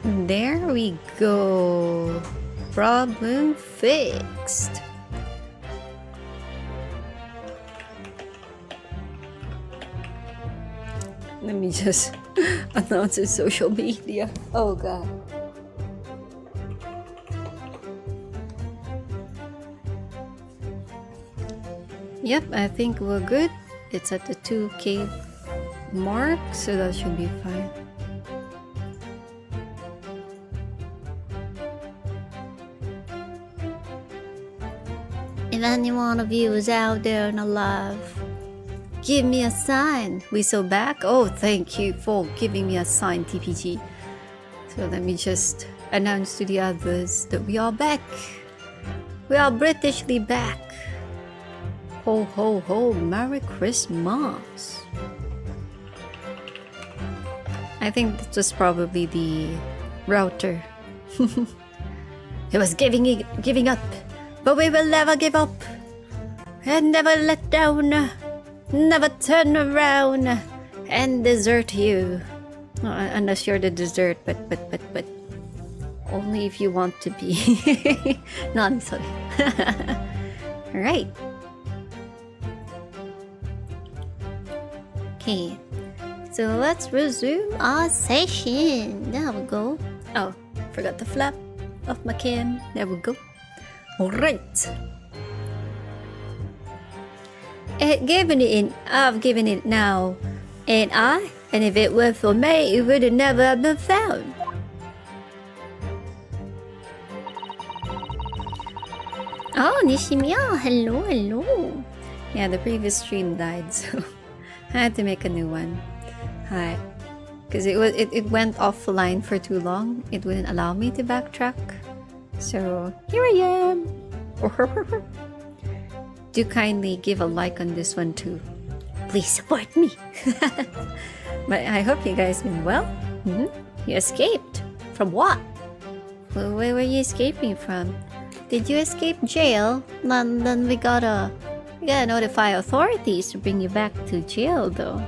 There we go. Problem fixed. Let me just announce it social media. Oh god. Yep, I think we're good. It's at the 2K mark, so that should be fine. If any one of you is out there and alive, give me a sign. We so back? Oh, thank you for giving me a sign, TPG. So let me just announce to the others that we are back. We are Britishly back. Ho ho ho, Merry Christmas. I think that was probably the router. It was giving up, but we will never give up and never let down, never turn around and desert you. Unless you're the dessert, but only if you want to be. No, I'm sorry. Alright. Okay, so let's resume our session. There we go. Oh, forgot the flap of my cam. There we go. Alright. I've given it now, and if it were for me, it would have never have been found. Oh, Nishimiya, hello. Yeah, the previous stream died, so I had to make a new one. Hi. Because it went offline for too long. It wouldn't allow me to backtrack. So here I am. Do kindly give a like on this one too. Please support me. But I hope you guys been well. You escaped. From what? Where were you escaping from? Did you escape jail? Then we gotta notify authorities to bring you back to jail though.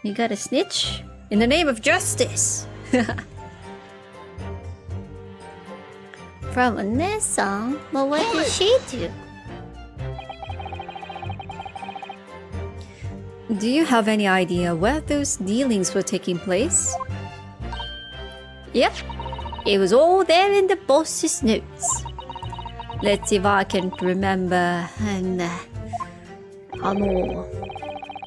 You gotta snitch in the name of justice. From Onessa? But what did she do? Do you have any idea where those dealings were taking place? Yep, it was all there in the boss's notes. Let's see if I can remember.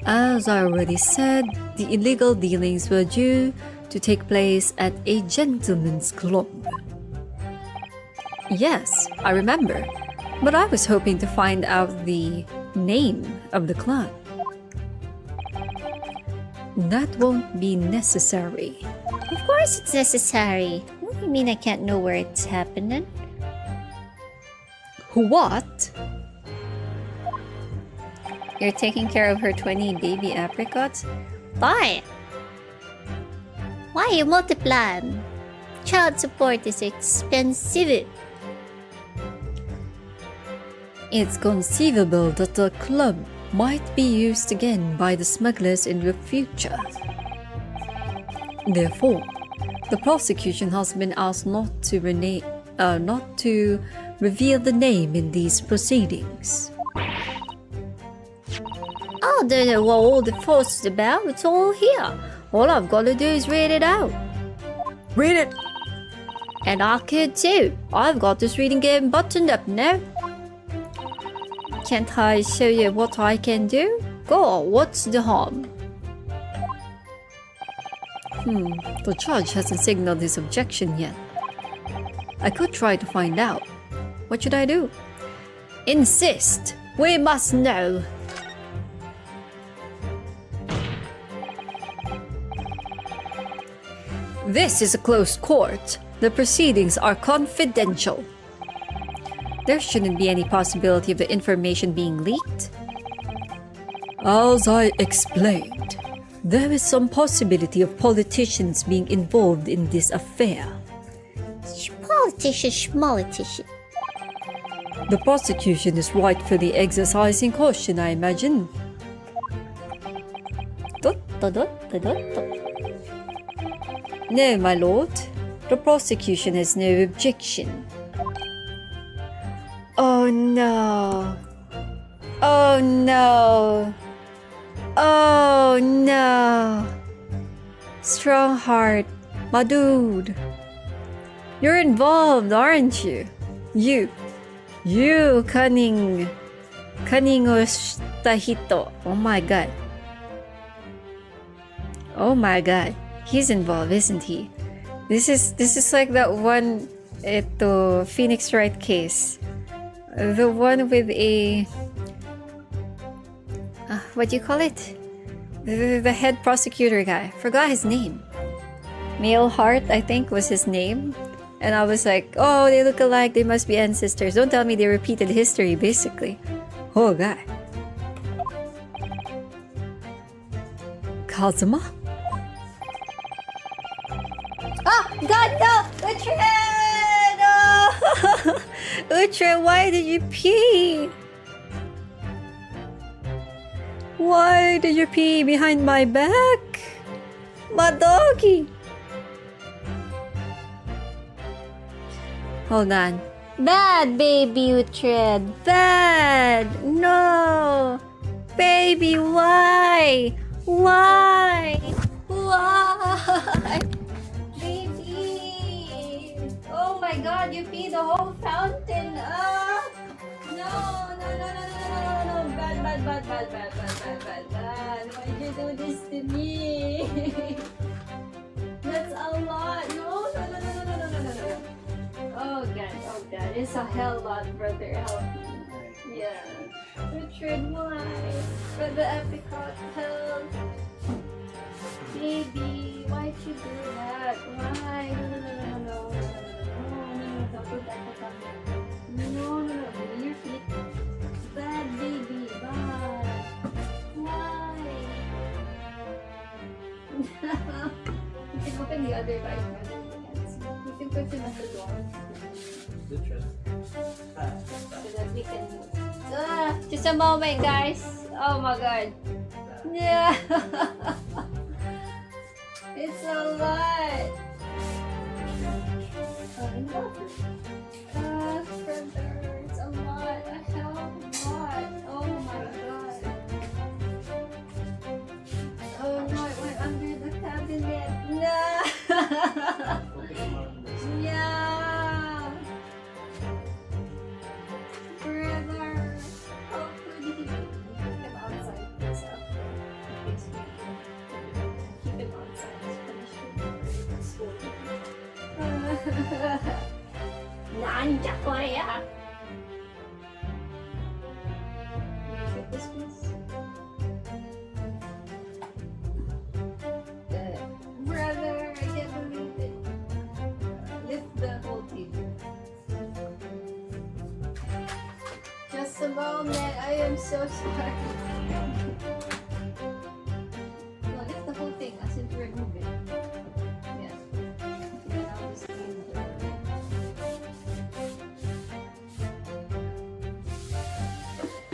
As I already said, the illegal dealings were due to take place at a gentleman's club. Yes, I remember, but I was hoping to find out the name of the club. That won't be necessary. Of course it's necessary. What do you mean I can't know where it's happening? What? You're taking care of her 20 baby apricots? Why? Why you multiply? Child support is expensive. It's conceivable that the club might be used again by the smugglers in the future. Therefore, the prosecution has been asked not to reveal the name in these proceedings. I don't know what all the fuss is about. It's all here. All I've got to do is read it out. Read it! And I could too. I've got this reading game buttoned up now. Can't I show you what I can do? Go on, what's the harm? The judge hasn't signaled his objection yet. I could try to find out. What should I do? Insist! We must know! This is a closed court. The proceedings are confidential. There shouldn't be any possibility of the information being leaked. As I explained, there is some possibility of politicians being involved in this affair. Politician. The prosecution is rightfully exercising caution, I imagine. No, my lord. The prosecution has no objection. Oh no. Oh no. Oh no. Strong heart. My dude. You're involved, aren't you? You cunning o shita hito. Oh my god. Oh my god. He's involved, isn't he? This is like that one Phoenix Wright case. The one with a what do you call it? The head prosecutor guy. Forgot his name. Male Hart, I think, was his name. And I was like, oh, they look alike, they must be ancestors. Don't tell me they repeated history, basically. Oh, God. Kazuma? Oh, God, no! Uhtred! No! Uhtred, why did you pee? Why did you pee behind my back? My doggy! Hold on. Bad, baby Uhtred. Bad. No. Baby, why? Why? Why? Baby. Oh my god, you peed the whole fountain. Ah. No. Bad. Why'd you do this to me? That's a lot. No. Oh god, it's a hell lot, brother. Help me. Yeah. Uhtred, why? For the apricot help. Baby, why'd you do that? Why? No. Don't put that on me. No. Your feet. Bad, baby. Bad. Why? You can open the other light. You can put him at the door. So that we can... just a moment, guys. Oh my god. Yeah. It's a lot. Brother, it's a lot. A hell of a lot. Oh my god. Oh no, it went under the cabinet. No. Yeah. Brother. How could he? Keep him outside. Please, keep him outside. Punishment for school. Nanja ko ya. Take this piece. Brother, I can't believe it. Lift the whole table. Just a moment, I am so sorry. No, lift the whole thing as if you remove it. Yeah. Then I'll just clean it.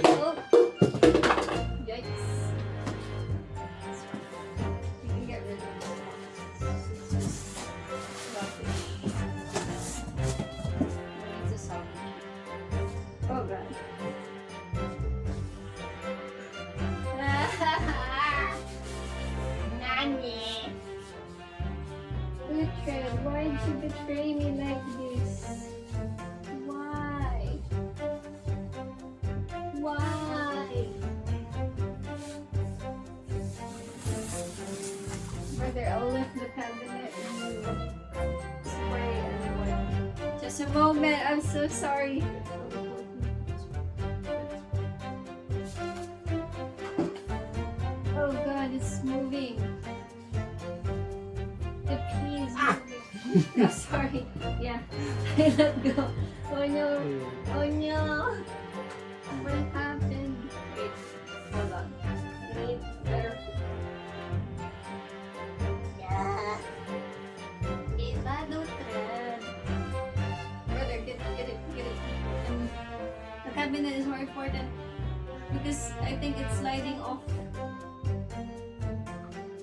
Oh! Yikes. You can get rid of it. Oh god. Nani? Uhtred, why'd you betray me like this? Why? Why? Brother, I'll lift the cabinet and you spray everyone. Just a moment, I'm so sorry. Oh god, it's moving. The pee is moving. Oh, sorry. Yeah, I let go. Oh no. Oh no. What happened? Wait, hold on. I need better. Yeah. Uhtred. Brother, get it. And the cabinet is more important because I think it's sliding off.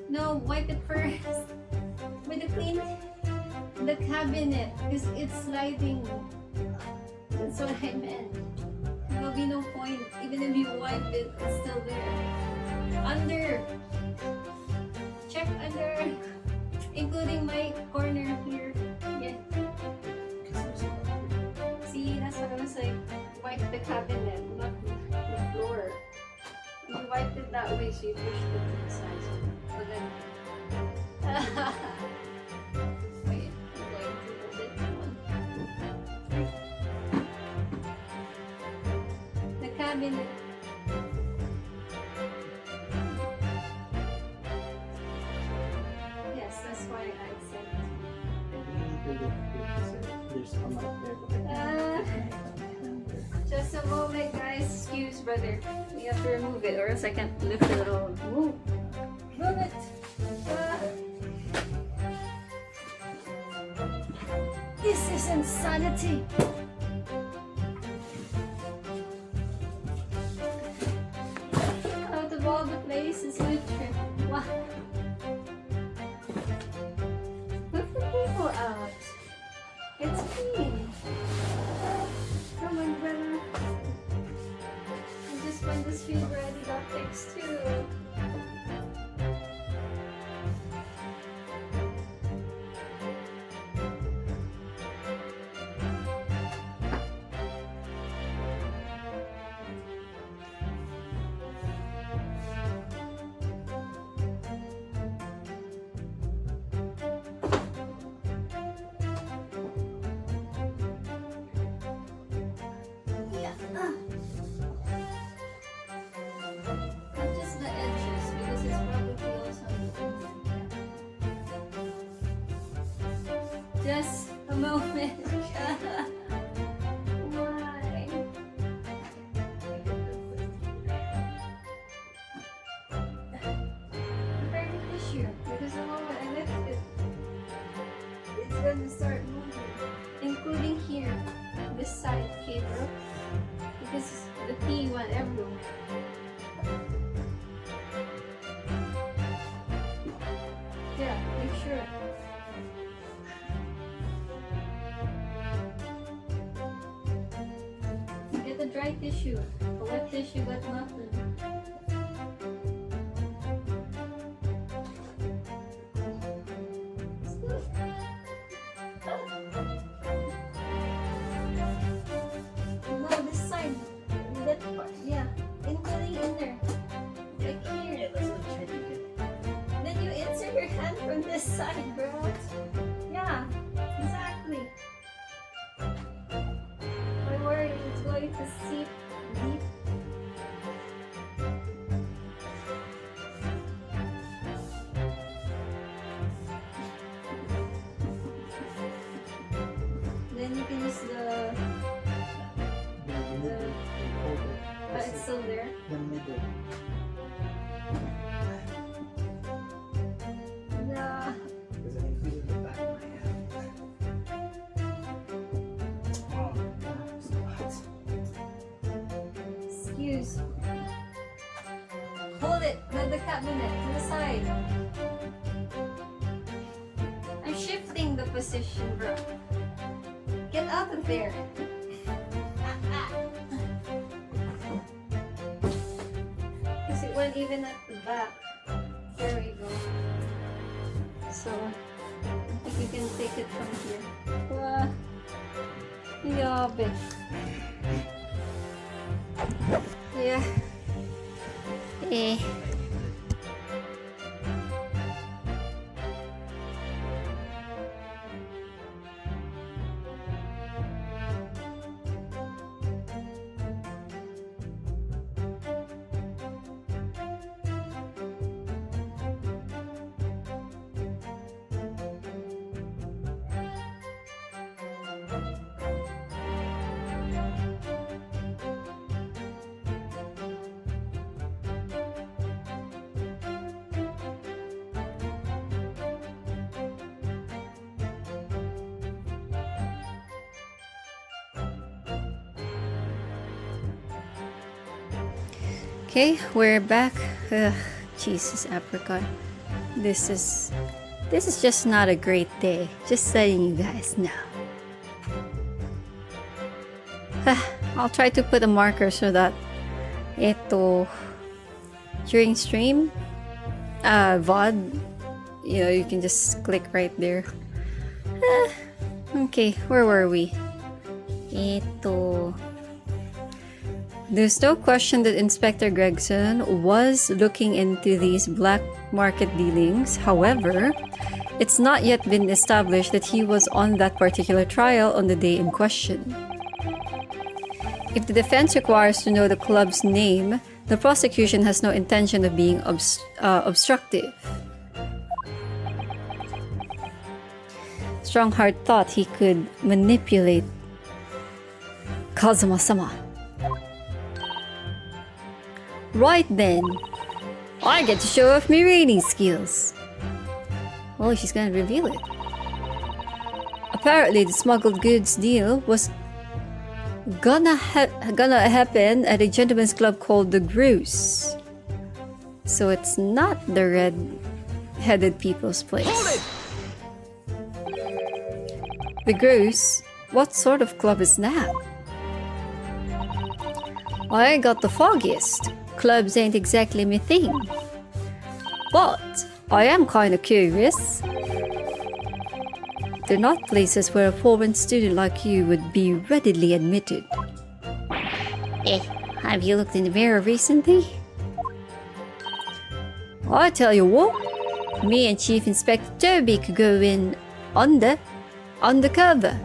No, wipe it first. With the clean. the cabinet, because it's sliding. That's what I meant. There'll be no point. Even if you wipe it, it's still there. Under. Check under. Including my corner here. Yeah. See, that's what I was like. Wipe the cabinet, not the floor. You wiped it that way, so you pushed it to the side. So then. Wait, I'm going to hold it. The cabinet. Yes, that's why I said just a moment, guys. Excuse, brother. We have to remove it, or else I can't lift it at all. Move. Move it. This is insanity. Out of all the places, Uhtred. Wow. Put the people out. It's clean. Come on, brother. I just want this Vtuber already got fixed too. Not just the edges, because it's probably also just a moment. Why? Prepare the tissue, because the moment I lift it, it's going to start moving, including here, this side cable, because the pee went everywhere. Yeah, make sure. Get the dry tissue. The wet tissue got nothing. No, this side. That part. Yeah. Including in there. Like here. Then you insert your hand from this side, bro. Yeah, exactly. Don't worry, it's going to seep deep. Then you can use it's still there. The middle. Yeah. Because I can feel the back of my hand. Oh, God, so hot. Excuse. Hold it with the cabinet to the side. I'm shifting the position, bro. Get out of there. Because it went even at the back. There we go. So, I think you can take it from here. Wow. Yabe. Yeah. Eh. Okay, we're back. Ugh, Jesus, apricot. This is This is just not a great day. Just letting you guys know. I'll try to put a marker so that during stream, VOD, you know, you can just click right there. Okay, where were we? There's no question that Inspector Gregson was looking into these black market dealings. However, it's not yet been established that he was on that particular trial on the day in question. If the defense requires to know the club's name, the prosecution has no intention of being obstructive. Strongheart thought he could manipulate Kazuma-sama. Right then, I get to show off my reading skills. Oh, she's gonna reveal it. Apparently, the smuggled goods deal was gonna happen at a gentleman's club called the Groose. So it's not the red-headed people's place. The Groose? What sort of club is that? I ain't got the foggiest. Clubs ain't exactly my thing. But I am kinda curious. They're not places where a foreign student like you would be readily admitted. Have you looked in the mirror recently? I tell you what, me and Chief Inspector Toby could go in undercover.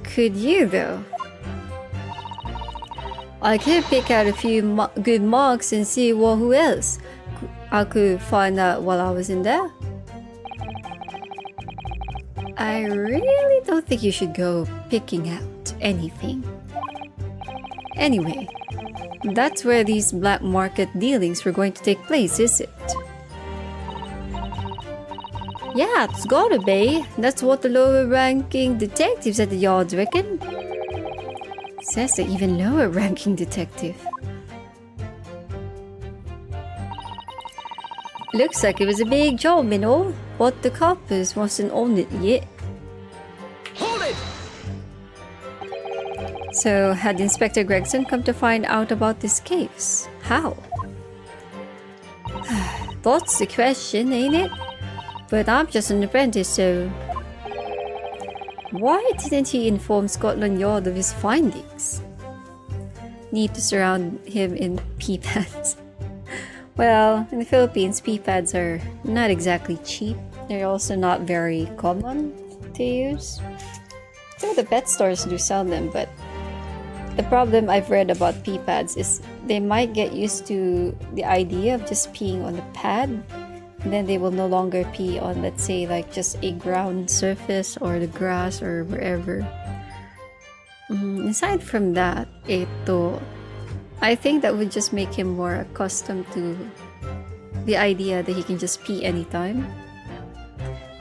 Could you though? I could pick out a few good marks and see who else I could find out while I was in there. I really don't think you should go picking out anything. Anyway, that's where these black market dealings were going to take place, is it? Yeah, it's gotta be. That's what the lower ranking detectives at the yards reckon. Says the even lower ranking detective. Looks like it was a big job and all, but the coppers wasn't on it yet. Hold it! So, had Inspector Gregson come to find out about this case? How? That's the question, ain't it? But I'm just an apprentice, so... Why didn't he inform Scotland Yard of his findings? Need to surround him in pea pads. Well, in the Philippines, pea pads are not exactly cheap. They're also not very common to use. So the pet stores do sell them, but the problem I've read about pea pads is they might get used to the idea of just peeing on the pad, and then they will no longer pee on, let's say, like just a ground surface or the grass or wherever. Aside from that, I think that would just make him more accustomed to the idea that he can just pee anytime.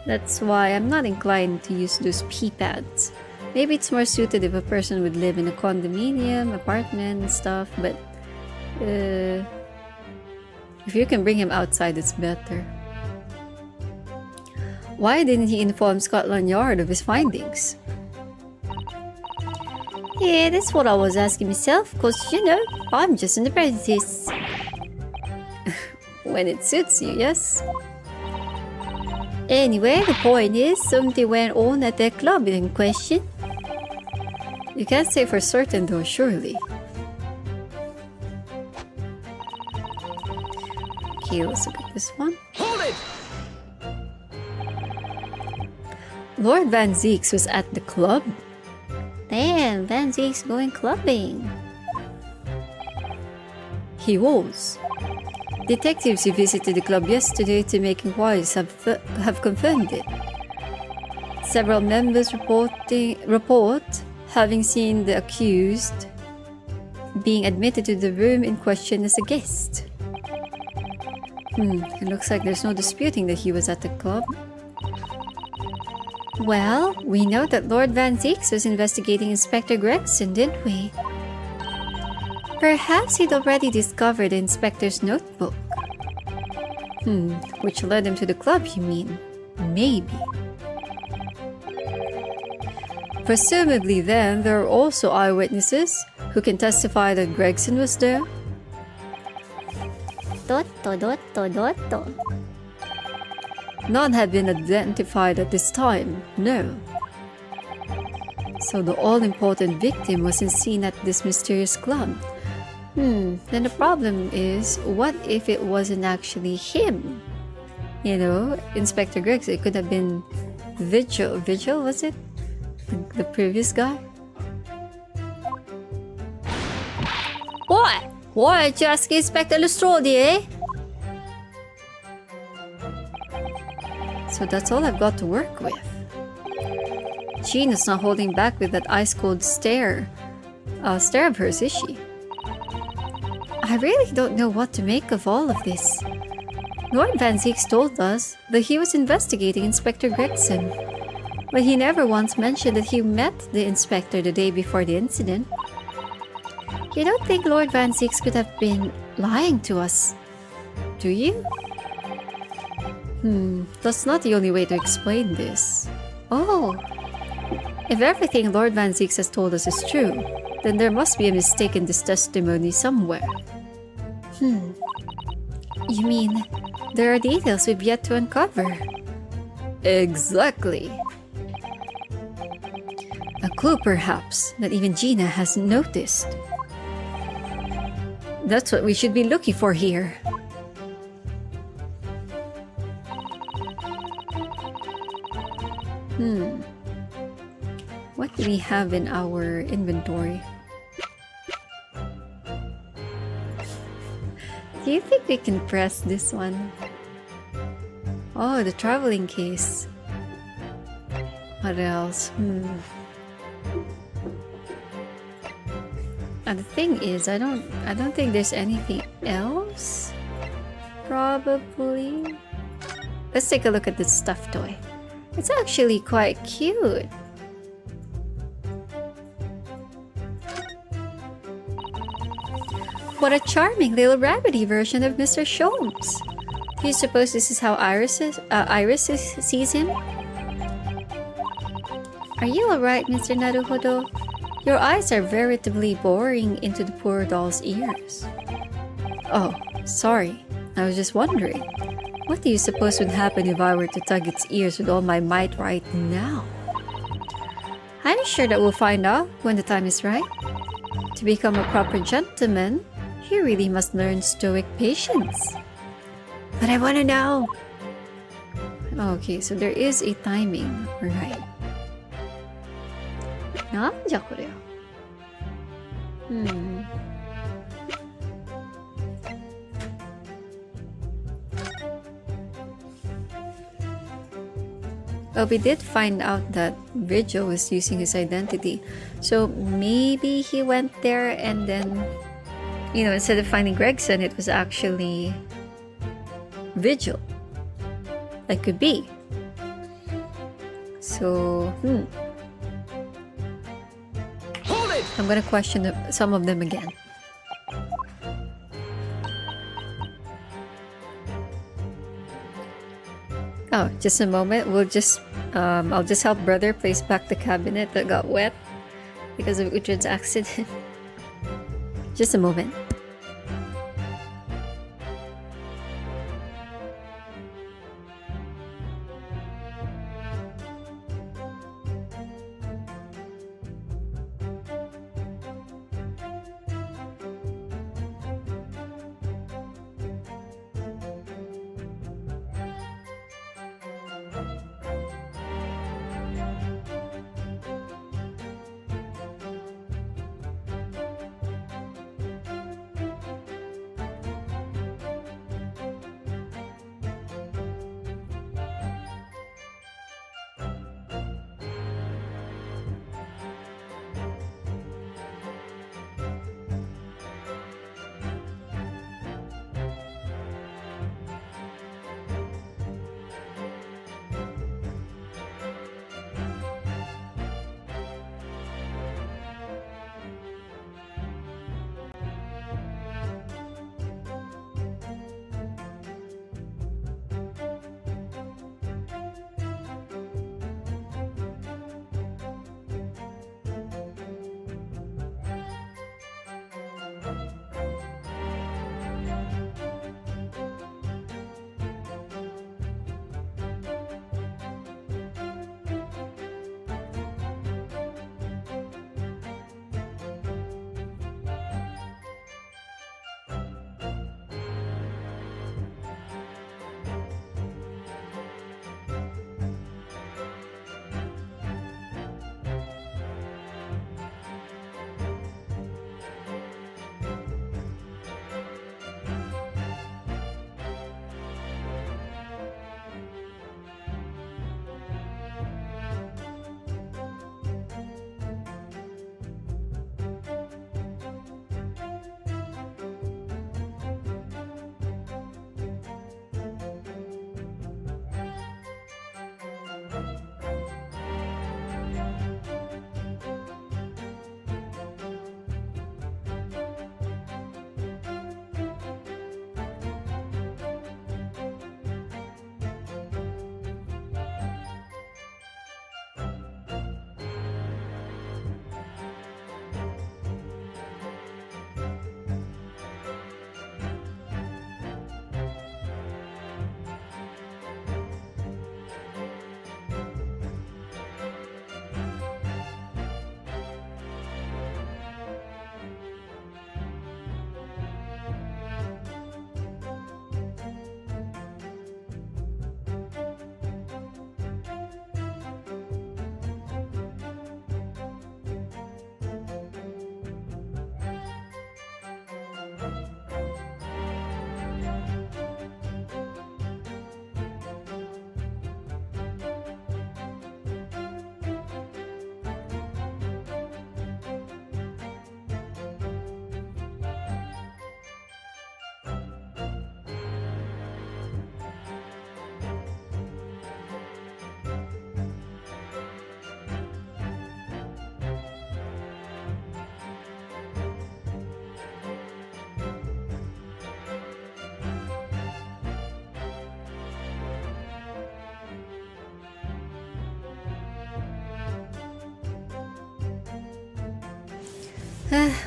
That's why I'm not inclined to use those pee pads. Maybe it's more suited if a person would live in a condominium, apartment and stuff, but if you can bring him outside, it's better. Why didn't he inform Scotland Yard of his findings? Yeah, that's what I was asking myself, cause you know, I'm just an apprentice. When it suits you, yes? Anyway, the point is, something went on at that club in question. You can't say for certain though, surely. Okay, let's look at this one. Hold it! Lord Van Zeeks was at the club. Damn, Van Zeeks going clubbing. He was. Detectives who visited the club yesterday to make inquiries have confirmed it. Several members report having seen the accused being admitted to the room in question as a guest. It looks like there's no disputing that he was at the club. Well, we know that Lord Van Zeeks was investigating Inspector Gregson, didn't we? Perhaps he'd already discovered the inspector's notebook. Which led him to the club, you mean? Maybe. Presumably then, there are also eyewitnesses who can testify that Gregson was there. None have been identified at this time, no. So the all-important victim wasn't seen at this mysterious club. Then the problem is, what if it wasn't actually him? You know, Inspector Gregson, it could have been Vigil. Vigil, was it? The previous guy? What? Why aren't you asking Inspector Lestrade, eh? So that's all I've got to work with. Jean is not holding back with that ice-cold stare of hers, is she? I really don't know what to make of all of this. Lord Van Zieks told us that he was investigating Inspector Gregson, but he never once mentioned that he met the inspector the day before the incident. You don't think Lord Van Zieks could have been lying to us, do you? That's not the only way to explain this. Oh, if everything Lord Van Zieks has told us is true, then there must be a mistake in this testimony somewhere. You mean, there are details we've yet to uncover? Exactly. A clue, perhaps, that even Gina hasn't noticed. That's what we should be looking for here. What do we have in our inventory? Do you think we can press this one? Oh, the traveling case. What else? And the thing is, I don't think there's anything else. Probably. Let's take a look at this stuffed toy. It's actually quite cute. What a charming little rabbity version of Mr. Sholmes. Do you suppose this is how Iris sees him? Are you alright, Mr. Naruhodo? Your eyes are veritably boring into the poor doll's ears. Oh, sorry. I was just wondering. What do you suppose would happen if I were to tug its ears with all my might right now? I'm sure that we'll find out when the time is right. To become a proper gentleman, you really must learn stoic patience. But I want to know. Okay, so there is a timing, right? なんじゃこれ。Well, we did find out that Vigil was using his identity. So maybe he went there and then, you know, instead of finding Gregson, it was actually Vigil. That could be. So, Hold it! I'm gonna question some of them again. Oh, just a moment. We'll just, I'll just help brother place back the cabinet that got wet because of Uhtred's accident. Just a moment.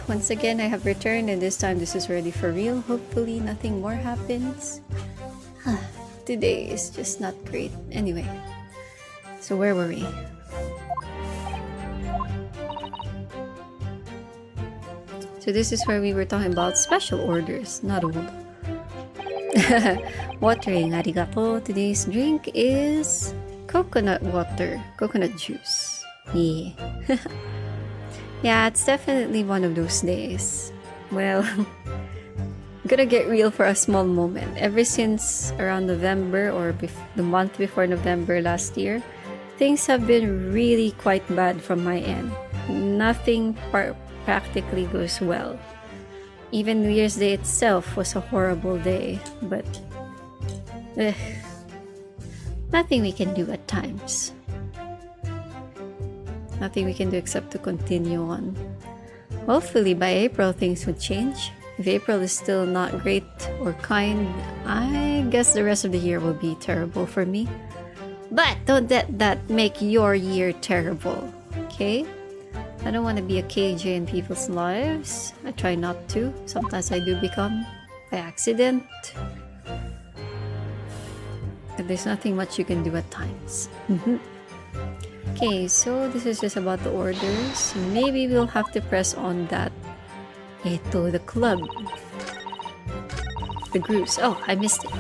Once again, I have returned, and this time this is ready for real. Hopefully nothing more happens. Today is just not great. Anyway, so where were we? So this is where we were talking about special orders. Naruhodo. Watering, arigato. Today's drink is coconut water, coconut juice. Yeah. Yeah, it's definitely one of those days. Well, I'm gonna get real for a small moment. Ever since around November or the month before November last year, things have been really quite bad from my end. Nothing practically goes well. Even New Year's Day itself was a horrible day, but nothing we can do at times. Nothing we can do except to continue on. Hopefully by April things would change. If April is still not great or kind, I guess the rest of the year will be terrible for me. But don't let that make your year terrible, okay? I don't want to be a KJ in people's lives. I try not to. Sometimes I do become by accident. But there's nothing much you can do at times. Okay, so this is just about the orders. Maybe we'll have to press on that. The club. The grooves. Oh, I missed it.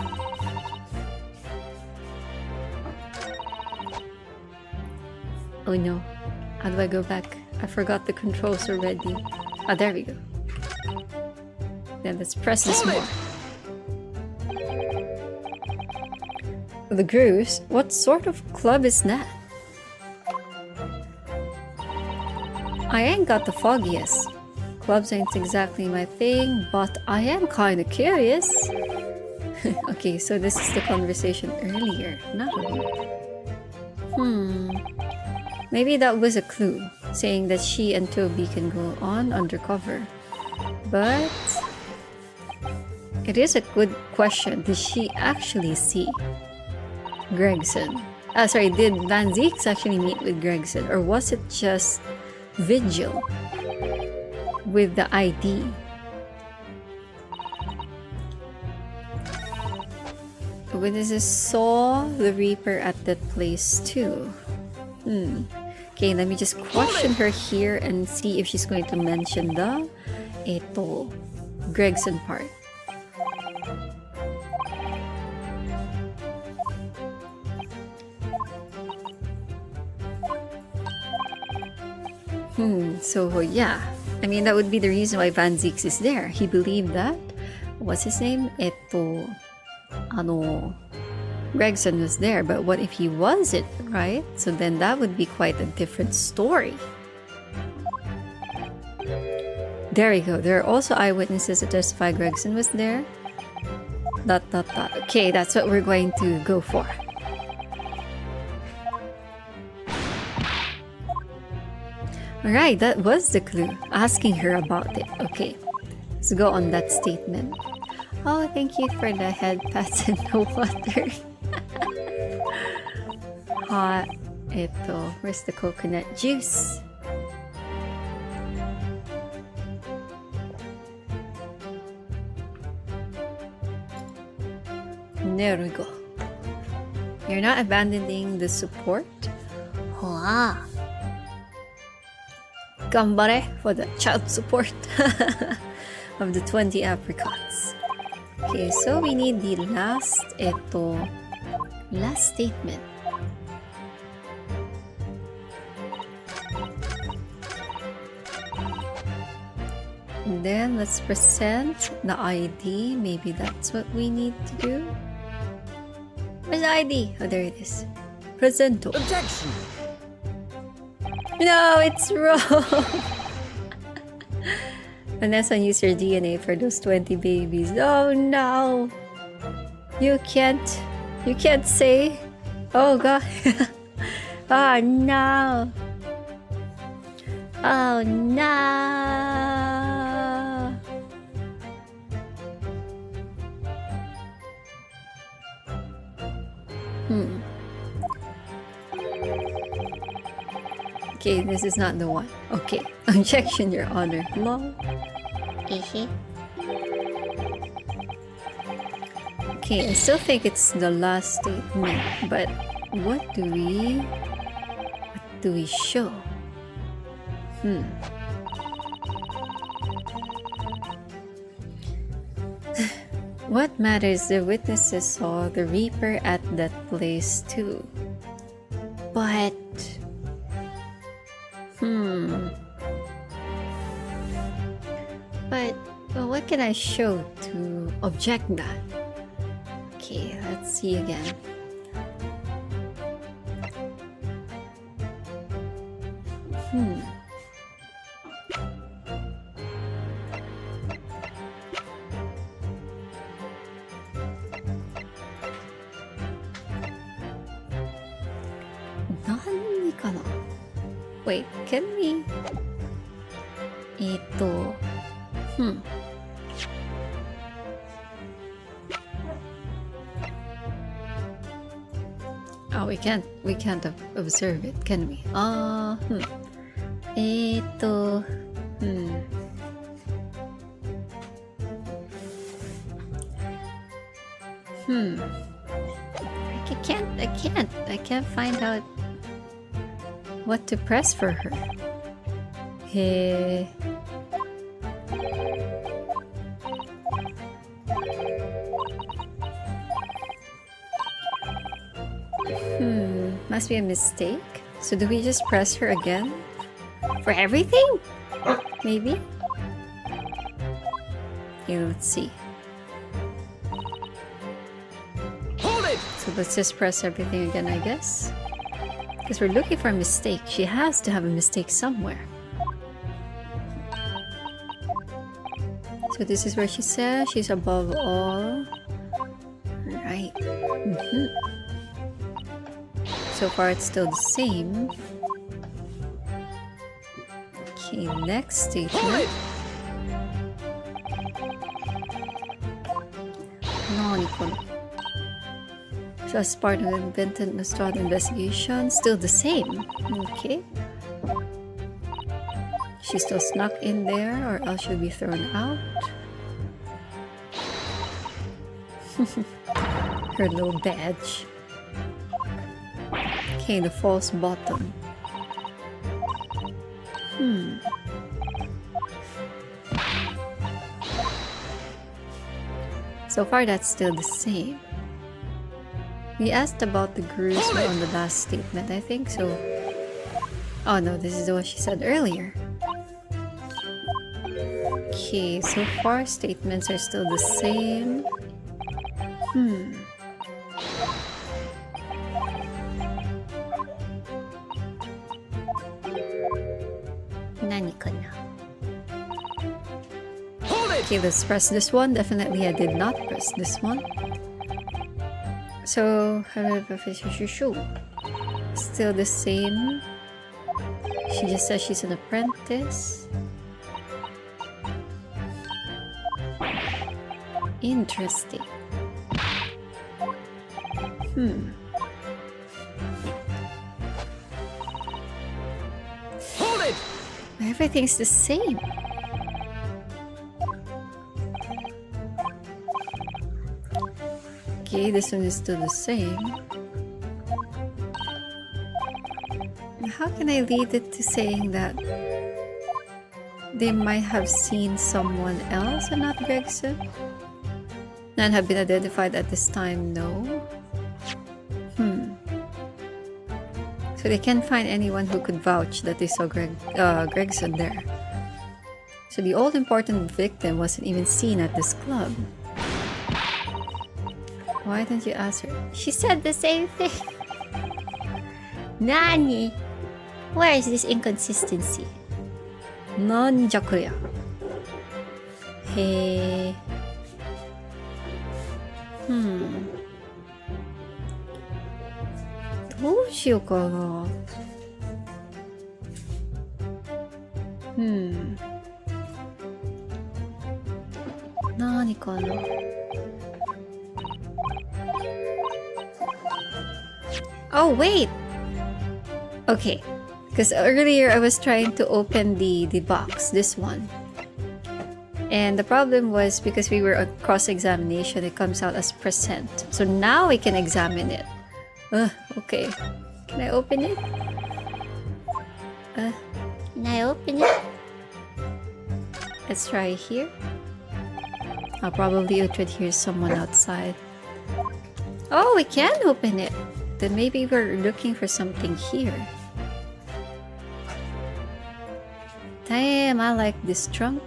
Oh no. How do I go back? I forgot the controls already. Ah, there we go. Then let's press this more. The grooves? What sort of club is that? I ain't got the foggiest. Clubs ain't exactly my thing, but I am kinda curious. Okay, so this is the conversation earlier. No. Maybe that was a clue, saying that she and Toby can go on undercover. But it is a good question. Did she actually see Gregson? Did Van Zieks actually meet with Gregson? Or was it just Vigil with the ID? Witnesses saw the Reaper at that place too. Okay, let me just question her here and see if she's going to mention the Gregson part. So yeah. I mean, that would be the reason why Van Zieks is there. He believed that. What's his name? Gregson was there, but what if he wasn't, right? So then that would be quite a different story. There we go. There are also eyewitnesses that testify Gregson was there. ... Okay, that's what we're going to go for. Alright, that was the clue. Asking her about it. Okay, let's go on that statement. Oh, thank you for the head pats and the water. Hot. Where's the coconut juice? There we go. You're not abandoning the support? Wow. Gambare for the child support of the 20 apricots. Okay, so we need the last statement. And then let's present the ID. Maybe that's what we need to do. Where's the ID? Oh, there it is. Presento. Objection! No, it's wrong. Vanessa, use your DNA for those 20 babies. Oh no. You can't say. Oh god. Oh no. Oh no. Okay, this is not the one. Okay, objection, Your Honor. Lol. Okay, I still think it's the last statement, but what do we show? What matters, the witnesses saw the Reaper at that place too. But But what can I show to object that? Okay, let's see again. Nani kana? Wait, can we? Oh, we can't observe it, can we? I can't find out what to press for her. Hey. Must be a mistake. So do we just press her again? For everything? Maybe? Okay, let's see. Hold it! So let's just press everything again, I guess. Because we're looking for a mistake. She has to have a mistake somewhere. So this is where she says she's above all. Right. So far it's still the same. Okay, next statement. So as part of the invented Nostromo investigation, still the same. Okay. She's still snuck in there, or else she'll be thrown out. Her little badge. Okay, the false bottom. So far, that's still the same. We asked about the grooves on the last statement, I think, so... Oh no, this is the one she said earlier. Okay, so far statements are still the same. Nani kana? Okay, let's press this one. Definitely I did not press this one. So, still the same. She just says she's an apprentice. Interesting. Hold it! Everything's the same. Okay, this one is still the same. How can I lead it to saying that they might have seen someone else and not Gregson? None have been identified at this time, no. So they can't find anyone who could vouch that they saw Gregson there. So the all-important victim wasn't even seen at this club. Why didn't you ask her? She said the same thing. Nani? Where is this inconsistency? Nanjakuya. Hey. どうしようかな。何かな。Oh wait. Okay. Because earlier I was trying to open the box, this one. And the problem was because we were on cross-examination, it comes out as present. So now we can examine it. Okay. Can I open it? Can I open it? Let's try here. Probably Uhtred hears someone outside. Oh, we can open it! Then maybe we're looking for something here. Damn, I like this trunk.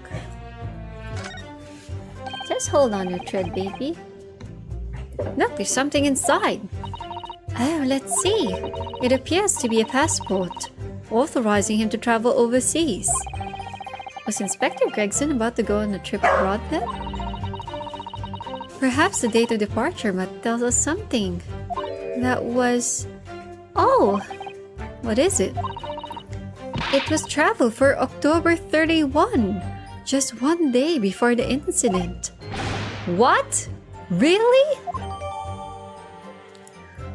Just hold on, Uhtred, baby. Look, there's something inside. Oh, let's see. It appears to be a passport, authorizing him to travel overseas. Was Inspector Gregson about to go on a trip abroad then? Perhaps the date of departure might tell us something. That was... Oh! What is it? It was travel for October 31, just one day before the incident. What? Really?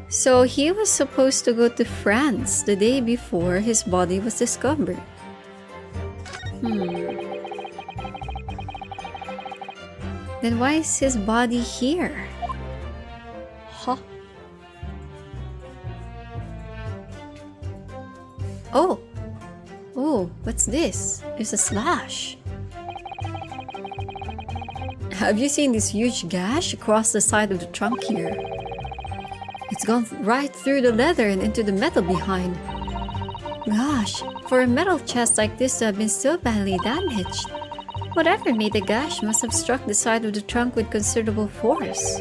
So he was supposed to go to France the day before his body was discovered. Then why is his body here? Huh? Oh! Oh, what's this? It's a slash. Have you seen this huge gash across the side of the trunk here? It's gone right through the leather and into the metal behind. Gosh, for a metal chest like this to have been so badly damaged, whatever made the gash must have struck the side of the trunk with considerable force.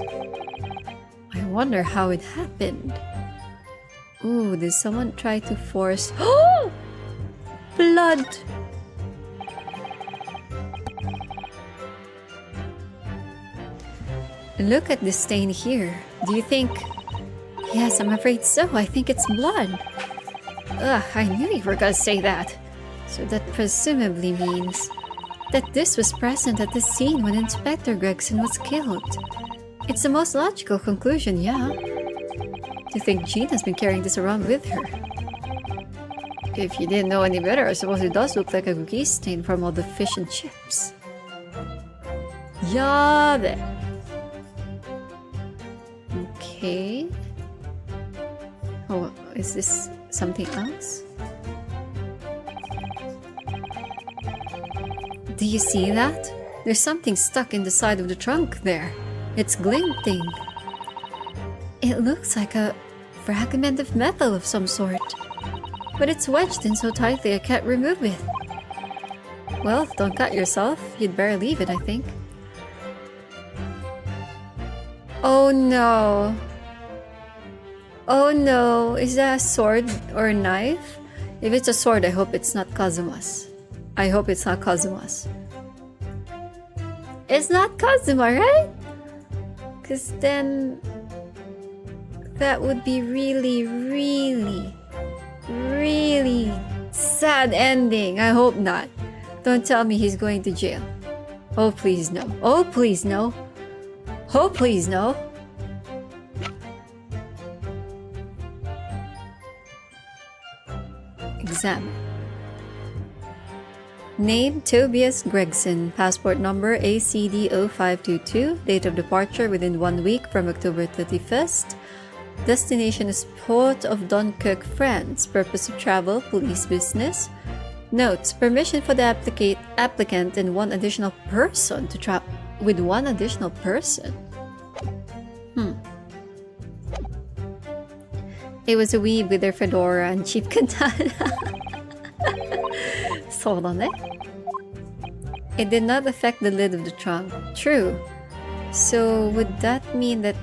I wonder how it happened. Ooh, did someone try to force... Oh! Blood! Look at this stain here. Do you think... Yes, I'm afraid so. I think it's blood. Ugh, I knew you were gonna say that. So that presumably means that this was present at the scene when Inspector Gregson was killed. It's the most logical conclusion, yeah. Do you think Jean has been carrying this around with her? If you didn't know any better, I suppose it does look like a cookie stain from all the fish and chips. Yabe. Okay. Oh, is this something else? Do you see that? There's something stuck in the side of the trunk there. It's glinting. It looks like a fragment of metal of some sort. But it's wedged in so tightly I can't remove it. Well, don't cut yourself. You'd better leave it, I think. Oh no. Oh no. Is that a sword or a knife? If it's a sword, I hope it's not Kazuma's. I hope it's not Kazuma's. It's not Kazuma, right? Because then... that would be really, really... really sad ending. I hope not. Don't tell me he's going to jail. Oh please no. Oh please no. Oh please no. Examine. Name Tobias Gregson. Passport number ACD0522. Date of departure within 1 week from October 31st. Destination is Port of Dunkirk, France. Purpose of travel, police business. Notes, permission for the applicant and one additional person to travel with one additional person. It was a weeb with their fedora and cheap katana. Hold on it. It did not affect the lid of the trunk. True. So would that mean that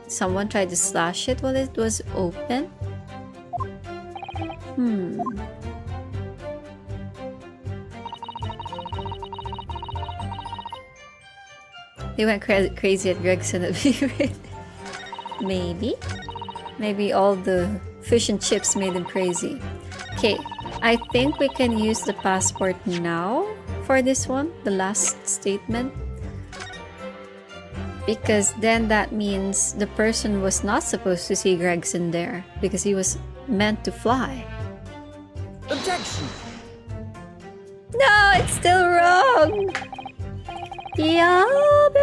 someone tried to slash it while it was open? They went crazy at Gregson at the Maybe? Maybe all the fish and chips made them crazy. Okay, I think we can use the passport now for this one, the last statement. Because then that means the person was not supposed to see Gregson there because he was meant to fly. action! No, it's still wrong! Yup!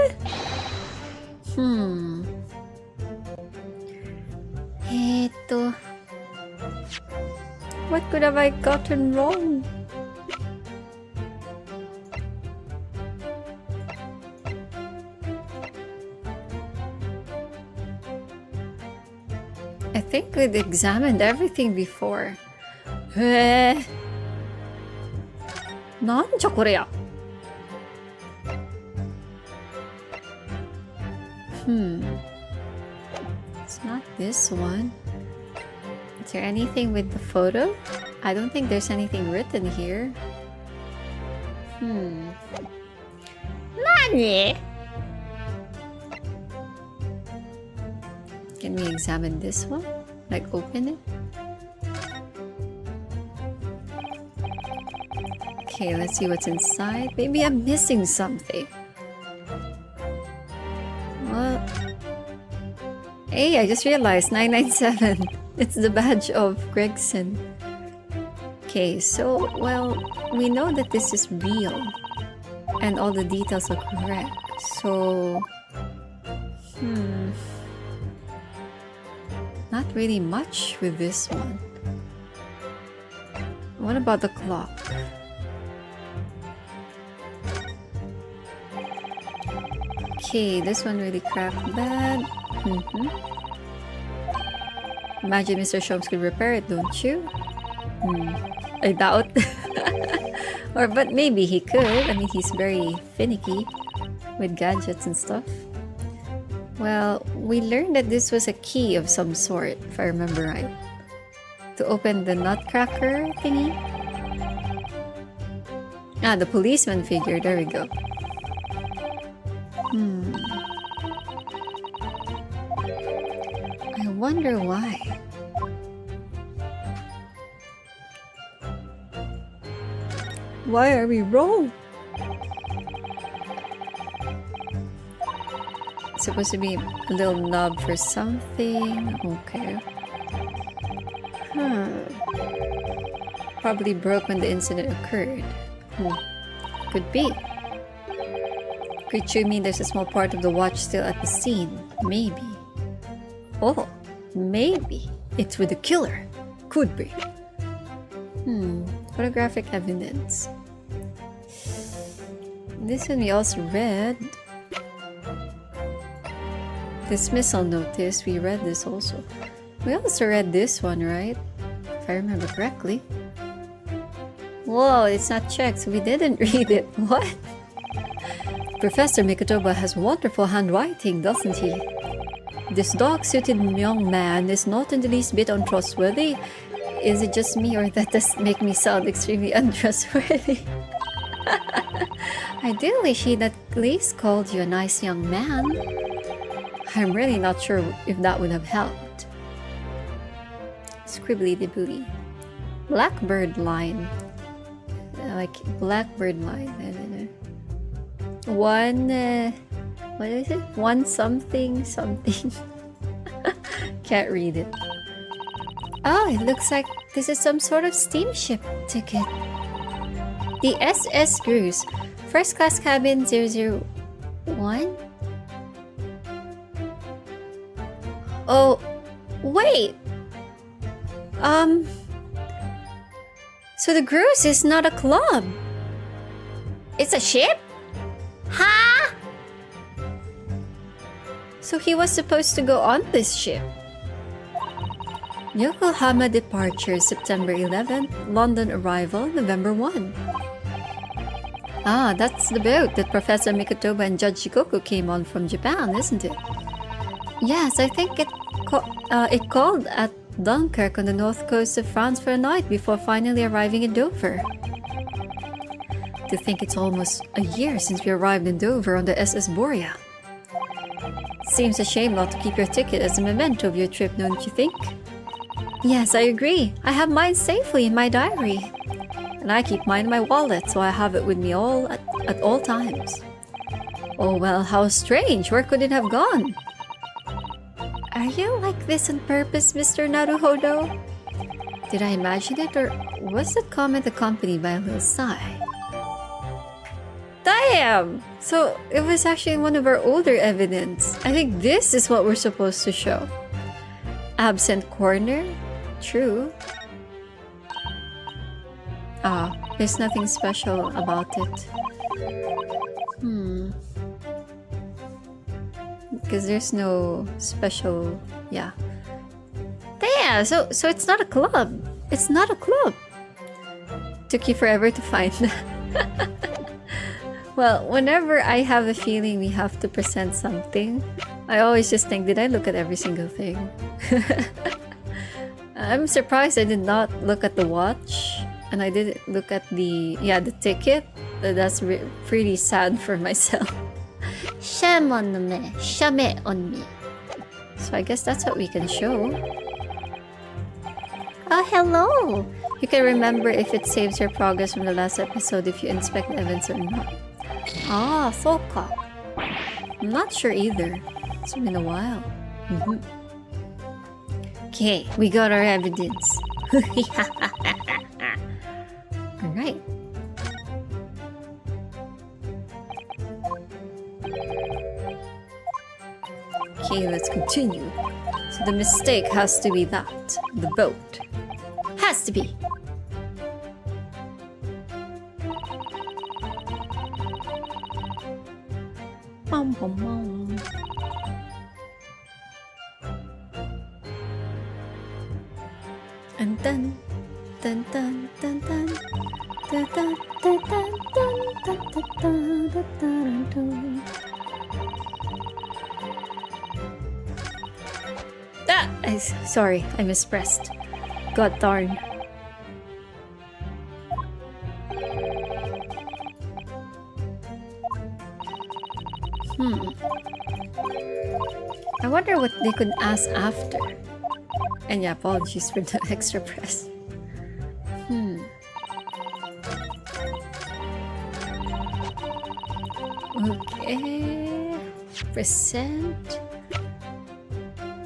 What could have I gotten wrong? I think we'd examined everything before. なんじゃこれや。It's not this one. Is there anything with the photo? I don't think there's anything written here. Nani? Can we examine this one? Like open it? Okay, let's see what's inside. Maybe I'm missing something. Well, hey, I just realized 997. It's the badge of Gregson. Okay, so, well, we know that this is real. And all the details are correct. So... Not really much with this one. What about the clock? Okay, this one really cracked bad. Imagine Mr. Shomes could repair it, don't you? I doubt. But maybe he could. I mean, he's very finicky with gadgets and stuff. Well, we learned that this was a key of some sort, if I remember right. To open the nutcracker thingy? Ah, the policeman figure. There we go. I wonder why. Why are we wrong? It's supposed to be a little knob for something. Okay. Probably broke when the incident occurred. Could be. Could you mean there's a small part of the watch still at the scene? Maybe. Oh, maybe. It's with the killer. Could be. Photographic evidence. This one we also read. Dismissal notice. We read this also. We also read this one, right? If I remember correctly. Whoa, it's not checked, so we didn't read it. What? Professor Mikotoba has wonderful handwriting, doesn't he? This dog-suited young man is not in the least bit untrustworthy. Is it just me, or that does make me sound extremely untrustworthy? I do wish he'd at least called you a nice young man. I'm really not sure if that would have helped. Scribbly-dibbly. Blackbird line. Like blackbird line. One, what is it? One something something. Can't read it. Oh, it looks like this is some sort of steamship ticket. The SS Cruise. First class cabin 001? Oh, wait! So the cruise is not a club. It's a ship? Huh? So he was supposed to go on this ship. Yokohama departure September 11th, London arrival November 1. Ah, that's the boat that Professor Mikotoba and Judge Shikoku came on from Japan, isn't it? Yes, I think it called at Dunkirk on the north coast of France for a night before finally arriving in Dover. To think it's almost a year since we arrived in Dover on the SS Borea. Seems a shame not to keep your ticket as a memento of your trip, don't you think? Yes, I agree. I have mine safely in my diary. And I keep mine in my wallet, so I have it with me at all times. Oh well, how strange. Where could it have gone? Are you like this on purpose, Mr. Naruhodo? Did I imagine it, or was that comment accompanied by a little sigh? Damn! So it was actually one of our older evidence. I think this is what we're supposed to show. Absent corner? True. Ah, there's nothing special about it. Because there's no special... yeah. Yeah, so it's not a club. It's not a club. Took you forever to find that. Well, whenever I have a feeling we have to present something, I always just think, did I look at every single thing? I'm surprised I did not look at the watch, and I didn't look at the ticket. That's pretty sad for myself. Shame on me. Shame on me. So I guess that's what we can show. Oh, hello! You can remember if it saves your progress from the last episode if you inspect events or not. Ah, soka. I'm not sure either. It's been a while. Okay, we got our evidence. Alright. Okay, let's continue. So the mistake has to be that. The boat. Has to be. Bum, bum, bum. And then, dun dun dun dun dun dun dun dun dun dun dun dun dun. Sorry, I mispressed. God darn. I wonder what they could ask after. And yeah, apologies for the extra press. Okay. Present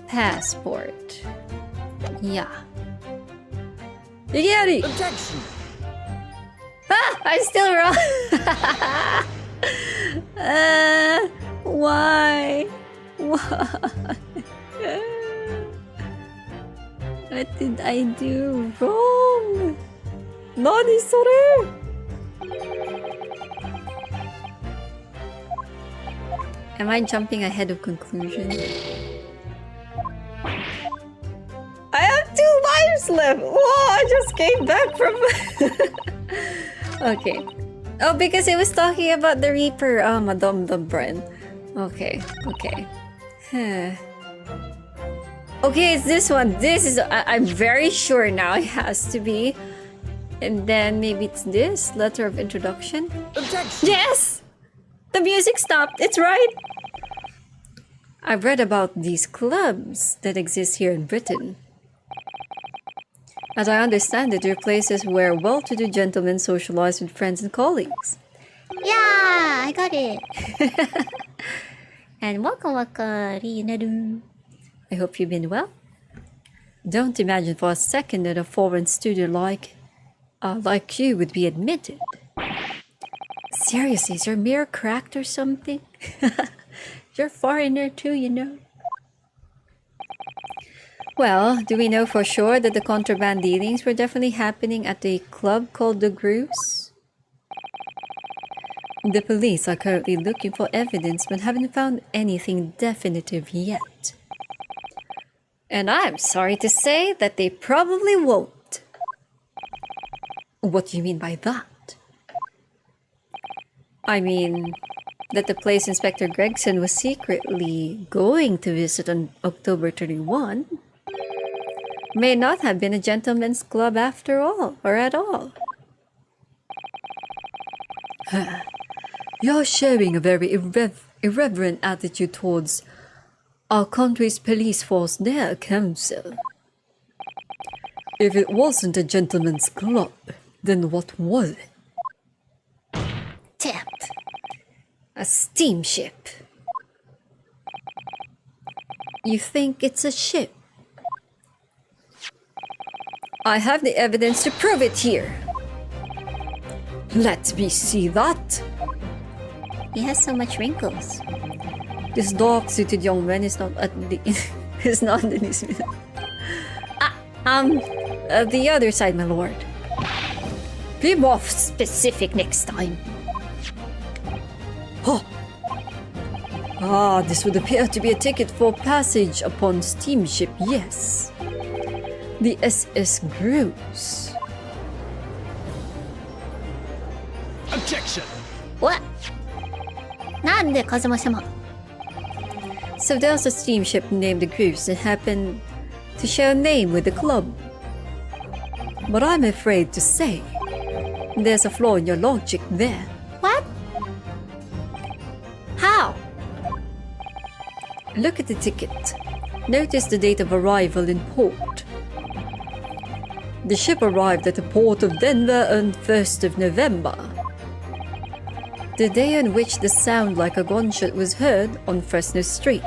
passport. Yeah. Yigeri! Objection! Ah! I'm still wrong! Why? Why? What did I do wrong? Nani sore? Am I jumping ahead of conclusion? I have 2 lives left! Whoa, I just came back from... Okay. Oh, because it was talking about the Reaper. Oh, Madame Dumbren. Okay, okay. Okay, it's this one. This is... I'm very sure now it has to be. And then maybe it's this. Letter of introduction. Objection! Yes! The music stopped. It's right. I've read about these clubs that exist here in Britain. As I understand it, they're places where well-to-do gentlemen socialize with friends and colleagues. Yeah, I got it. And waka Ryunosuke. I hope you've been well. Don't imagine for a second that a foreign student like you would be admitted. Seriously, is your mirror cracked or something? You're a foreigner too, you know. Well, do we know for sure that the contraband dealings were definitely happening at a club called the Grooves? The police are currently looking for evidence but haven't found anything definitive yet. And I'm sorry to say that they probably won't. What do you mean by that? I mean that the place Inspector Gregson was secretly going to visit on October 31 may not have been a gentleman's club after all, or at all. You're showing a very irreverent attitude towards our country's police force there, Council. If it wasn't a gentleman's club, then what was it? Tap. A steamship. You think it's a ship? I have the evidence to prove it here. Let me see that. He has so much wrinkles. This dark-suited young man is not at the is not in his middle. The other side, my lord. Be more specific next time. Huh. This would appear to be a ticket for passage upon steamship, yes. The SS Grouse. Objection! What? Nande, Kazuma-sama? So there's a steamship named the Grouse that happened to share a name with the club. But I'm afraid to say, there's a flaw in your logic there. What? How? Look at the ticket. Notice the date of arrival in port. The ship arrived at the port of Denver on 1st of November. The day on which the sound like a gunshot was heard on Fresno Street.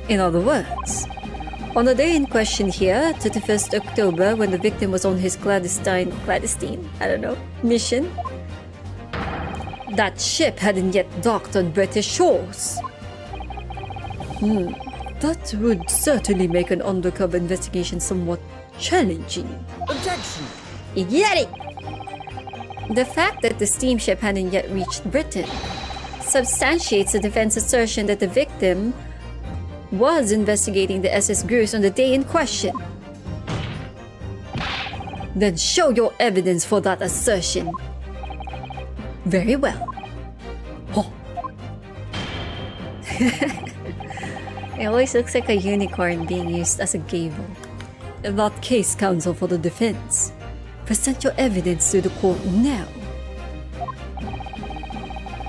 In other words, on the day in question here, 31st October, when the victim was on his clandestine, mission, that ship hadn't yet docked on British shores. That would certainly make an undercover investigation somewhat challenging. Objection! Get it! The fact that the steamship hadn't yet reached Britain substantiates the defense assertion that the victim was investigating the SS Grouse on the day in question. Then show your evidence for that assertion. Very well. Oh. It always looks like a unicorn being used as a gable. In that case, counsel for the defense, present your evidence to the court now.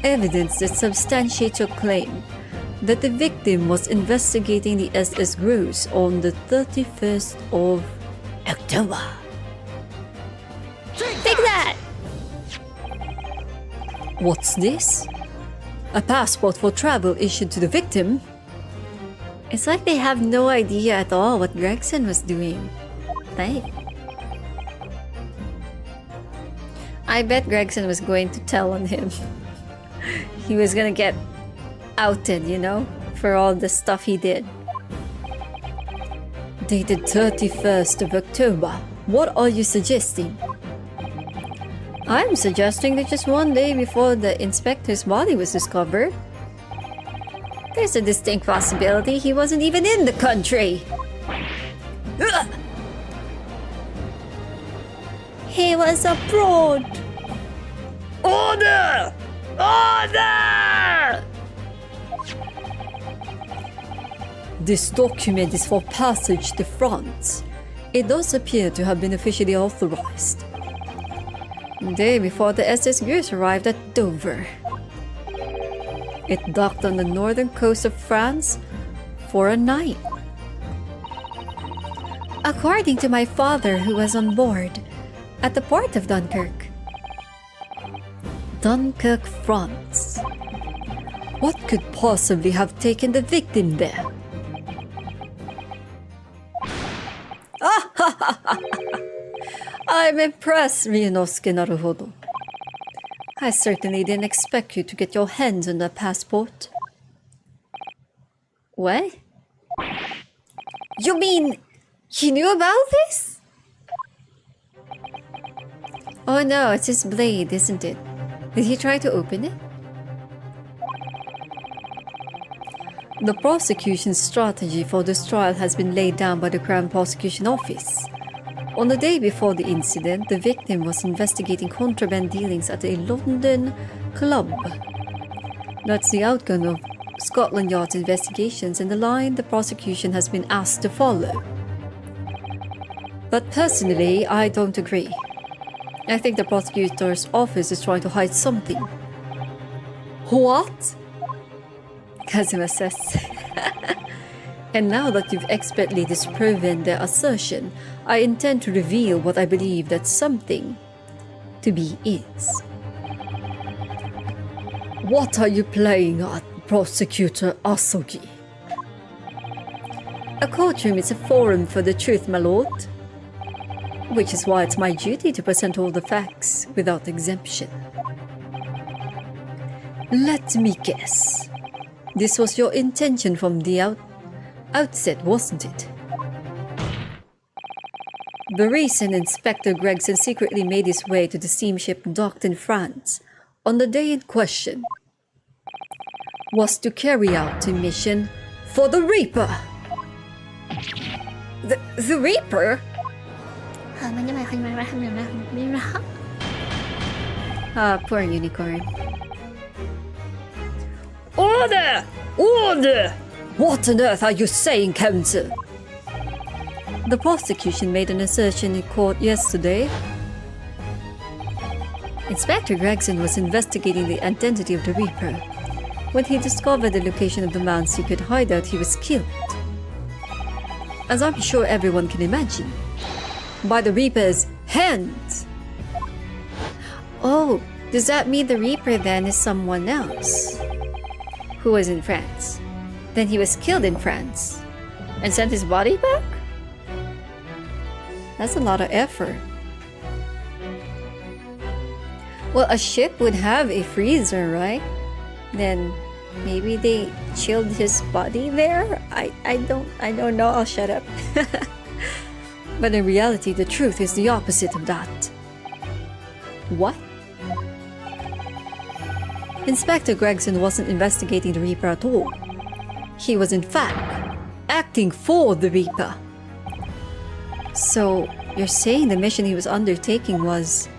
Evidence that substantiates your claim that the victim was investigating the SS Grouse on the 31st of October. Take that! What's this? A passport for travel issued to the victim? It's like they have no idea at all what Gregson was doing. Right? I bet Gregson was going to tell on him. He was gonna get outed, you know, for all the stuff he did. Dated 31st of October. What are you suggesting? I'm suggesting that just one day before the inspector's body was discovered, there's a distinct possibility he wasn't even in the country. Ugh! He was abroad. Order! Order! This document is for passage to France. It does appear to have been officially authorized. The day before the SS Grouse arrived at Dover. It docked on the northern coast of France for a night. According to my father, who was on board at the port of Dunkirk. Dunkirk, France. What could possibly have taken the victim there? I'm impressed, Ryunosuke Naruhodo. I certainly didn't expect you to get your hands on that passport. What? You mean he knew about this? Oh no, it's his blade, isn't it? Did he try to open it? The prosecution's strategy for this trial has been laid down by the Crown Prosecution Office. On the day before the incident, the victim was investigating contraband dealings at a London club. That's the outcome of Scotland Yard's investigations and the line the prosecution has been asked to follow. But personally, I don't agree. I think the prosecutor's office is trying to hide something. What? Kazuma says. And now that you've expertly disproven their assertion, I intend to reveal what I believe that something to be is. What are you playing at, Prosecutor Asogi? A courtroom is a forum for the truth, my lord. which is why it's my duty to present all the facts without exemption. Let me guess. This was your intention from the outset, wasn't it? The reason Inspector Gregson secretly made his way to the steamship docked in France on the day in question was to carry out a mission for the Reaper. The Reaper? Poor unicorn. Order! Order! What on earth are you saying, Counsel? The prosecution made an assertion in court yesterday. Inspector Gregson was investigating the identity of the Reaper. When he discovered the location of the man's secret hideout, he was killed. As I'm sure everyone can imagine, by the Reaper's hands. Oh, does that mean the Reaper then is someone else? Who was in France? Then he was killed in France and sent his body back? That's a lot of effort. Well, a ship would have a freezer, right? Then maybe they chilled his body there? I don't know, I'll shut up. But in reality, the truth is the opposite of that. What? Inspector Gregson wasn't investigating the Reaper at all. He was in fact acting for the Reaper. So, you're saying the mission he was undertaking was,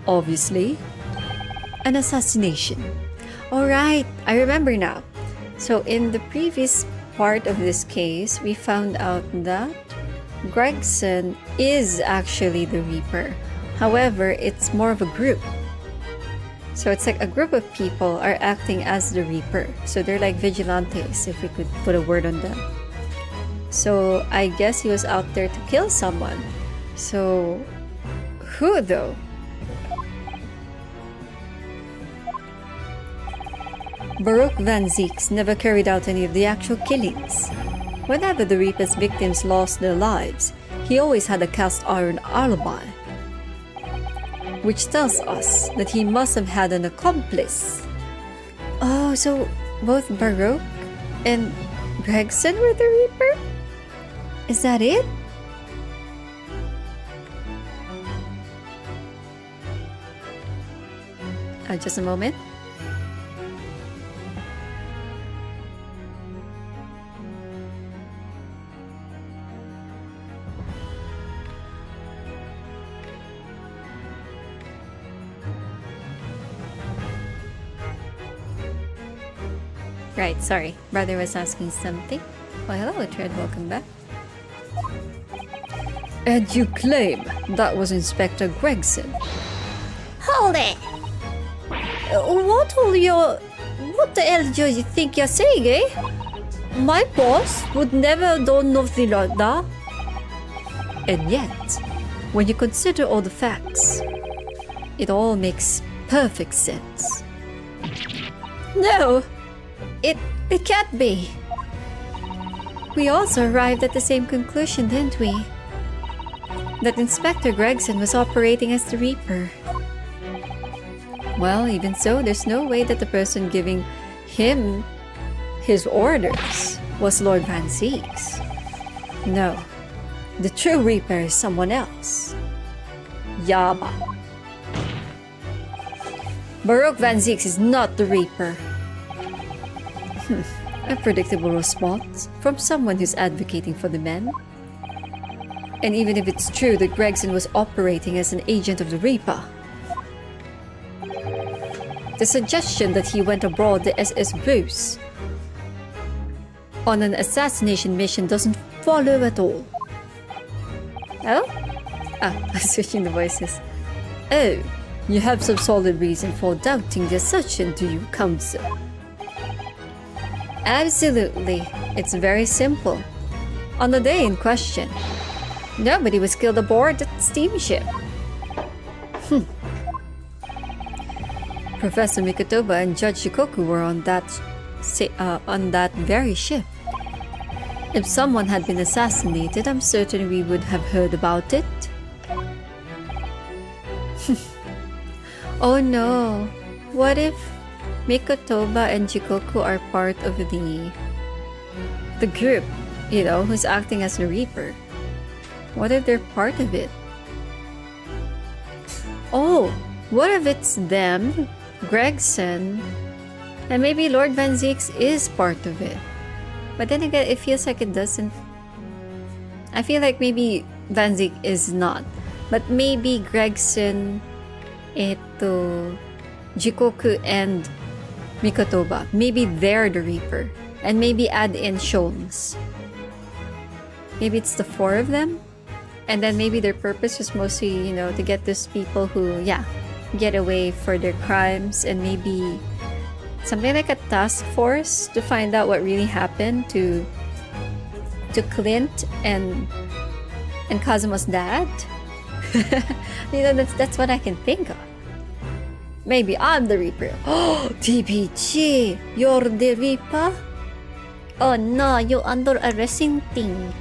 obviously, an assassination. Alright, I remember now. So, in the previous part of this case, we found out that Gregson is actually the Reaper. However, it's more of a group. So it's like a group of people are acting as the Reaper. So they're like vigilantes, if we could put a word on them. So I guess he was out there to kill someone. So who though? Baruch Van Zieks never carried out any of the actual killings. Whenever the Reaper's victims lost their lives, he always had a cast iron alibi, which tells us that he must have had an accomplice. Oh, so both Baruch and Gregson were the Reaper? Is that it? Just a moment. Right, sorry. Brother was asking something. Oh, hello, Uhtred. Welcome back. And you claim that was Inspector Gregson? Hold it! What the hell do you think you're saying, eh? My boss would never do nothing like that. And yet, when you consider all the facts, it all makes perfect sense. No! It can't be. We also arrived at the same conclusion, didn't we? That Inspector Gregson was operating as the Reaper. Well, even so, there's no way that the person giving him his orders was Lord Van Zieks. No, the true Reaper is someone else. Yaba. Baruch Van Zieks is not the Reaper. A predictable response from someone who's advocating for the men. And even if it's true that Gregson was operating as an agent of the Reaper, the suggestion that he went aboard the SS Bruce on an assassination mission doesn't follow at all. Oh? I'm switching the voices. Oh, you have some solid reason for doubting the assertion, do you, Counsel? Absolutely. It's very simple. On the day in question, nobody was killed aboard the steamship. Professor Mikotoba and Judge Shikoku were on that very ship. If someone had been assassinated, I'm certain we would have heard about it. Oh no. What if Mikotoba and Jikoku are part of the group, you know, who's acting as the Reaper? What if they're part of it? Oh, what if it's them, Gregson, and maybe Lord Van Zieks is part of it? But then again, it feels like it doesn't. I feel like maybe Van Zieks is not. But maybe Gregson, Jikoku, and Mikotoba, maybe they're the Reaper. And maybe add in Shones. Maybe it's the four of them? And then maybe their purpose was mostly, you know, to get those people who, yeah, get away for their crimes, and maybe something like a task force to find out what really happened to Clint and Kazuma's dad. You know, that's what I can think of. Maybe I'm the Reaper. Oh, TPG, you're the Reaper? Oh no, you're under arresting thing.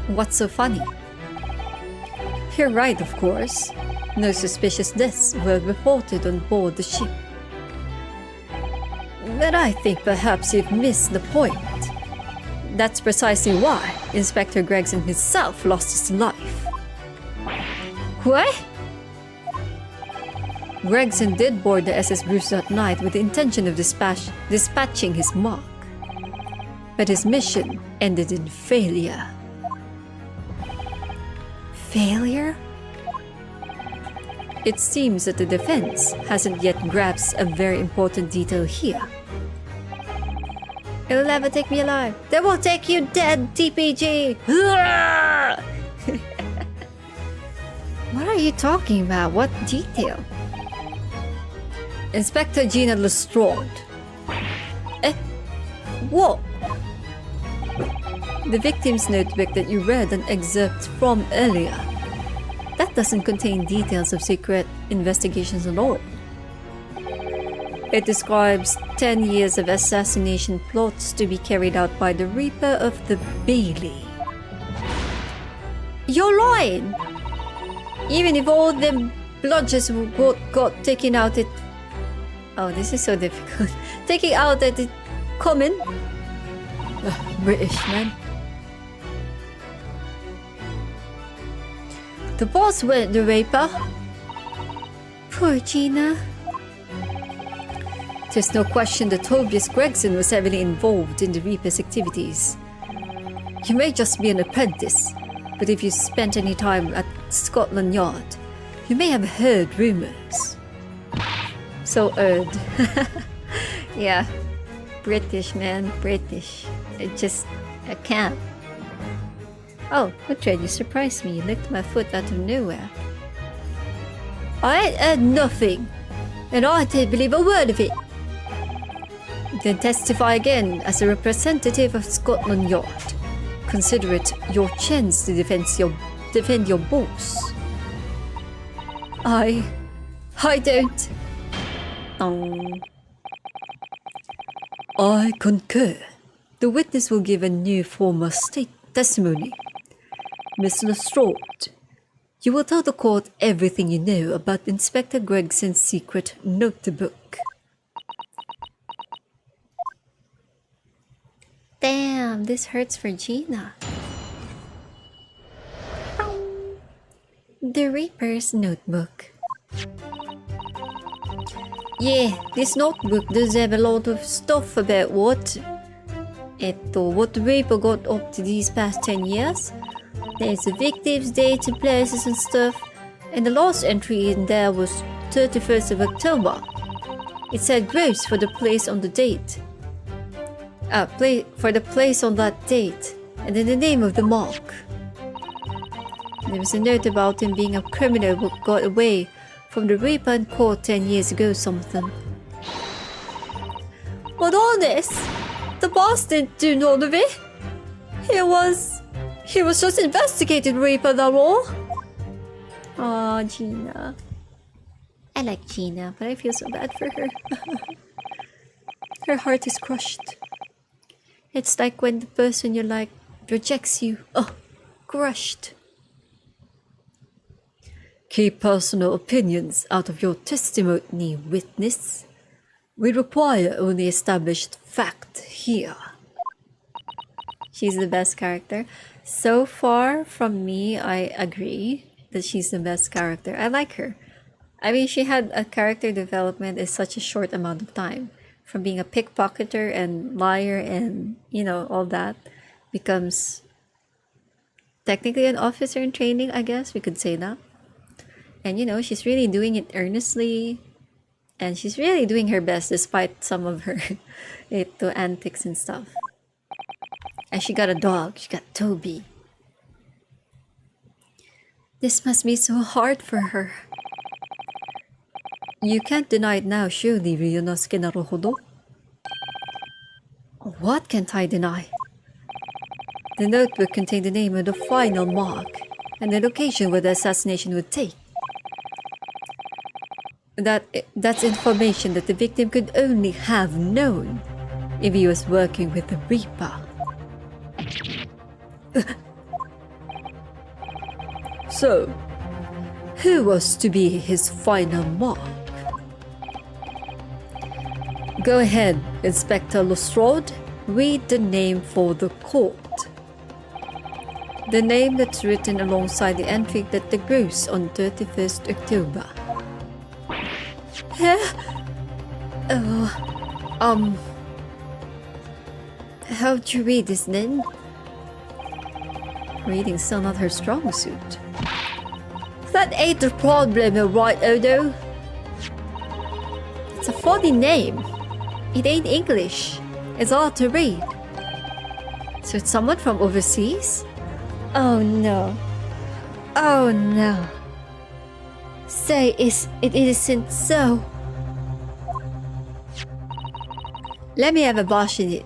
What's so funny? You're right, of course. No suspicious deaths were reported on board the ship. But I think perhaps you've missed the point. That's precisely why Inspector Gregson himself lost his life. What? Gregson did board the SS Bruce that night with the intention of dispatching his mark. But his mission ended in failure. Failure? It seems that the defense hasn't yet grasped a very important detail here. It'll never take me alive. They will take you dead, TPG! What are you talking about? What detail? Inspector Gina Lestrade. What? The victim's notebook that you read an excerpt from earlier. That doesn't contain details of secret investigations at all. It describes 10 years of assassination plots to be carried out by the Reaper of the Bailey. You're lying! Even if all the bludgers got taken out it... Oh, this is so difficult. Taking out at it common? British, man. The boss went the Reaper. Poor Gina. There's no question that Tobias Gregson was heavily involved in the Reaper's activities. You may just be an apprentice, but if you spent any time at Scotland Yard, you may have heard rumors. So odd. Yeah. British, man. British. I can't. Oh, Uhtred, you surprised me. You licked my foot out of nowhere. I ain't heard nothing, and I didn't believe a word of it. Then testify again as a representative of Scotland Yard. Consider it your chance to defend your boss. I don't. I concur. The witness will give a new form of testimony. Miss Lestrade, you will tell the court everything you know about Inspector Gregson's secret notebook. Damn, this hurts for Gina. The Reaper's notebook. Yeah, this notebook does have a lot of stuff about what the Reaper got up to these past 10 years. There's the victims, dates and places and stuff. And the last entry in there was 31st of October. It said gross for the place on the date. For the place on that date. And then the name of the mark. There was a note about him being a criminal who got away from the Reaper and caught 10 years ago something. But honest, the boss didn't do none of it. He was just investigating Reaper, that all. Aw, Gina. I like Gina, but I feel so bad for her. Her heart is crushed. It's like when the person you like rejects you. Oh, crushed. Keep personal opinions out of your testimony, witness. We require only established fact here. She's the best character. So far from me, I agree that she's the best character. I like her. I mean, she had a character development in such a short amount of time. From being a pickpocketer and liar and, you know, all that, becomes technically an officer in training, I guess we could say that. And, you know, she's really doing it earnestly. And she's really doing her best despite some of her antics and stuff. And she got a dog. She got Toby. This must be so hard for her. You can't deny it now, surely, Ryunosuke Naruhodo. What can't I deny? The notebook contained the name of the final mark and the location where the assassination would take. That's information that the victim could only have known if he was working with the Reaper. So, who was to be his final mark? Go ahead, Inspector Lestrade. Read the name for the court. The name that's written alongside the entry that the gross on 31st October. How'd you read his name? Reading's still not her strong suit. That ain't the problem, right, Odo? It's a funny name. It ain't English. It's hard to read. So it's someone from overseas? Oh no. Oh no. Say it isn't so. Let me have a bash in it.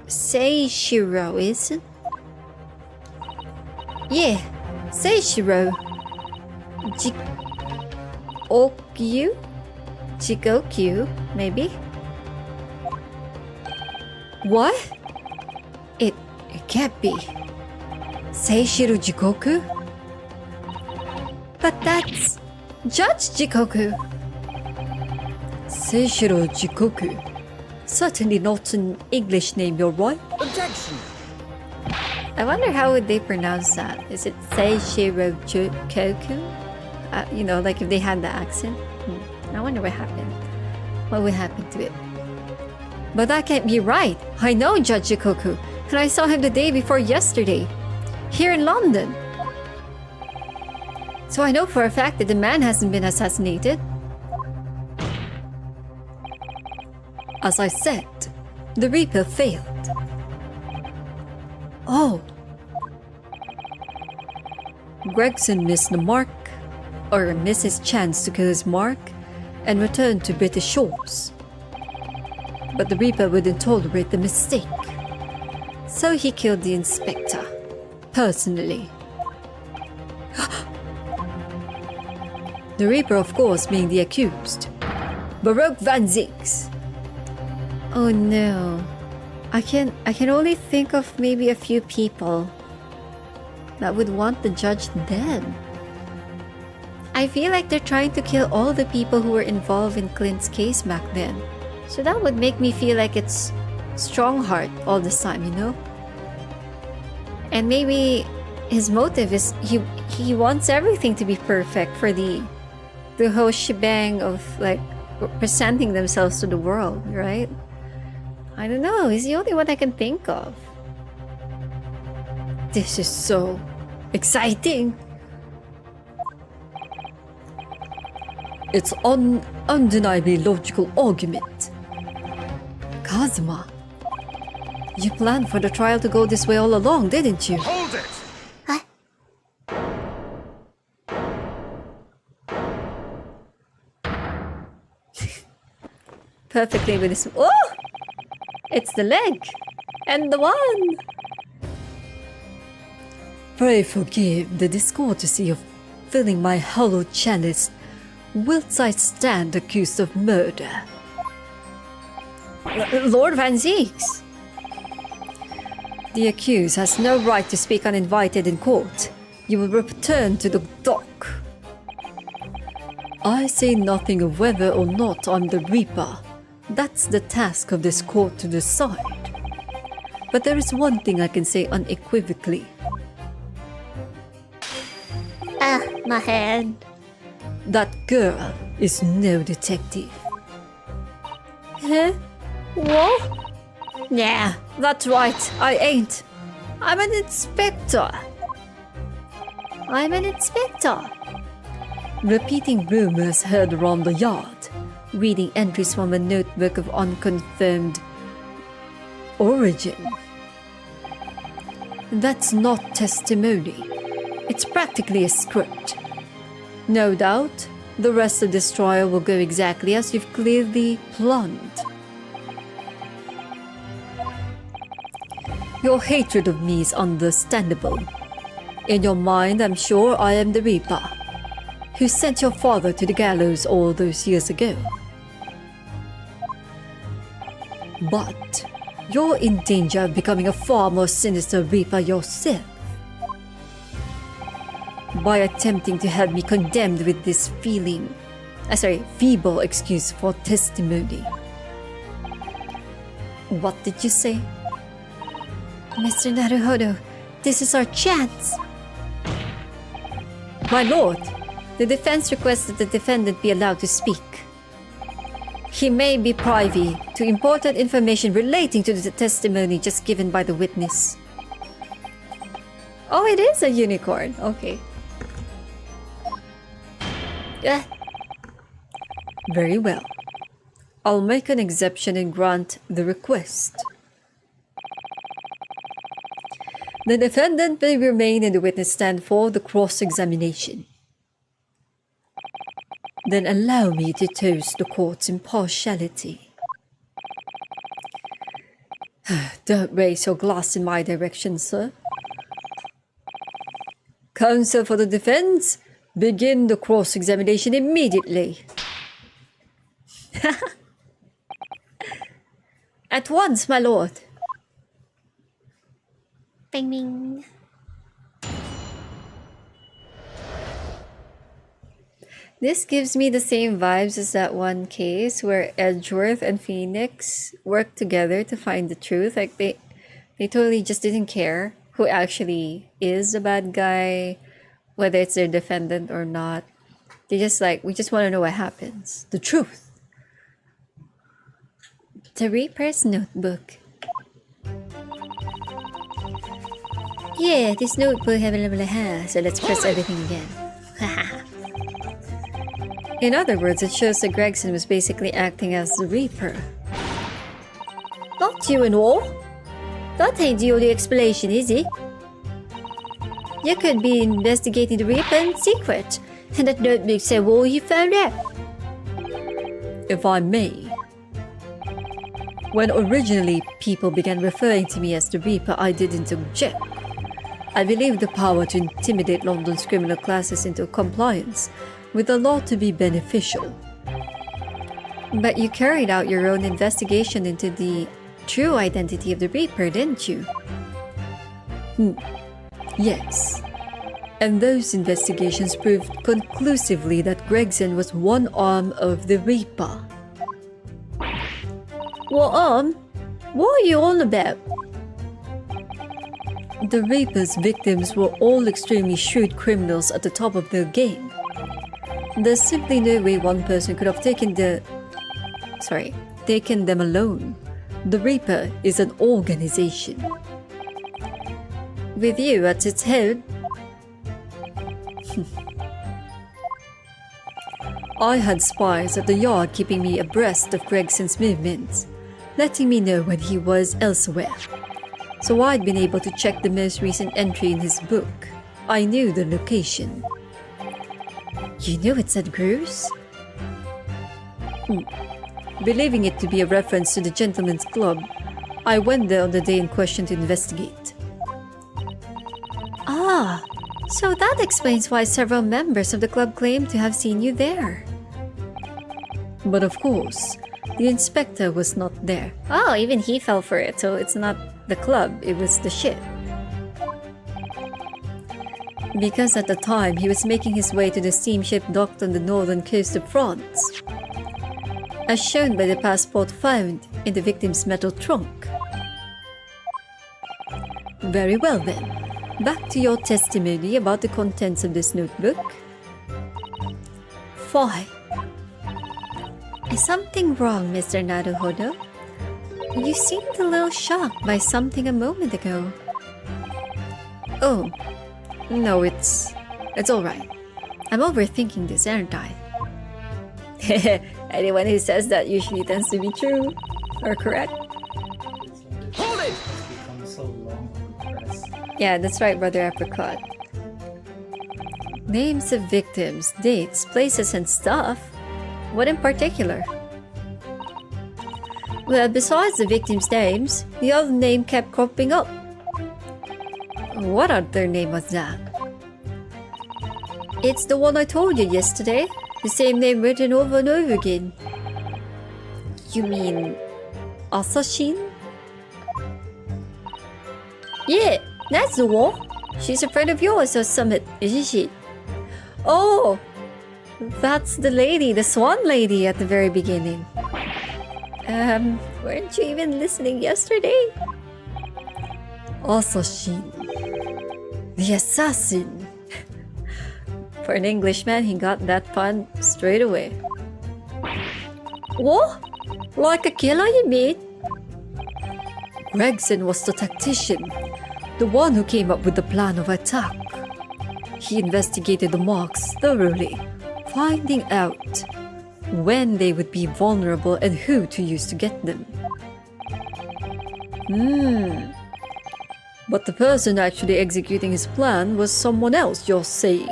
Seishiro, isn't? Yeah, Seishiro. Jigokyu, maybe? What? It can't be. Seishiro Jikoku? But that's Judge Jikoku. Seishiro Jikoku. Certainly not an English name, you're right. Objection! I wonder how would they pronounce that? Is it Seishiro Jikoku? You know, like if they had the accent. I wonder what happened. What would happen to it? But that can't be right. I know Judge Jikoku, and I saw him the day before yesterday, here in London. So I know for a fact that the man hasn't been assassinated. As I said, the Reaper failed. Oh. Gregson missed the mark, or missed his chance to kill his mark, and returned to British shores. But the Reaper wouldn't tolerate the mistake. So he killed the inspector, personally. The Reaper, of course, being the accused. Baroque Van Zix. Oh no. I can only think of maybe a few people that would want the judge dead. I feel like they're trying to kill all the people who were involved in Clint's case back then. So that would make me feel like it's Strongheart all this time, you know? And maybe his motive is he wants everything to be perfect for the whole shebang of like presenting themselves to the world, right? I don't know, he's the only one I can think of. This is so exciting. It's undeniably logical argument. Kazuma, you planned for the trial to go this way all along, didn't you? Hold it! Huh? Perfectly with this. Oh! It's the leg! And the one! Pray forgive the discourtesy of filling my hollow chalice whilst I stand accused of murder. Lord Van Zeeks! The accused has no right to speak uninvited in court. You will return to the dock. I say nothing of whether or not I'm the Reaper. That's the task of this court to decide. But there is one thing I can say unequivocally. Ah, my head. That girl is no detective. Huh? What? Yeah, that's right, I ain't. I'm an inspector. I'm an inspector. Repeating rumors heard around the yard. Reading entries from a notebook of unconfirmed origin. That's not testimony. It's practically a script. No doubt, the rest of this trial will go exactly as you've clearly planned. Your hatred of me is understandable. In your mind, I'm sure I am the Reaper, who sent your father to the gallows all those years ago. But you're in danger of becoming a far more sinister Reaper yourself. By attempting to have me condemned with this feeble excuse for testimony. What did you say? Mr. Naruhodo, this is our chance. My lord, the defense requests that the defendant be allowed to speak. He may be privy to important information relating to the testimony just given by the witness. Oh, it is a unicorn. Okay. Yeah. Very well. I'll make an exception and grant the request. The defendant may remain in the witness stand for the cross-examination. Then allow me to toast the court's impartiality. Don't raise your glass in my direction, sir. Counsel for the defense, begin the cross-examination immediately. At once, my lord. Bing bing. This gives me the same vibes as that one case where Edgeworth and Phoenix worked together to find the truth. Like they totally just didn't care who actually is the bad guy, whether it's their defendant or not. They just like, we just want to know what happens. The truth. The Reaper's notebook. Yeah, this notebook has, so let's press everything again. In other words, it shows that Gregson was basically acting as the Reaper. Not you and all. That ain't the only explanation, is it? You could be investigating the Reaper in secret, and that notebook said all you found out. If I may. When originally people began referring to me as the Reaper, I didn't object. I believe the power to intimidate London's criminal classes into compliance with the law to be beneficial. But you carried out your own investigation into the true identity of the Reaper, didn't you? Yes. And those investigations proved conclusively that Gregson was one arm of the Reaper. What arm? What are you on about? The Reaper's victims were all extremely shrewd criminals at the top of their game. There's simply no way one person could have taken them alone. The Reaper is an organization. With you at its head, I had spies at the yard keeping me abreast of Gregson's movements, letting me know when he was elsewhere. So I'd been able to check the most recent entry in his book. I knew the location. You knew it said Bruce? Believing it to be a reference to the Gentleman's Club, I went there on the day in question to investigate. Ah, so that explains why several members of the club claim to have seen you there. But of course, the inspector was not there. Oh, even he fell for it, so it's not the club, it was the ship. Because at the time he was making his way to the steamship docked on the northern coast of France, as shown by the passport found in the victim's metal trunk. Very well then, back to your testimony about the contents of this notebook. Fine. Is something wrong, Mr. Naruhodo? You seemed a little shocked by something a moment ago. Oh, no, it's alright. I'm overthinking this, aren't I? Anyone who says that usually tends to be true, or correct. Hold it! Yeah, that's right, Brother Apricot. Names of victims, dates, places, and stuff? What in particular? Well, besides the victims' names, the other name kept cropping up. What other name was that? It's the one I told you yesterday. The same name written over and over again. You mean... Assassin? Yeah, that's the one. She's a friend of yours or something, isn't she? Oh! That's the lady, the swan lady at the very beginning. Weren't you even listening yesterday? Assassin. The assassin. For an Englishman, he got that pun straight away. What? Like a killer, you mean? Gregson was the tactician, the one who came up with the plan of attack. He investigated the marks thoroughly, finding out when they would be vulnerable and who to use to get them. But the person actually executing his plan was someone else, you're saying?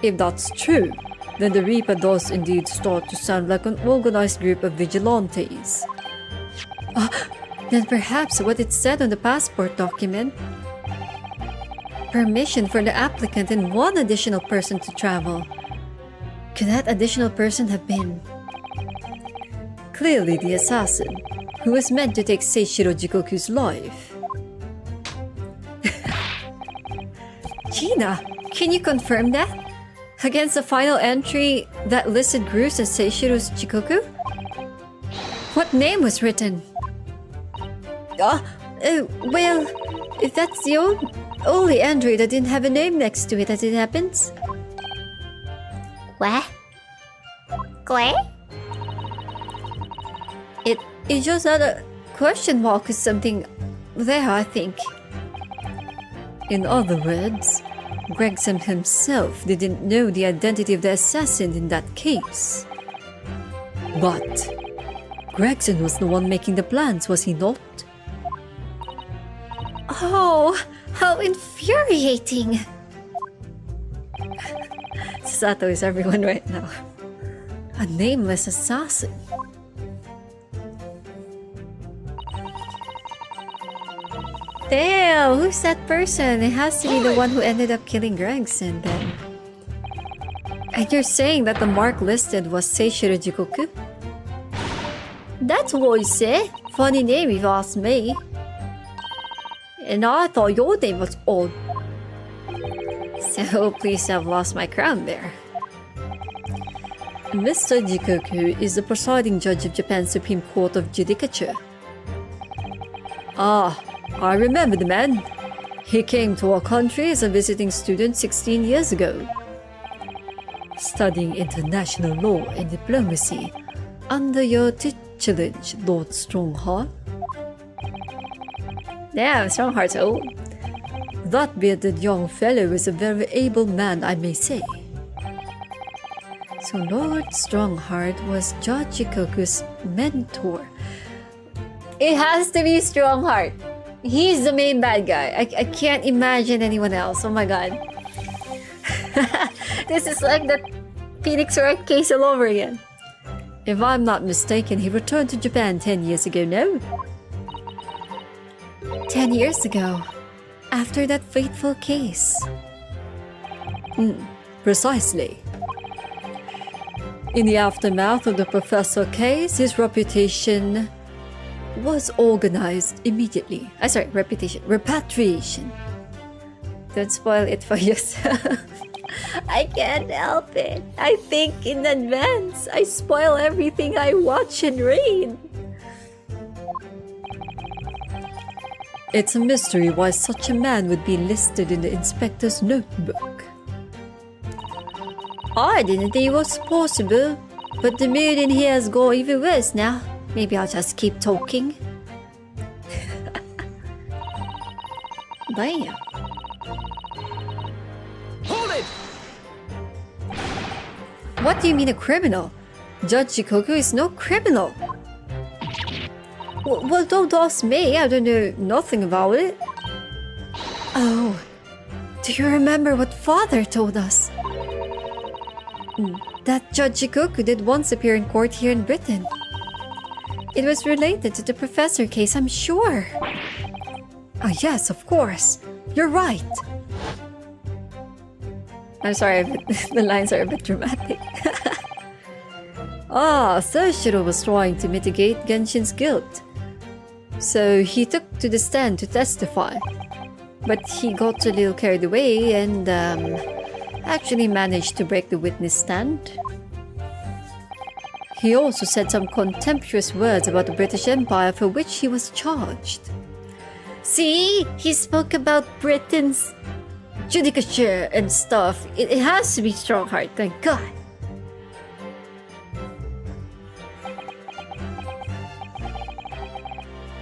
If that's true, then the Reaper does indeed start to sound like an organized group of vigilantes. Then perhaps what it said on the passport document. Permission for the applicant and one additional person to travel. Could that additional person have been? Clearly the assassin, who was meant to take Seishiro Jikoku's life. Gina, can you confirm that? Against the final entry that listed Bruce as Seishiro's Jikoku? What name was written? Well, if that's the only entry that didn't have a name next to it as it happens. What? What? It just had a question mark or something there, I think. In other words, Gregson himself didn't know the identity of the assassin in that case. But Gregson was the one making the plans, was he not? Oh, how infuriating! Sato is everyone right now. A nameless assassin. Damn, who's that person? It has to be the one who ended up killing Gregson then. And you're saying that the mark listed was Seishiro Jikoku? That's what you say. Funny name if you ask me. And I thought your name was odd. So please have lost my crown there. Mr. Jikoku is the presiding judge of Japan's Supreme Court of Judicature. Ah, I remember the man. He came to our country as a visiting student 16 years ago, studying international law and diplomacy under your tutelage, Lord Strongheart. Damn, Strongheart's old. That bearded young fellow is a very able man, I may say. So Lord Strongheart was Judge Jikoku's mentor. It has to be Strongheart. He's the main bad guy. I can't imagine anyone else. Oh my god. This is like the Phoenix Wright case all over again. If I'm not mistaken, he returned to Japan 10 years ago, no? 10 years ago. After that fateful case. Precisely. In the aftermath of the professor case, his reputation was organized immediately. Repatriation. Don't spoil it for yourself. I can't help it. I think in advance. I spoil everything I watch and read. It's a mystery why such a man would be listed in the inspector's notebook. I didn't think it was possible, but the mood in here has gone even worse now. Maybe I'll just keep talking. Damn. Hold it! What do you mean a criminal? Judge Shikoku is no criminal. Well, don't ask me. I don't know nothing about it. Oh, do you remember what father told us? That Judge Shikoku did once appear in court here in Britain. It was related to the professor case, I'm sure. Oh yes, of course. You're right. I'm sorry, the lines are a bit dramatic. So Shiro was trying to mitigate Genshin's guilt. So he took to the stand to testify. But he got a little carried away and actually managed to break the witness stand. He also said some contemptuous words about the British Empire for which he was charged. See? He spoke about Britain's judicature and stuff. It has to be strong heart, thank God.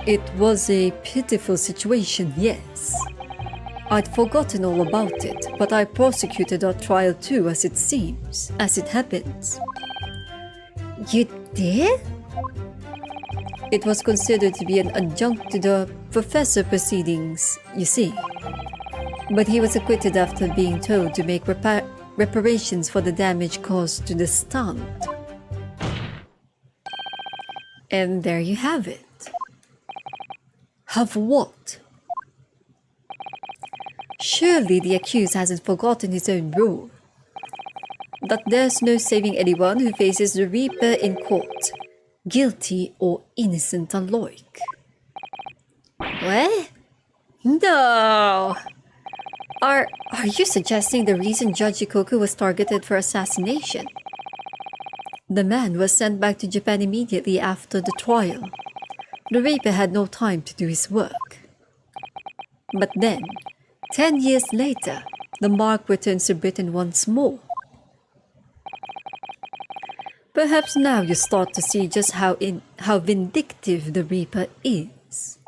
It was a pitiful situation, yes. I'd forgotten all about it, but I prosecuted our trial too, as it happens. You did? It was considered to be an adjunct to the professor proceedings, you see. But he was acquitted after being told to make reparations for the damage caused to the stand. And there you have it. Have what? Surely the accused hasn't forgotten his own rule. That there's no saving anyone who faces the Reaper in court, guilty or innocent alike. What? No! Are you suggesting the reason Judge Shikoku was targeted for assassination? The man was sent back to Japan immediately after the trial. The Reaper had no time to do his work. But then, 10 years later, the mark returns to Britain once more. Perhaps now you start to see just how vindictive the Reaper is.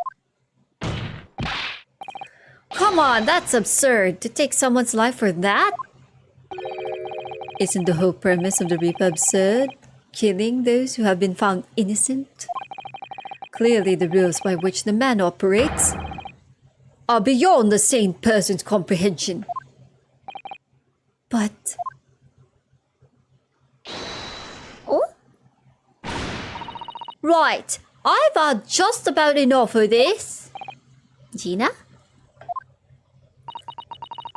Come on, that's absurd. To take someone's life for that? Isn't the whole premise of the Reaper absurd? Killing those who have been found innocent? Clearly the rules by which the man operates are beyond the sane person's comprehension. But... Oh? Right, I've had just about enough of this. Gina?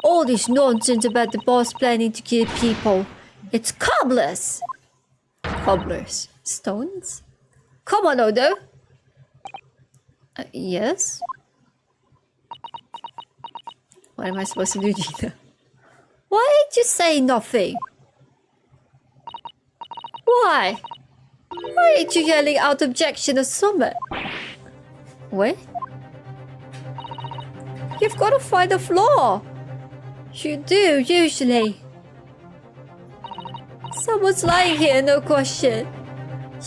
All this nonsense about the boss planning to kill people. It's cobblers! Cobblers? Stones? Come on, Odo! Yes? What am I supposed to do, Gina? Why did you say nothing? Why? Why ain't you yelling out objection or something? What? You've got to find a flaw. You do, usually. Someone's lying here, no question.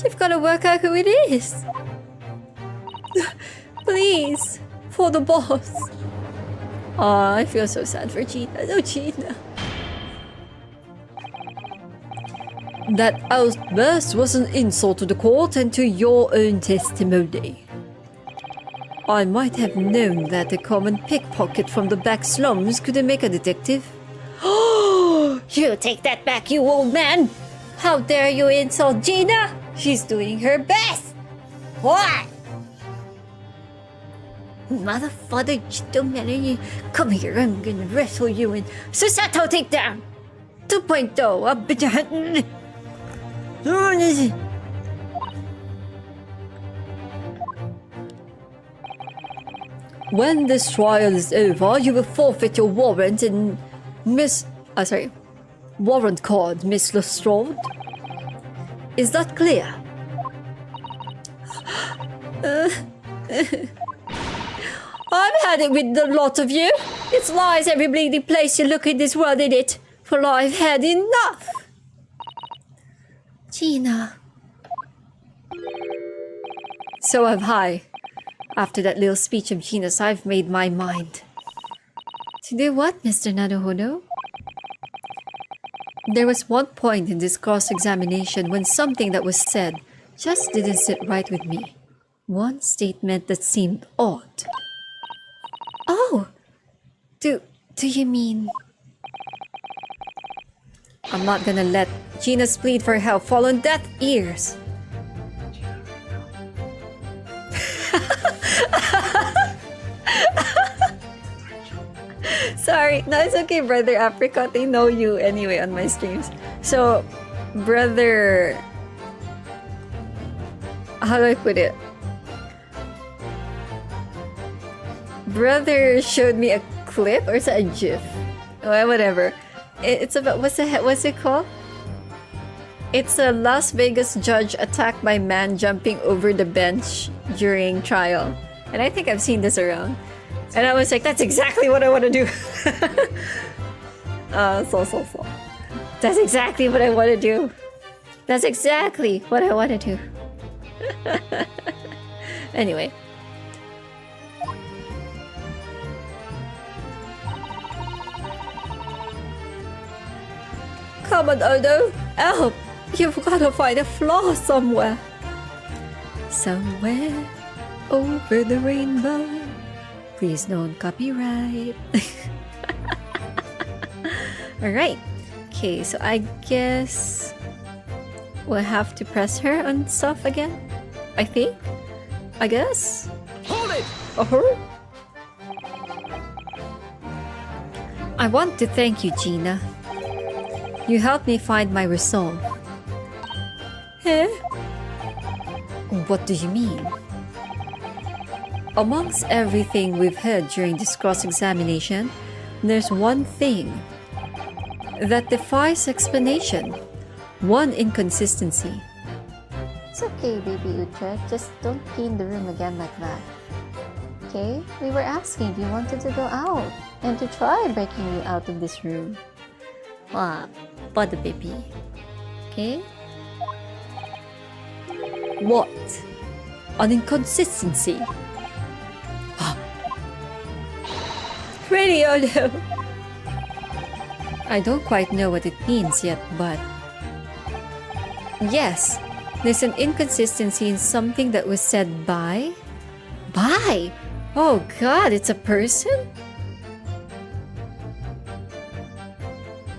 You've got to work out who it is. Please, for the boss. Oh, I feel so sad for Gina. No, Gina. That outburst was an insult to the court and to your own testimony. I might have known that a common pickpocket from the back slums couldn't make a detective. Oh, you take that back, you old man! How dare you insult Gina? She's doing her best! What? Motherfucker, come here, I'm gonna wrestle you in Susato takedown 2.0. When this trial is over, you will forfeit your warrant and warrant card, Miss Lestrade. Is that clear? I've had it with the lot of you. It's lies every bleeding place you look in this world, in it. For I've had enough. Gina. So have I. After that little speech of Gina's, I've made my mind. To do what, Mr. Naruhodo? There was one point in this cross-examination when something that was said just didn't sit right with me. One statement that seemed odd. Oh! Do you mean... I'm not gonna let Gina's plea for help fall on deaf ears. Sorry. No, it's okay, brother Apricot. They know you anyway on my streams. So, brother... How do I put it? Brother showed me a clip, or is it a GIF? Well, whatever. It's about... What's it called? It's a Las Vegas judge attacked by man jumping over the bench during trial. And I think I've seen this around. And I was like, that's exactly what I want to do. So. That's exactly what I want to do. That's exactly what I want to do. Anyway. Come on, Odo. Help! You've got to find a flaw somewhere. Somewhere over the rainbow. Please don't copyright. Alright. Okay, so I guess we'll have to press her on stuff again. I think. I guess. Hold it! I want to thank you, Gina. You helped me find my resolve. Eh? What do you mean? Amongst everything we've heard during this cross-examination, there's one thing that defies explanation. One inconsistency. It's okay, baby Uhtred. Just don't pee in the room again like that. Okay? We were asking if you wanted to go out and to try breaking you out of this room. But the baby. Okay? What? An inconsistency. Really, Odo? I don't quite know what it means yet, but... Yes, there's an inconsistency in something that was said by... By? Oh god, it's a person?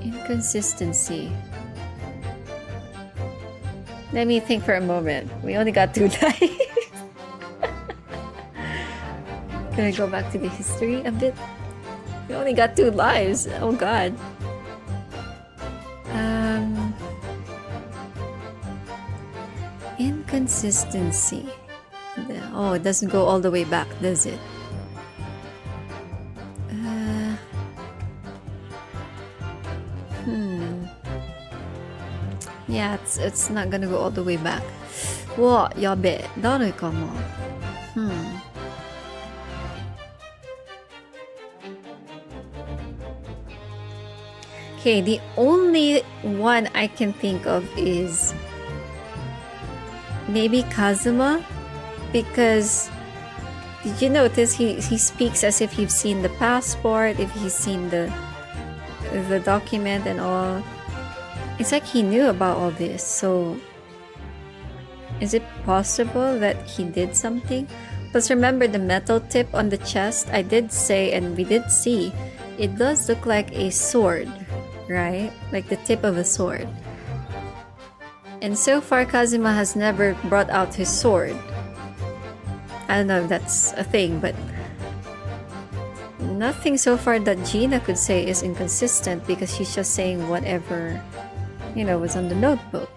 Inconsistency. Let me think for a moment. We only got 2 lives. Can I go back to the history a bit? We only got 2 lives. Oh god. Inconsistency. Oh, it doesn't go all the way back, does it? Yeah, it's not gonna go all the way back. What? Yabe. Dare kama? Okay, the only one I can think of is maybe Kazuma, because did you notice he speaks as if you've seen the passport, if he's seen the document and all. It's like he knew about all this, so is it possible that he did something? Plus remember the metal tip on the chest, I did say and we did see, it does look like a sword, right? Like the tip of a sword. And so far Kazuma has never brought out his sword. I don't know if that's a thing, but nothing so far that Gina could say is inconsistent because she's just saying whatever, you know, was on the notebook.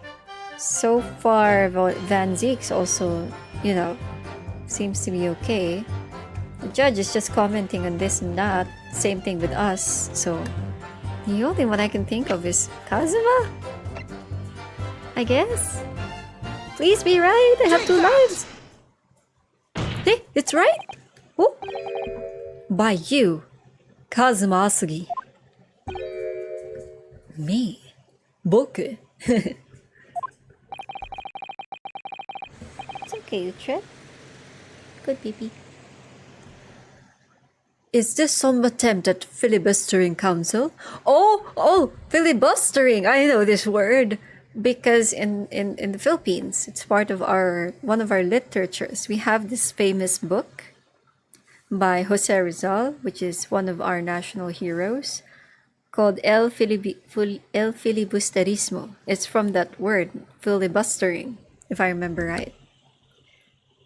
So far Van Zeek's also, you know, seems to be okay. The judge is just commenting on this and that. Same thing with us. So the only one I can think of is Kazuma? I guess? Please be right, I have 2 lives! Hey, it's right? Oh! By you, Kazuma Asugi. Me? Boku? It's okay, Uhtred. Good baby. Is this some attempt at filibustering council? Oh, filibustering! I know this word. Because in the Philippines, it's part of one of our literatures. We have this famous book by Jose Rizal, which is one of our national heroes, called El Filibusterismo. It's from that word, filibustering, if I remember right.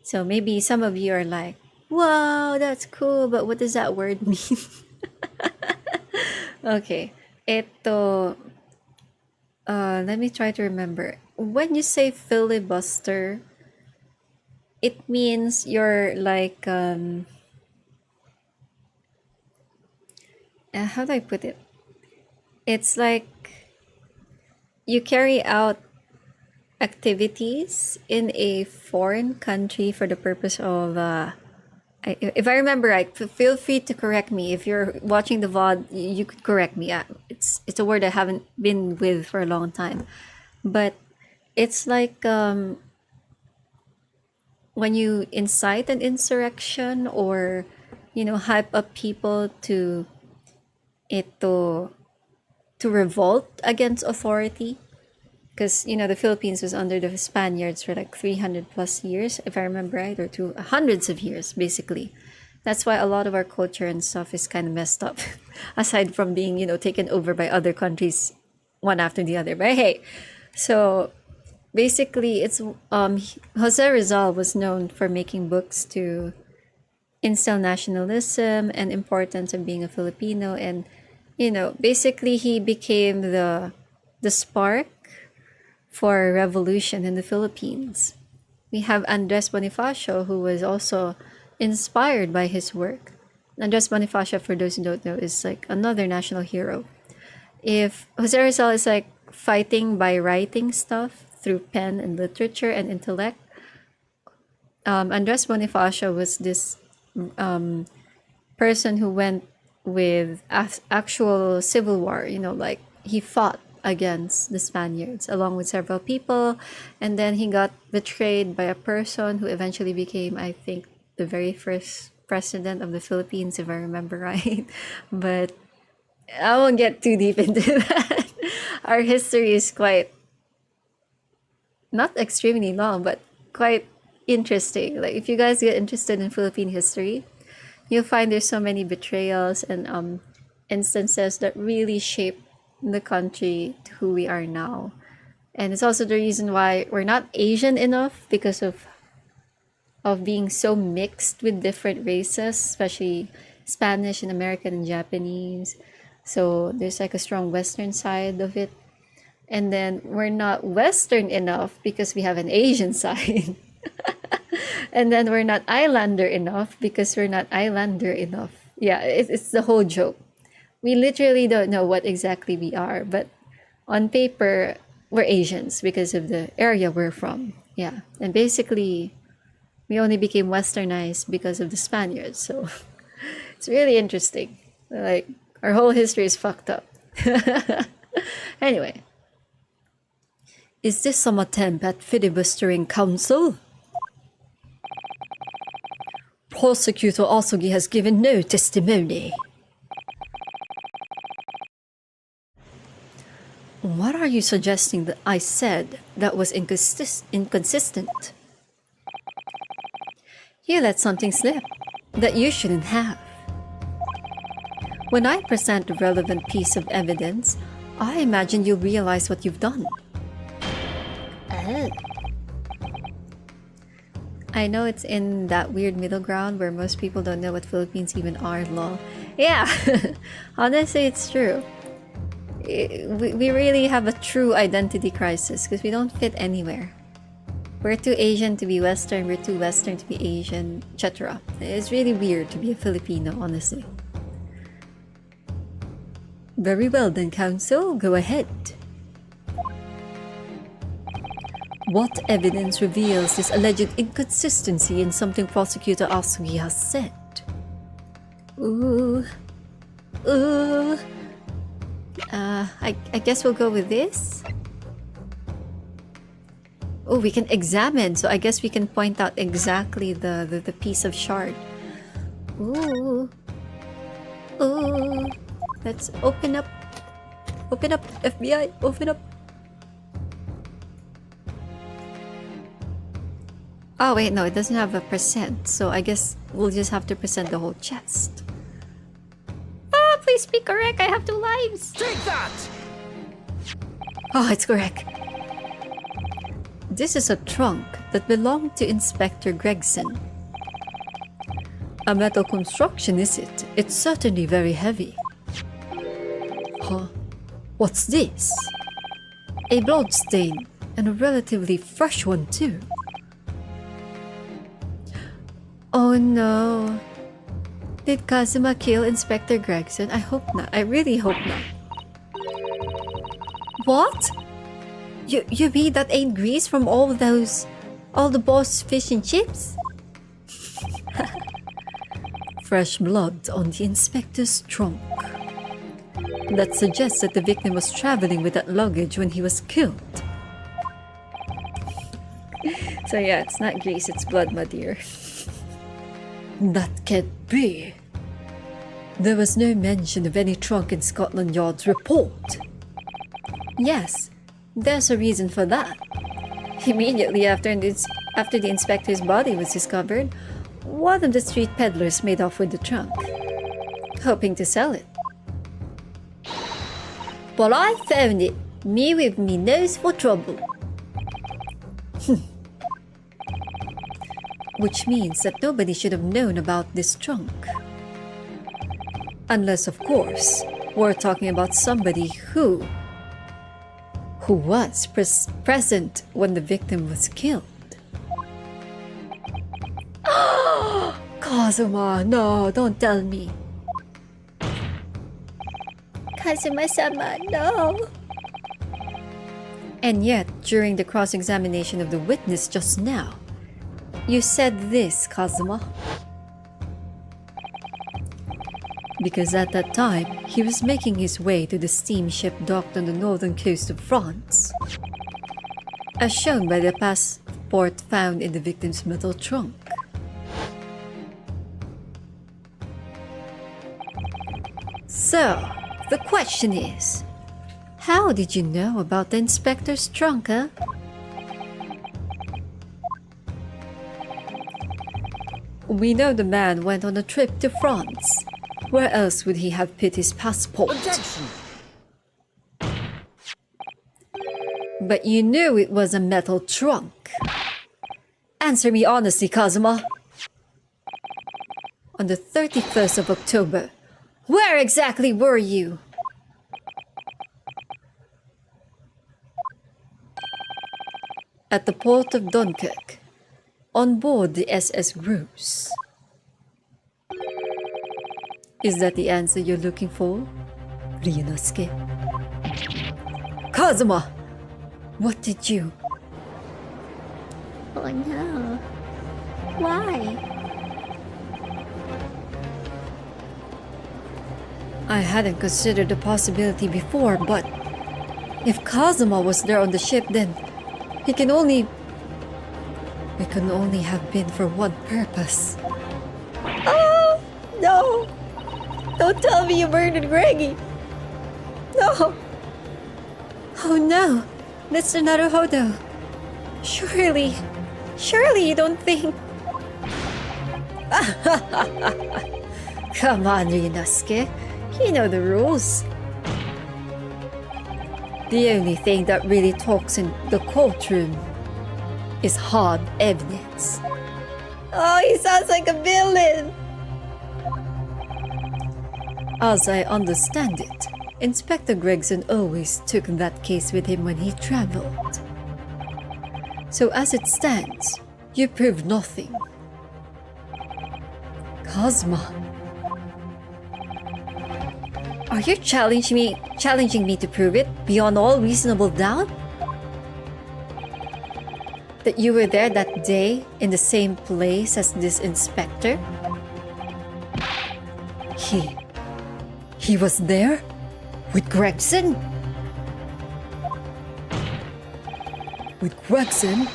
So maybe some of you are like, wow, that's cool, but what does that word mean? Okay, let me try to remember. When you say filibuster, it means you're like, how do I put it? It's like you carry out activities in a foreign country for the purpose of, if I remember right, feel free to correct me. If you're watching the VOD, you could correct me. It's a word I haven't been with for a long time. But it's like when you incite an insurrection or, hype up people to revolt against authority. Because, the Philippines was under the Spaniards for like 300 plus years, if I remember right, or hundreds of years, basically. That's why a lot of our culture and stuff is kind of messed up, aside from being, taken over by other countries, one after the other. But hey, so basically, it's Jose Rizal was known for making books to instill nationalism and importance of being a Filipino, and basically he became the spark for revolution in the Philippines. We have Andres Bonifacio, who was also inspired by his work. Andres Bonifacio, for those who don't know, is like another national hero. If Jose Rizal is like fighting by writing stuff through pen and literature and intellect, Andres Bonifacio was this person who went with actual civil war, like he fought against the Spaniards along with several people, and then he got betrayed by a person who eventually became, I think, the very first president of the Philippines, if I remember right. But I won't get too deep into that. Our history is quite, not extremely long, but quite interesting. Like, if you guys get interested in Philippine history, you'll find there's so many betrayals and instances that really shape the country to who we are now. And it's also the reason why we're not Asian enough, because of being so mixed with different races, especially Spanish and American and Japanese. So there's like a strong Western side of it. And then we're not Western enough because we have an Asian side. And then we're not Islander enough because we're not Islander enough. Yeah, it's the whole joke. We literally don't know what exactly we are, but on paper, we're Asians because of the area we're from. Yeah, and basically, we only became westernized because of the Spaniards. So it's really interesting. Like, our whole history is fucked up. Anyway. Is this some attempt at filibustering counsel? Prosecutor Asugi has given no testimony. What are you suggesting that I said that was inconsistent? You let something slip that you shouldn't have. When I present a relevant piece of evidence, I imagine you'll realize what you've done. Oh. I know it's in that weird middle ground where most people don't know what Philippines even are, lol. Yeah, honestly, it's true. We really have a true identity crisis because we don't fit anywhere. We're too Asian to be Western, we're too Western to be Asian, etc. It's really weird to be a Filipino, honestly. Very well then, Council, go ahead. What evidence reveals this alleged inconsistency in something Prosecutor Asugi has said? I guess we'll go with this. Oh, we can examine, so I guess we can point out exactly the piece of shard. Ooh. Let's open up. Open up, FBI, open up. Oh wait, no, it doesn't have a percent, so I guess we'll just have to present the whole chest. Ah, please be correct, I have 2 lives! Take that! Oh, it's correct. This is a trunk that belonged to Inspector Gregson. A metal construction, is it? It's certainly very heavy. Huh? What's this? A blood stain, and a relatively fresh one too. Oh no. Did Kazuma kill Inspector Gregson? I hope not. I really hope not. What? You mean that ain't grease from all the boss fish and chips? Fresh blood on the inspector's trunk. That suggests that the victim was traveling with that luggage when he was killed. So yeah, it's not grease, it's blood, my dear. That can't be. There was no mention of any trunk in Scotland Yard's report. Yes, there's a reason for that. Immediately after the inspector's body was discovered, one of the street peddlers made off with the trunk, hoping to sell it. But I found it, me with me nose for trouble. Which means that nobody should have known about this trunk. Unless, of course, we're talking about somebody who was present when the victim was killed. Kazuma, no, don't tell me. Kazuma-sama, no. And yet, during the cross-examination of the witness just now, you said this, Kazuma. Because at that time, he was making his way to the steamship docked on the northern coast of France, as shown by the passport found in the victim's metal trunk. So, the question is, how did you know about the inspector's trunk, huh? We know the man went on a trip to France. Where else would he have put his passport? Objection! But you knew it was a metal trunk. Answer me honestly, Kazuma. On the 31st of October, where exactly were you? At the port of Dunkirk, on board the SS Grus. Is that the answer you're looking for, Ryunosuke? Kazuma! What did you... Oh no. Why? I hadn't considered the possibility before, but... if Kazuma was there on the ship, then... It can only have been for one purpose. Oh, no! Don't tell me you murdered Greggy! No! Oh no! Mr. Naruhodo! Surely you don't think... Come on, Ryunosuke. You know the rules. The only thing that really talks in the courtroom is hard evidence. Oh, he sounds like a villain! As I understand it, Inspector Gregson always took that case with him when he traveled. So as it stands, you proved nothing. Kazuma. Are you challenging me to prove it beyond all reasonable doubt? That you were there that day in the same place as this inspector? He was there? With Gregson? With Gregson?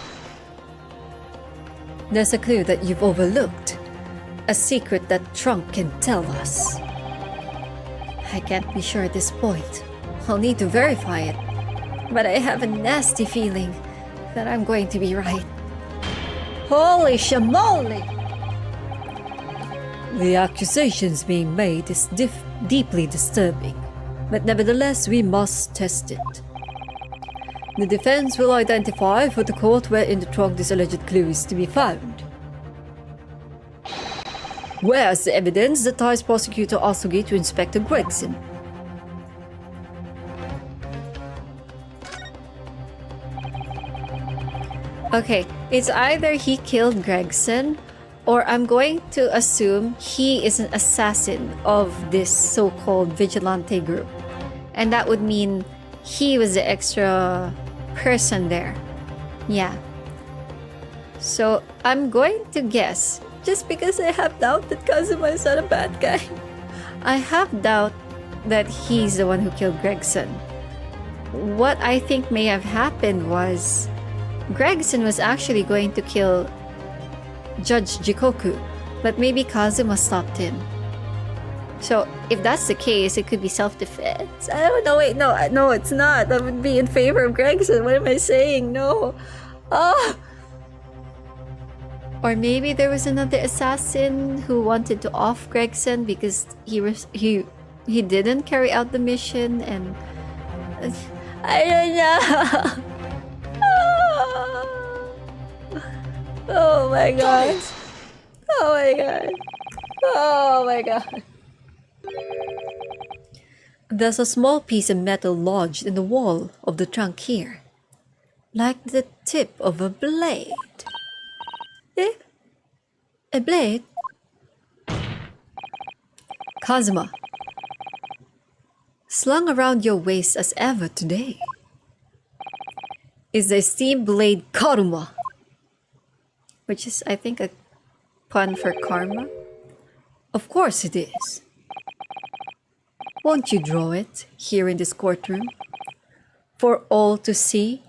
There's a clue that you've overlooked. A secret that Trunk can tell us. I can't be sure at this point. I'll need to verify it. But I have a nasty feeling that I'm going to be right. Holy shamoli! The accusations being made is deeply disturbing, but nevertheless we must test it. The defense will identify for the court wherein the trunk this alleged clue is to be found. Where's the evidence that ties Prosecutor Asugi to Inspector Gregson? Okay, it's either he killed Gregson, or I'm going to assume he is an assassin of this so-called vigilante group. And that would mean he was the extra person there. Yeah. So I'm going to guess, just because I have doubt that Kazuma is not a bad guy. I have doubt that he's the one who killed Gregson. What I think may have happened was Gregson was actually going to kill Judge Jikoku, but maybe Kazuma stopped him. So if that's the case, it could be self-defense. I don't know. Wait, no, it's not. That would be in favor of Gregson. What am I saying? No. Oh. Or maybe there was another assassin who wanted to off Gregson because he didn't carry out the mission, and I don't know. Oh my god. Oh my god. Oh my god. There's a small piece of metal lodged in the wall of the trunk here, like the tip of a blade. Eh? A blade? Kazuma. Slung around your waist as ever today is the steam blade Karuma, which is, I think, a pun for karma. Of course it is. Won't you draw it here in this courtroom for all to see?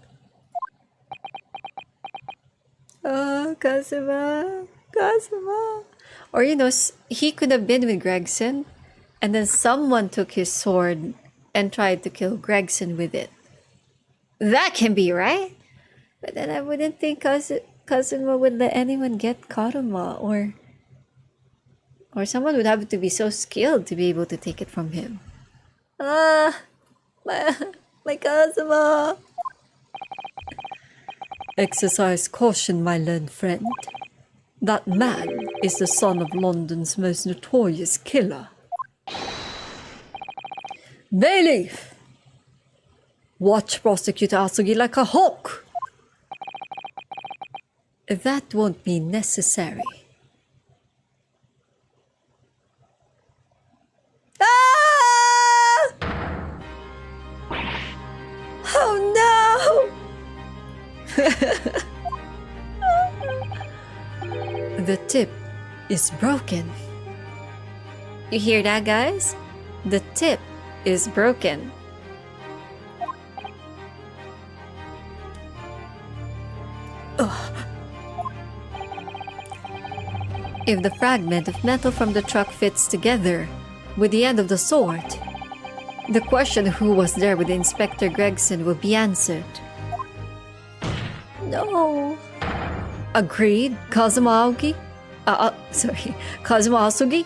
Oh, Kazuma. Or, you know, he could have been with Gregson, and then someone took his sword and tried to kill Gregson with it. That can be, right? But then I wouldn't think Kazuma would let anyone get Karuma, or someone would have to be so skilled to be able to take it from him. My Kazuma. Exercise caution, my learned friend. That man is the son of London's most notorious killer. Bailiff! Watch Prosecutor Asugi like a hawk! That won't be necessary. Ah! Oh no! The tip is broken. You hear that, guys? The tip is broken. Ugh. If the fragment of metal from the truck fits together with the end of the sword, the question of who was there with Inspector Gregson will be answered. No. Agreed, Kazuma Asugi?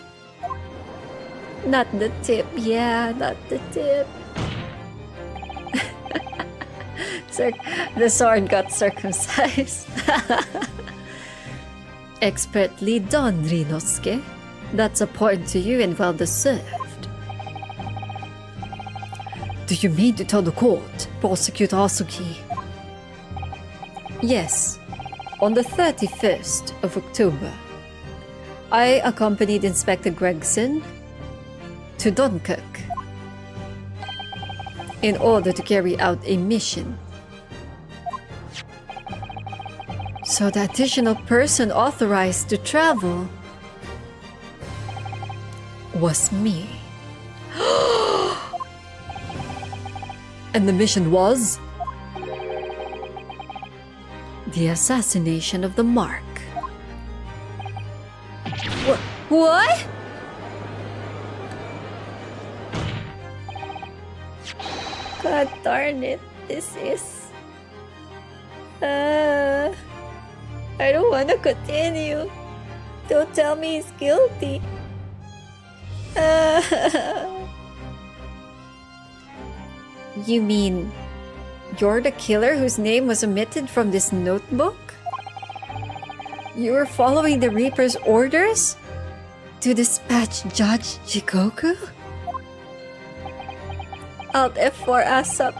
Not the tip, yeah, not the tip. The sword got circumcised. Expertly done, Ryunosuke. That's a point to you and well deserved. Do you mean to tell the court, Prosecutor Asugi, Yes, on the 31st of October, I accompanied Inspector Gregson to Dunkirk in order to carry out a mission. So the additional person authorized to travel was me. And the mission was the assassination of the Mark. What? God darn it, this is... I don't want to continue. Don't tell me he's guilty. You mean you're the killer whose name was omitted from this notebook? You were following the Reaper's orders to dispatch Judge Jikoku? Alt F4 ASAP.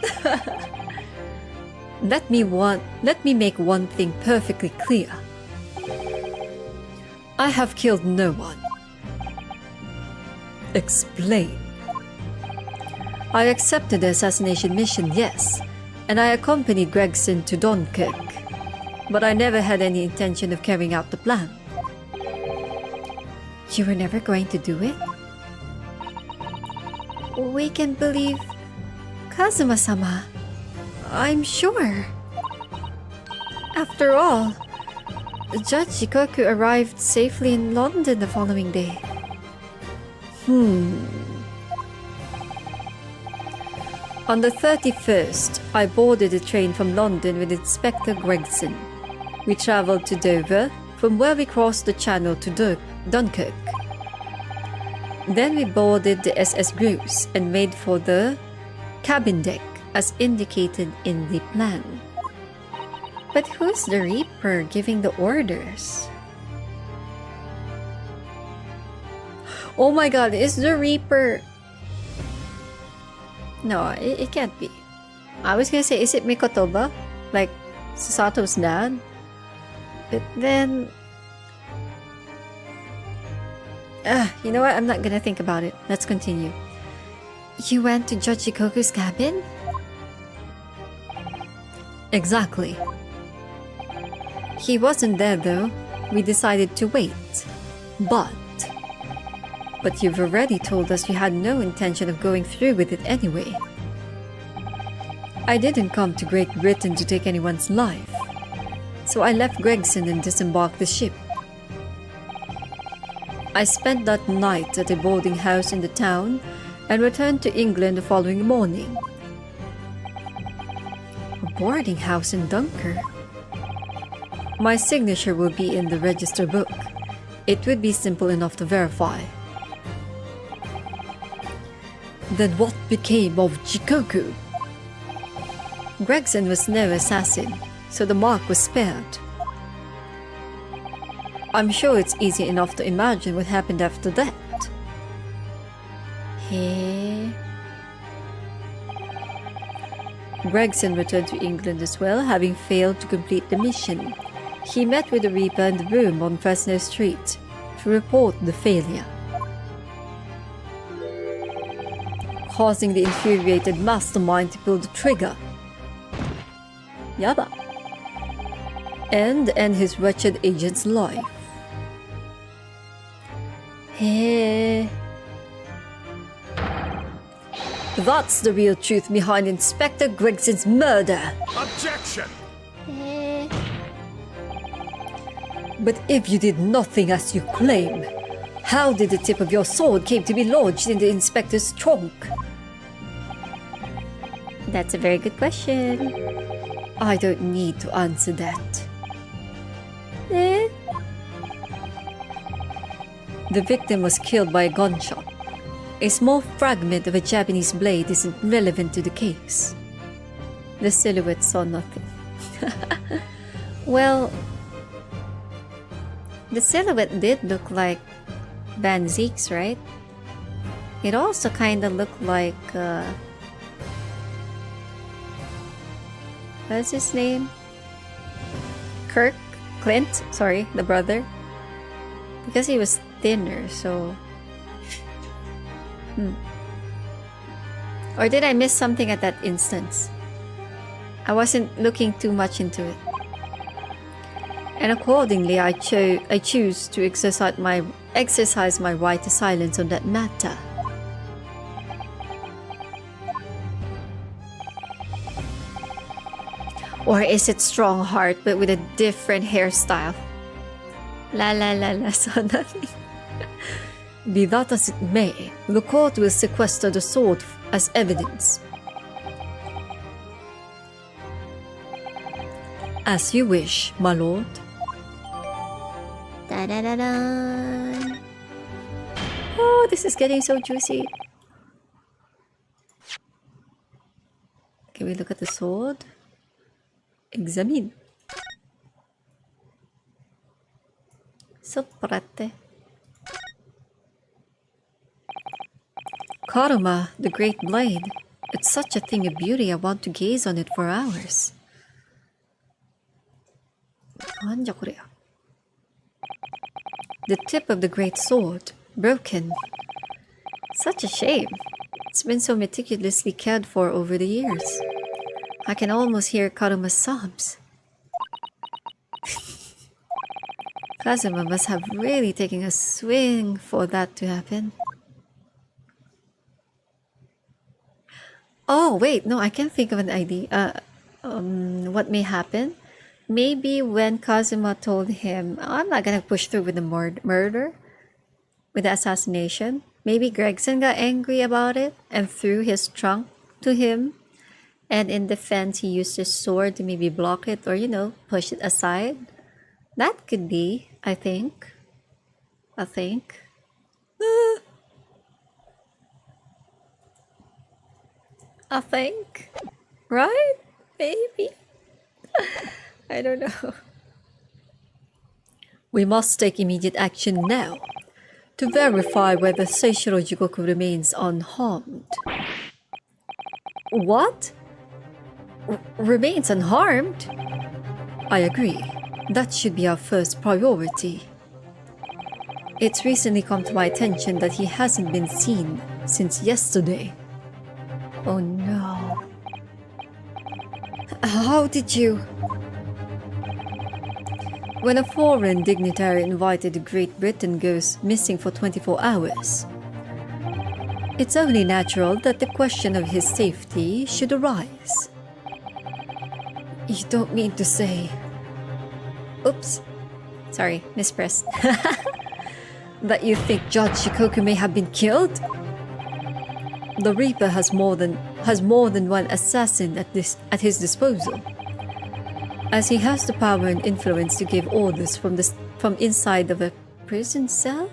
Let me make one thing perfectly clear. I have killed no one. Explain. I accepted the assassination mission, yes, and I accompanied Gregson to Dunkirk, but I never had any intention of carrying out the plan. You were never going to do it? We can believe Kazuma-sama. I'm sure. After all, Judge Jikoku arrived safely in London the following day. On the 31st, I boarded a train from London with Inspector Gregson. We travelled to Dover, from where we crossed the channel to Dunkirk. Then we boarded the SS Bruce and made for the cabin deck, as indicated in the plan. But who's the Reaper giving the orders? Oh my god, is the Reaper... No, it can't be. I was gonna say, is it Mikotoba? Like Sasato's dad? But then... you know what? I'm not gonna think about it. Let's continue. You went to Judge Jikoku's cabin? Exactly. He wasn't there though. We decided to wait. But you've already told us you had no intention of going through with it anyway. I didn't come to Great Britain to take anyone's life. So I left Gregson and disembarked the ship. I spent that night at a boarding house in the town and returned to England the following morning. A boarding house in Dunkirk? My signature will be in the register book. It would be simple enough to verify. Then what became of Jikoku? Gregson was no assassin, so the Mark was spared. I'm sure it's easy enough to imagine what happened after that. Hey. Gregson returned to England as well, having failed to complete the mission. He met with the Reaper in the room on Fresno Street to report the failure, causing the infuriated mastermind to pull the trigger. Yaba. And end his wretched agent's life. Hey. That's the real truth behind Inspector Gregson's murder. Objection! But if you did nothing as you claim, how did the tip of your sword came to be lodged in the inspector's trunk? That's a very good question. I don't need to answer that. The victim was killed by a gunshot. A small fragment of a Japanese blade isn't relevant to the case. The silhouette saw nothing. Well, the silhouette did look like Van Zeek's, right? It also kind of looked like... what's his name? Clint, sorry, the brother. Because he was thinner, so... Or did I miss something at that instance? I wasn't looking too much into it. And accordingly, I choose to exercise my right to silence on that matter. Or is it strong heart but with a different hairstyle? La la la la, so nothing. Be that as it may, the court will sequester the sword as evidence. As you wish, my lord. Da da da da. Oh, this is getting so juicy. Can we look at the sword? Examine. Soprate. Karuma, the great blade. It's such a thing of beauty, I want to gaze on it for hours. The tip of the great sword, broken. Such a shame. It's been so meticulously cared for over the years. I can almost hear Karuma's sobs. Kazuma must have really taken a swing for that to happen. Oh, wait, no, I can't think of an idea. What may happen? Maybe when Kazuma told him, I'm not gonna push through with the murder, with the assassination. Maybe Gregson got angry about it and threw his trunk to him. And in defense, he used his sword to maybe block it or, you know, push it aside. That could be, I think. I think. I think. Right? Maybe. I don't know. We must take immediate action now to verify whether Seishiro Jugoku remains unharmed. What? Remains unharmed? I agree. That should be our first priority. It's recently come to my attention that he hasn't been seen since yesterday. Oh no. How did you... When a foreign dignitary invited to Great Britain goes missing for 24 hours, it's only natural that the question of his safety should arise. You don't mean to say... Oops. Sorry, mispressed. That you think Judge Shikoku may have been killed? The Reaper has more than one assassin at his disposal, as he has the power and influence to give orders from inside of a prison cell.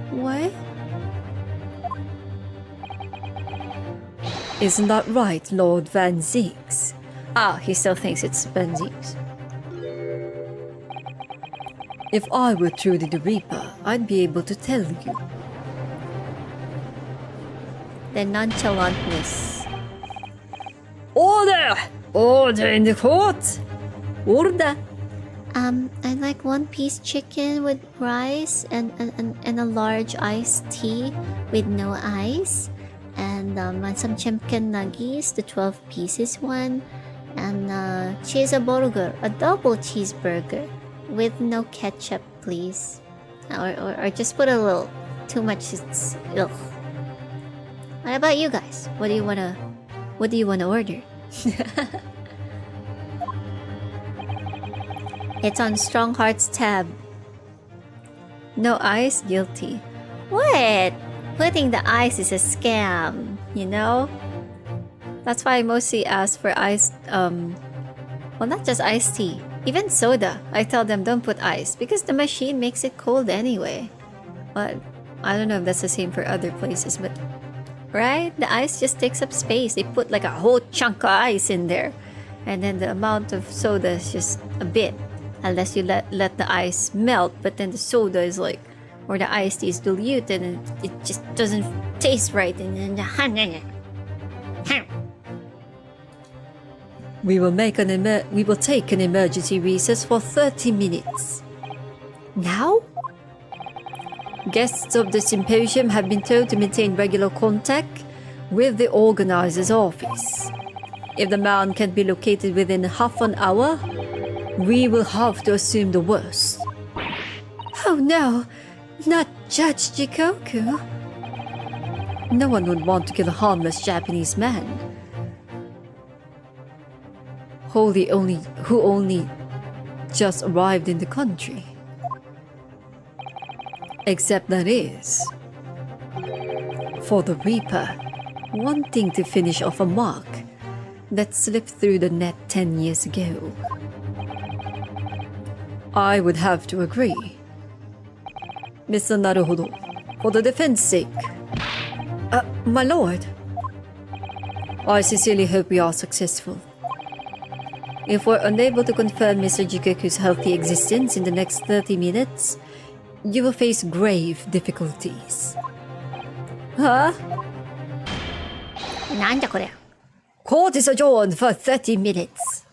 What? Isn't that right, Lord Van Zeeks? Ah, he still thinks it's Van Zeeks. If I were truly the Reaper, I'd be able to tell you. The nonchalantness. Order! Order in the court! Order! I'd like 1-piece chicken with rice and a large iced tea with no ice. And some chicken nuggies, the 12 pieces one. And cheeseburger, a double cheeseburger with no ketchup, please. Or just put a little. Too much, it's... Ugh. What about you guys? What do you wanna order? It's on Strong Hearts tab. No ice, guilty. What? Putting the ice is a scam, you know? That's why I mostly ask for iced, well, not just iced tea. Even soda. I tell them don't put ice because the machine makes it cold anyway. But I don't know if that's the same for other places, but... Right? The ice just takes up space. They put like a whole chunk of ice in there. And then the amount of soda is just a bit. Unless you let the ice melt. But then the soda is like... Or the iced tea is diluted and it just doesn't taste right. And then We will take an emergency recess for 30 minutes. Now? Guests of the symposium have been told to maintain regular contact with the organizer's office. If the man can't be located within half an hour, we will have to assume the worst. Oh no, not Judge Jikoku. No one would want to kill a harmless Japanese man who only just arrived in the country. Except that is for the Reaper wanting to finish off a mark that slipped through the net 10 years ago. I would have to agree. Mr. Naruhodo, for the defense sake. My lord. I sincerely hope we are successful. If we're unable to confirm Mr. Jikoku's healthy existence in the next 30 minutes, you will face grave difficulties. Huh? なんだこれ? Court is adjourned for 30 minutes.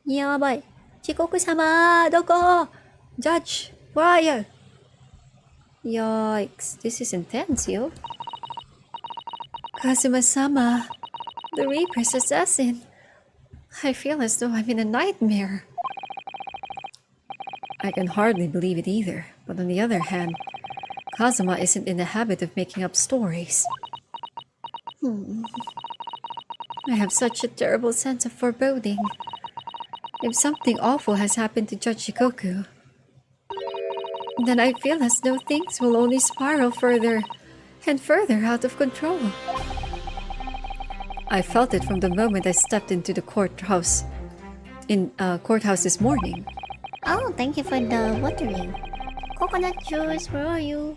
やばい。遅刻様、どこ? Judge, where are you? Yikes, this is intense, yo. Kazuma-sama, the Reaper's assassin. I feel as though I'm in a nightmare. I can hardly believe it either, but on the other hand, Kazuma isn't in the habit of making up stories. I have such a terrible sense of foreboding. If something awful has happened to Judge Jikoku, then I feel as though things will only spiral further and further out of control. I felt it from the moment I stepped into the courthouse this morning. Oh, thank you for the watering. Coconut juice, where are you?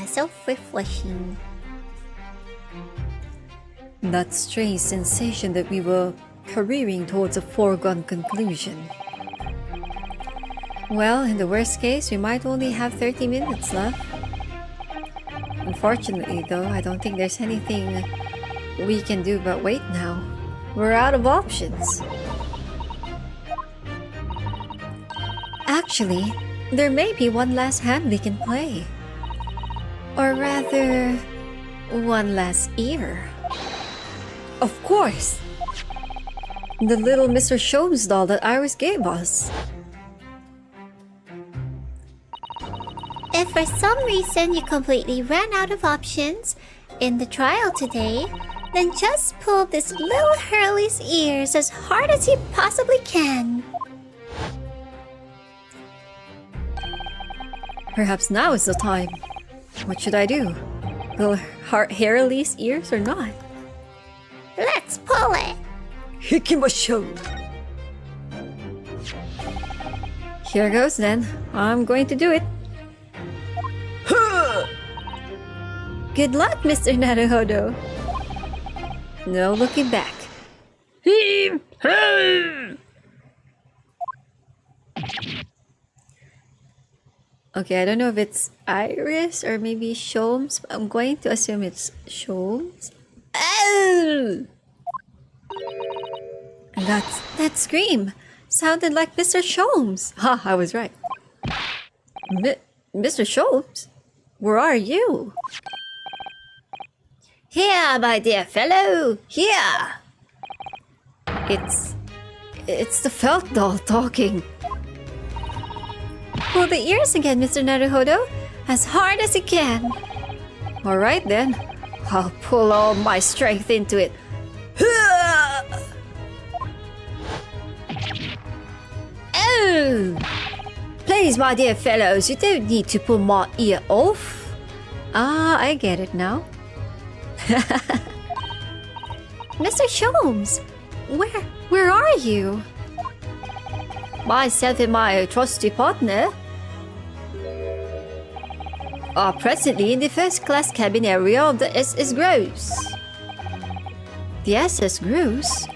So refreshing. That strange sensation that we were careering towards a foregone conclusion. Well, in the worst case, we might only have 30 minutes left. Unfortunately, though, I don't think there's anything we can do but wait now. We're out of options. Actually, there may be one last hand we can play. Or rather, one last ear. Of course! The little Mr. Sholmes doll that Iris gave us. If for some reason you completely ran out of options in the trial today, then just pull this little Hurley's ears as hard as you possibly can. Perhaps now is the time. What should I do? Will Hurley's ears or not? Let's pull it! Hikimosho! Here goes then. I'm going to do it. Good luck, Mr. Naruhodo. No looking back. Okay, I don't know if it's Iris or maybe Sholmes, but I'm going to assume it's Sholmes. Oh! That scream sounded like Mr. Sholmes. Ha, I was right. Mr. Sholmes? Where are you? Here, my dear fellow, here! It's the felt doll talking. Pull the ears again, Mr. Naruhodo, as hard as you can. Alright then, I'll pull all my strength into it. Oh! Please, my dear fellows, you don't need to pull my ear off. Ah, I get it now. Mr. Sholmes, where are you? Myself and my trusty partner are presently in the first-class cabin area of the SS Gross. The SS Gross?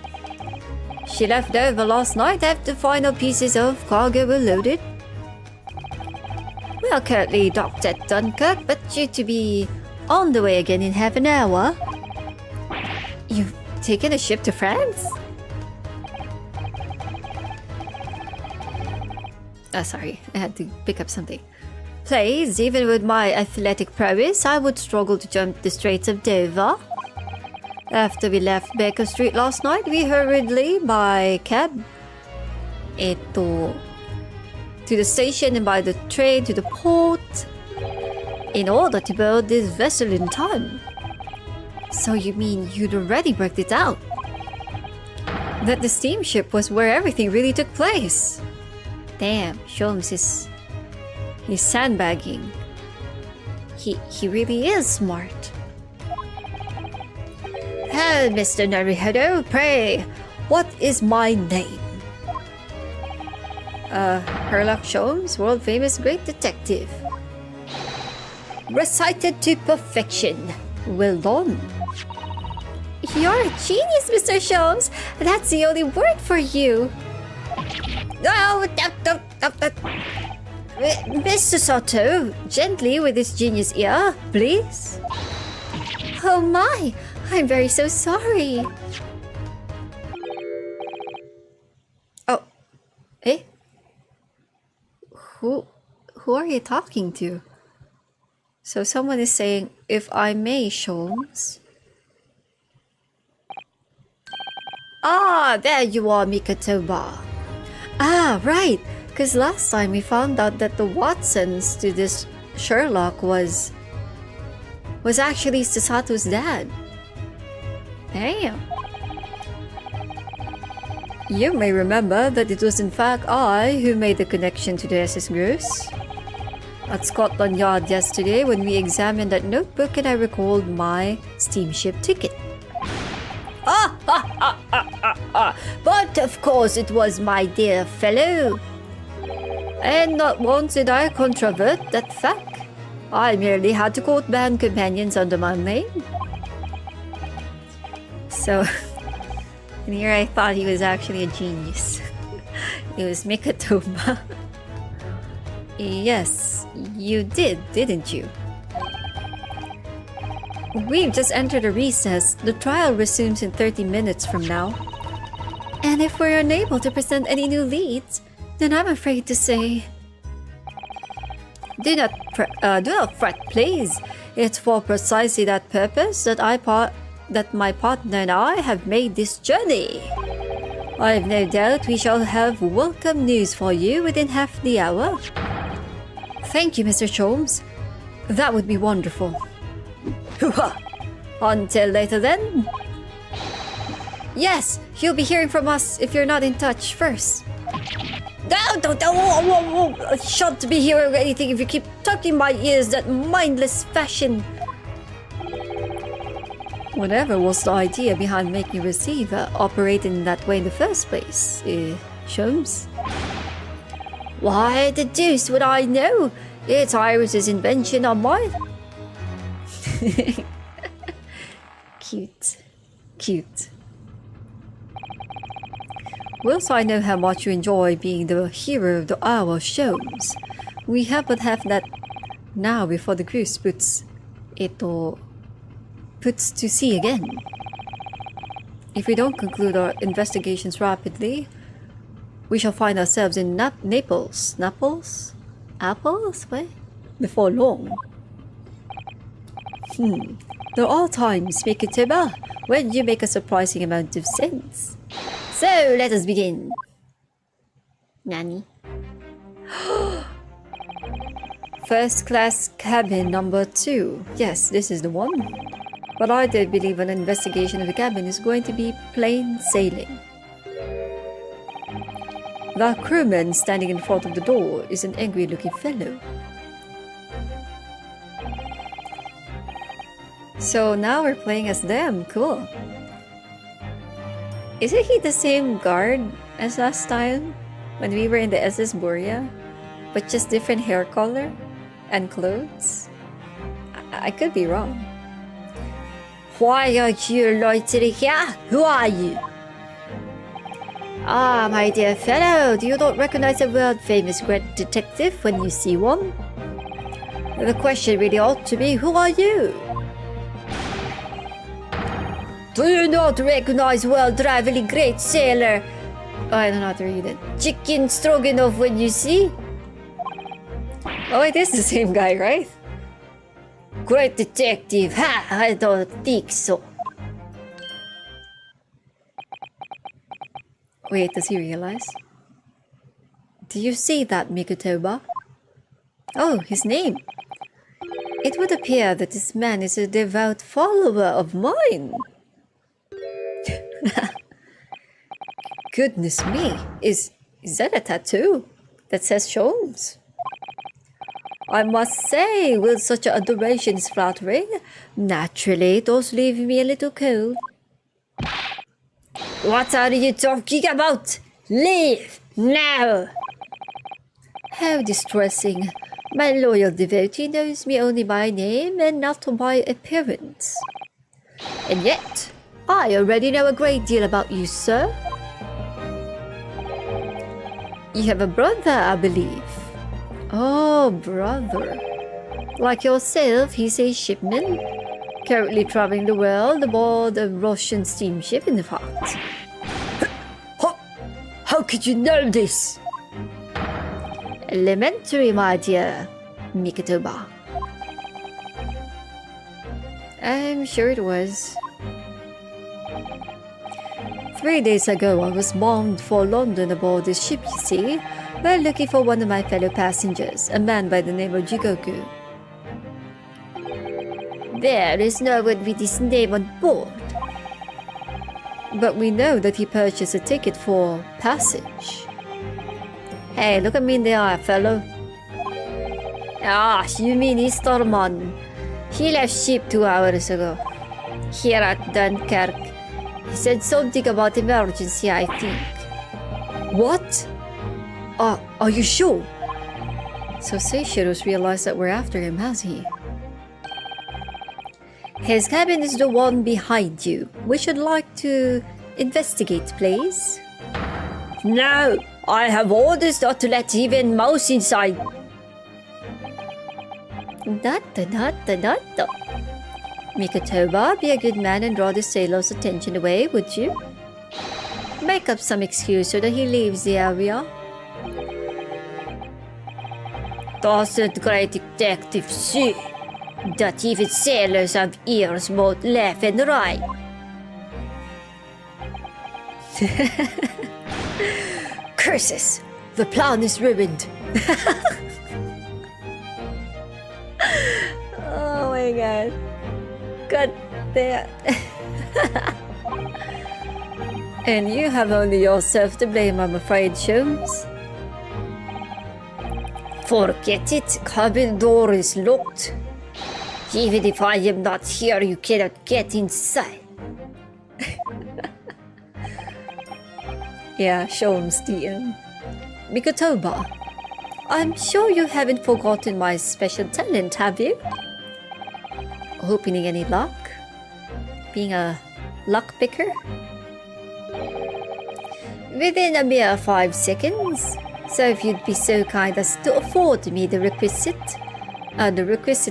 She left over last night after the final pieces of cargo were loaded. are currently docked at Dunkirk, but due to be on the way again in half an hour. You've taken a ship to France? Sorry, I had to pick up something. Please, even with my athletic prowess, I would struggle to jump the Straits of Dover. After we left Baker Street last night, we hurriedly by cab to the station and by the train to the port in order to board this vessel in time. So you mean you'd already worked it out? That the steamship was where everything really took place? Damn, Sholmes is... he's sandbagging. He really is smart. Oh, Mr. Naruhodo, pray, what is my name? Herlock Sholmes, world-famous great detective. Recited to perfection. Well done. You're a genius, Mr. Sholmes. That's the only word for you. Oh, Mr. Sato, gently with this genius ear, please. Oh my, I'm very so sorry. Oh, eh? Who are you talking to? So someone is saying, if I may, Sholmes. Ah, there you are, Mikatoba. Ah, right. Because last time we found out that the Watsons to this Sherlock was actually Sasato's dad. Damn. You may remember that it was in fact I who made the connection to the SS Gross. At Scotland Yard yesterday when we examined that notebook and I recalled my steamship ticket. But of course it was my dear fellow. And not once did I controvert that fact. I merely had to quote band companions under my name. So, and here I thought he was actually a genius. It was Mikatoba. Yes, you did, didn't you? We've just entered a recess. The trial resumes in 30 minutes from now. And if we're unable to present any new leads, then I'm afraid to say... Do not fret, please. It's for precisely that purpose that my partner and I have made this journey. I have no doubt we shall have welcome news for you within half the hour. Thank you, Mr. Sholmes. That would be wonderful. Until later then. Yes, you'll be hearing from us if you're not in touch first. I shan't be hearing anything if you keep tucking my ears that mindless fashion. Whatever was the idea behind making a receiver operate in that way in the first place, Sholmes? Why the deuce would I know? It's Iris's invention, not mine. Cute. Cute. Whilst I know how much you enjoy being the hero of the hour Sholmes, we have but half that now before the cruise puts to sea again. If we don't conclude our investigations rapidly, we shall find ourselves in Naples. Naples? Apples? What? Before long. There are times, Mikatoba, when you make a surprising amount of sense. So, let us begin. Nani? First class cabin number 2. Yes, this is the one. But I don't believe an investigation of the cabin is going to be plain sailing. The crewman standing in front of the door is an angry-looking fellow. So now we're playing as them. Cool. Isn't he the same guard as last time when we were in the SS Borea, but just different hair color and clothes? I could be wrong. Why are you loitering here? Who are you? Ah, my dear fellow, do you not recognize a world-famous great detective when you see one? The question really ought to be, who are you? Do you not recognize well-traveling great sailor? Oh, I don't know how to read it. Chicken stroganoff when you see? Oh, it is the same guy, right? Great detective. Ha! I don't think so. Wait, does he realize? Do you see that, Mikotoba? Oh, his name. It would appear that this man is a devout follower of mine. Goodness me, is that a tattoo that says Sholmes? I must say, with such adoration is flattering, naturally it does leave me a little cold. What are you talking about? Leave now! How distressing. My loyal devotee knows me only by name and not by appearance. And yet, I already know a great deal about you, sir. You have a brother, I believe. Oh, brother. Like yourself, he's a shipman, currently traveling the world aboard a Russian steamship, in fact. How could you know this? Elementary, my dear Mikotoba. I'm sure it was. 3 days ago, I was bound for London aboard this ship, you see, while looking for one of my fellow passengers, a man by the name of Jigoku. There is no one with his name on board. But we know that he purchased a ticket for passage. Hey, look at me in the eye, fellow. Ah, you mean Easterman. He left ship 2 hours ago. Here at Dunkirk. He said something about emergency, I think. What? Are you sure? So Seishiro's realized that we're after him, has he? His cabin is the one behind you. We should like to investigate, please. No! I have orders not to let even mouse inside. Mikotoba, be a good man and draw the sailor's attention away, would you? Make up some excuse so that he leaves the area. Doesn't great detective see that even sailors have ears both left and right? Curses! The plan is ruined. Oh my god. God damn. And you have only yourself to blame, I'm afraid, Sholmes. Forget it. Cabin door is locked. Even if I am not here, you cannot get inside. Yeah, Sholmes DM. Mikotoba, I'm sure you haven't forgotten my special talent, have you? Opening any luck? Being a luck picker? Within a mere 5 seconds. So if you'd be so kind as to afford me the requisite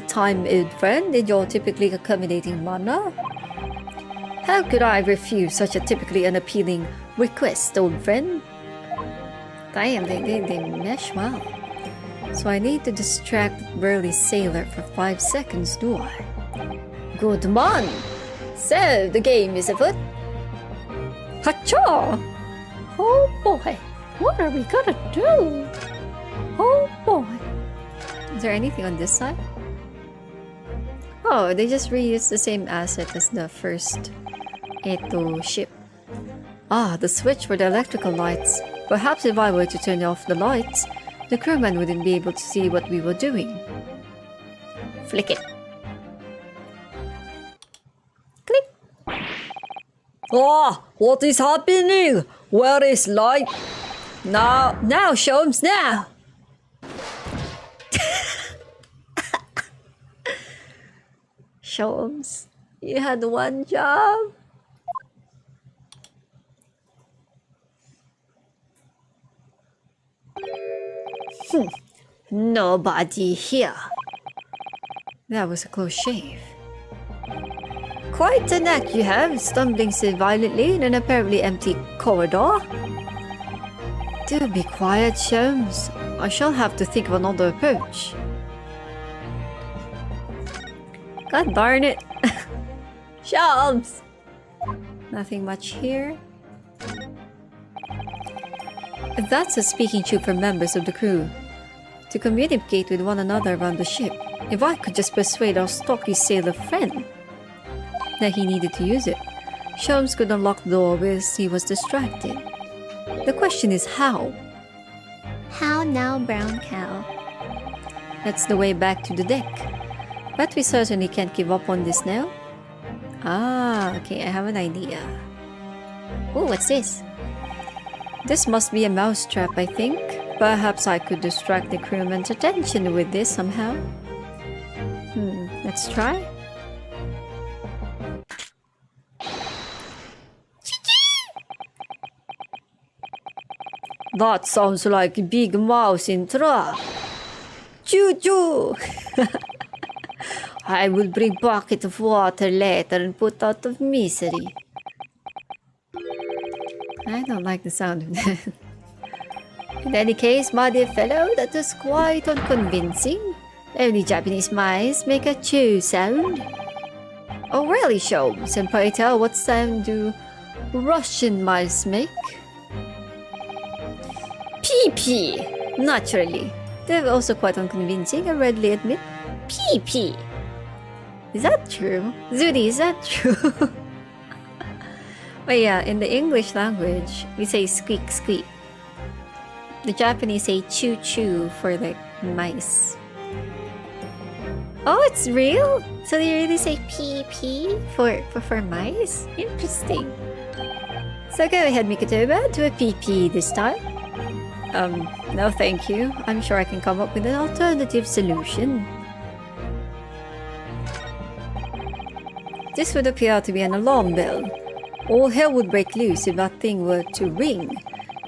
time, old friend, in your typically accommodating manner. How could I refuse such a typically unappealing request, old friend? Damn, they mesh well. So I need to distract the burly sailor for 5 seconds, do I? Good man! So, the game is afoot. Hacha! Oh boy, what are we gonna do? Oh boy. Is there anything on this side? Oh, they just reused the same asset as the first Eto ship. Ah, the switch for the electrical lights. Perhaps if I were to turn off the lights, the crewman wouldn't be able to see what we were doing. Flick it. Click. Ah, what is happening? Where is light? Now, Sholmes, now! Sholmes, you had one job. Nobody here. That was a close shave. Quite a knack you have, stumbling so violently in an apparently empty corridor. Do be quiet, Sholmes. I shall have to think of another approach. God darn it. Sholmes! Nothing much here. That's a speaking tube for members of the crew. To communicate with one another around the ship. If I could just persuade our stocky sailor friend that he needed to use it, Sholmes could unlock the door whilst he was distracted. The question is how? How now, brown cow? That's the way back to the deck. But we certainly can't give up on this now. Ah, okay, I have an idea. Oh, what's this? This must be a mousetrap, I think. Perhaps I could distract the crewman's attention with this somehow. Let's try. That sounds like a big mouse in trap. Choo-choo! I will bring bucket of water later and put out of misery. I don't like the sound of that. In any case, my dear fellow, that was quite unconvincing. Only Japanese mice make a chew sound. Oh really, Sholmes? And pray tell, what sound do Russian mice make? Pee-pee! Naturally. They're also quite unconvincing, I readily admit. Pee-pee! Is that true? Zuri, is that true? But yeah, in the English language, we say squeak squeak. The Japanese say choo choo for like mice. Oh, it's real? So they really say pee pee for mice? Interesting. So go ahead, Mikotoba, do a pee pee this time. No thank you. I'm sure I can come up with an alternative solution. This would appear to be an alarm bell. All hell would break loose if that thing were to ring.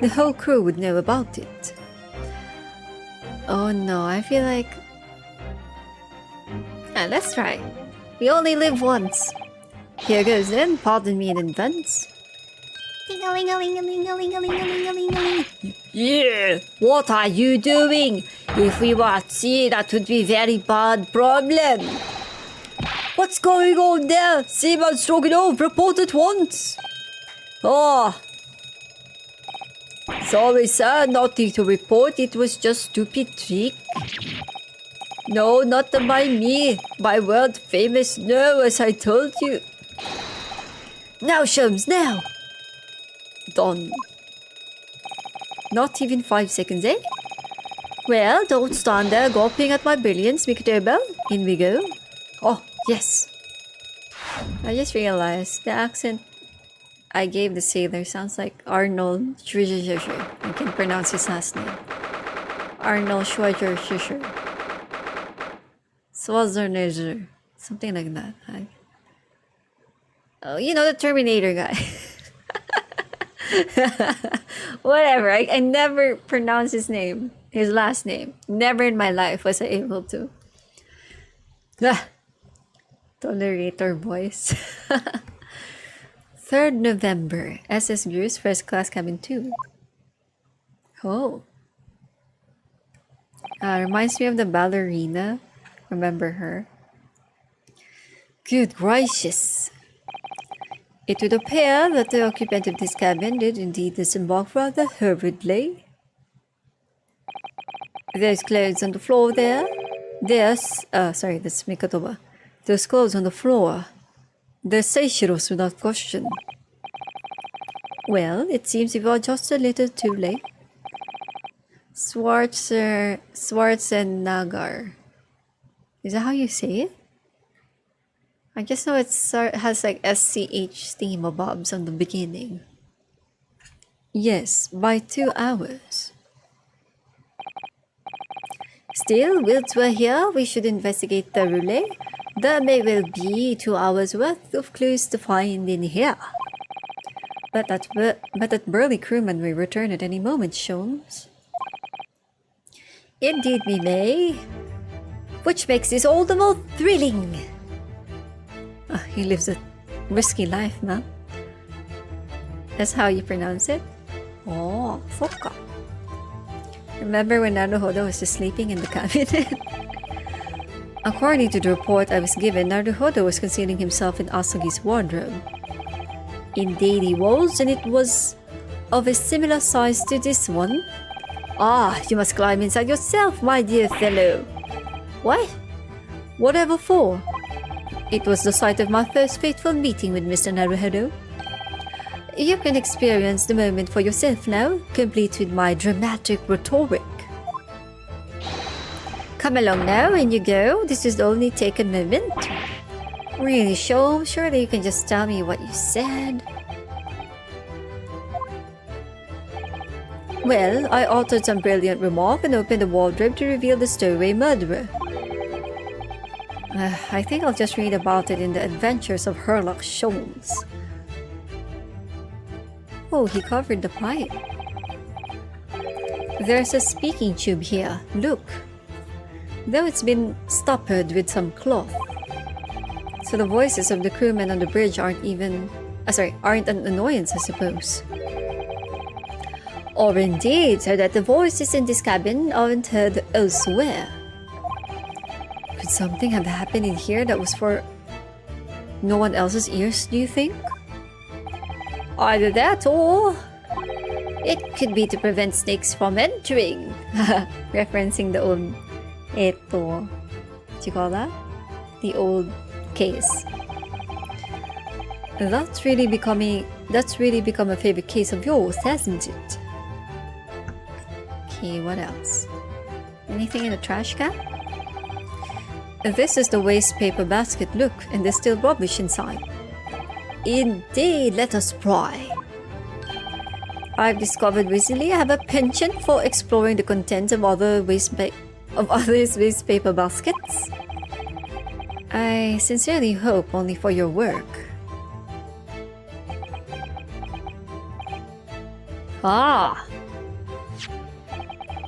The whole crew would know about it. Oh no, I feel like... let's try. We only live once. Here goes then, pardon me in advance. Ding-a-ling-a-ling-a-ling-a-ling-a-ling-a-ling-a-ling. Yeah, what are you doing? If we were at sea, that would be very bad problem. What's going on there? Seaman Stroganoff, report at once. Oh. Sorry sir, nothing to report, it was just stupid trick. No, not by me. By world famous no, as I told you. Now, Sholmes, now! Done. Not even 5 seconds, eh? Well, don't stand there gawping at my brilliance, Mikotoba. In we go. Oh, yes. I just realized the accent I gave the sailor sounds like Arnold Schwarzenegger. I can pronounce his last name. Arnold Schwarzenegger. Schwarzenegger. Something like that. Oh, you know, the Terminator guy. Whatever. I never pronounce his name. His last name. Never in my life was I able to. Tolerator voice. 3rd November. SS Bruce, first class cabin 2. Oh. Reminds me of the ballerina. Remember her? Good gracious. It would appear that the occupant of this cabin did indeed disembark rather hurriedly. There's clothes on the floor there. That's Mikotoba. There's clothes on the floor. They're Seishiro's without question. Well, it seems you are just a little too late. Schwarzenegger. Is that how you say it? I just know it has like SCH thingamabobs on the beginning. Yes, by 2 hours. Still, whilst we're here, we should investigate thoroughly. There may well be 2 hours worth of clues to find in here. But that burly crewman may return at any moment, Sholmes. Indeed we may. which makes this all the more thrilling. He lives a risky life, man. That's how you pronounce it? Oh, Foka. Remember when Naruhodo was just sleeping in the cabinet? According to the report I was given, Naruhodo was concealing himself in Asugi's wardrobe. Indeed he was, and it was of a similar size to this one. Ah, you must climb inside yourself, my dear fellow. What? Whatever for? It was the site of my first fateful meeting with Mr. Naruhodo. You can experience the moment for yourself now, complete with my dramatic rhetoric. Come along now, in you go. This will only take a moment. Really, surely you can just tell me what you said. Well, I uttered some brilliant remark and opened the wardrobe to reveal the stowaway murderer. I think I'll just read about it in the Adventures of Herlock Sholmes. Oh, he covered the pipe. There's a speaking tube here. Look. Though it's been stoppered with some cloth. So the voices of the crewmen on the bridge aren't an annoyance, I suppose. Or indeed, so that the voices in this cabin aren't heard elsewhere. Could something have happened in here that was for no one else's ears, do you think? Either that or it could be to prevent snakes from entering. Referencing the old what you call that? The old case. That's really become a favorite case of yours, hasn't it? Okay, what else? Anything in the trash can? This is the waste paper basket, look, and there's still rubbish inside. Indeed, let us pry. I've discovered recently I have a penchant for exploring the contents of others' waste paper baskets. I sincerely hope only for your work. Ah!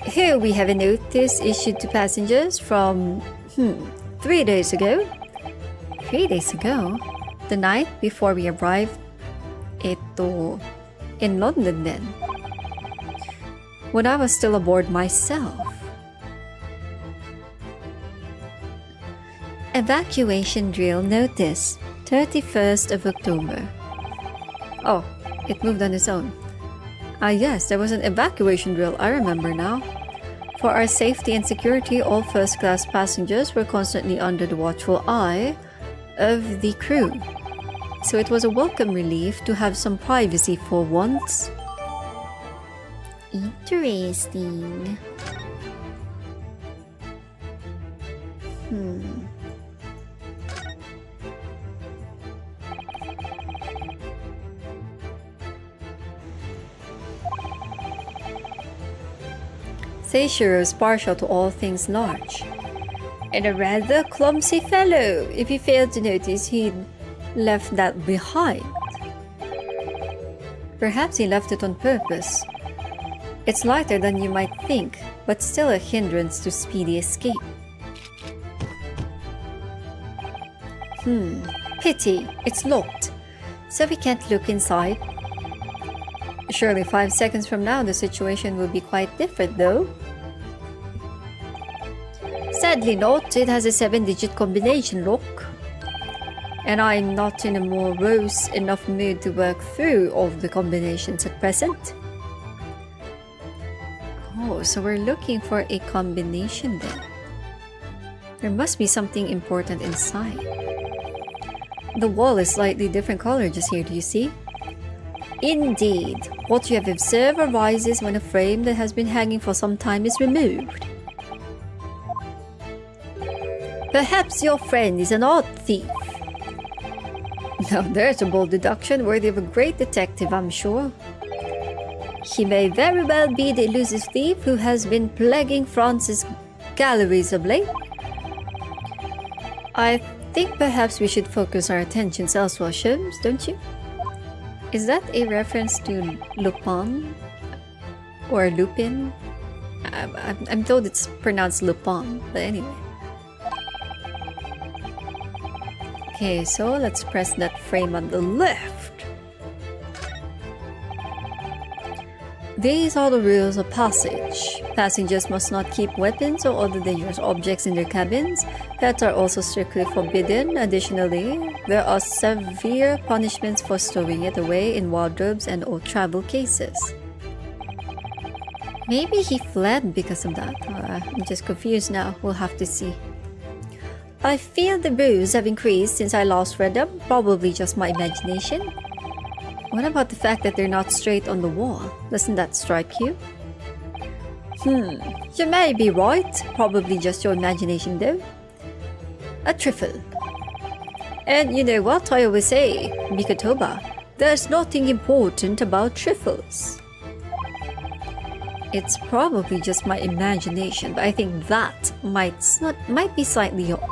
Here we have a notice issued to passengers from 3 days ago. 3 days ago? The night before we arrived in London then. When I was still aboard myself. Evacuation drill notice, 31st of October. Oh, it moved on its own. Yes, there was an evacuation drill, I remember now. For our safety and security, all first-class passengers were constantly under the watchful eye of the crew. So it was a welcome relief to have some privacy for once. Interesting. Seishiro is partial to all things large, and a rather clumsy fellow. If you failed to notice, he'd left that behind. Perhaps he left it on purpose. It's lighter than you might think, but still a hindrance to speedy escape. Pity, it's locked, so we can't look inside. Surely 5 seconds from now the situation will be quite different though. Sadly not, it has a 7-digit combination lock. And I'm not in a morose enough mood to work through all the combinations at present. Oh, so we're looking for a combination then. There must be something important inside. The wall is slightly different color just here, do you see? Indeed, what you have observed arises when a frame that has been hanging for some time is removed. Perhaps your friend is an odd thief. Now there's a bold deduction worthy of a great detective, I'm sure. He may very well be the elusive thief who has been plaguing France's galleries of late. I think perhaps we should focus our attentions elsewhere, Sholmes, don't you? Is that a reference to Lupin? Or Lupin? I'm told it's pronounced Lupin, but anyway. Okay, so let's press that frame on the left. These are the rules of passage. Passengers must not keep weapons or other dangerous objects in their cabins. Pets are also strictly forbidden. Additionally, there are severe punishments for stowing it away in wardrobes and or travel cases. Maybe he fled because of that. I'm just confused now. We'll have to see. I feel the brews have increased since I last read them. Probably just my imagination. What about the fact that they're not straight on the wall? Doesn't that strike you? You may be right. Probably just your imagination though. A trifle. And you know what I always say, Mikotoba, there's nothing important about trifles. It's probably just my imagination, but I think that might be slightly off.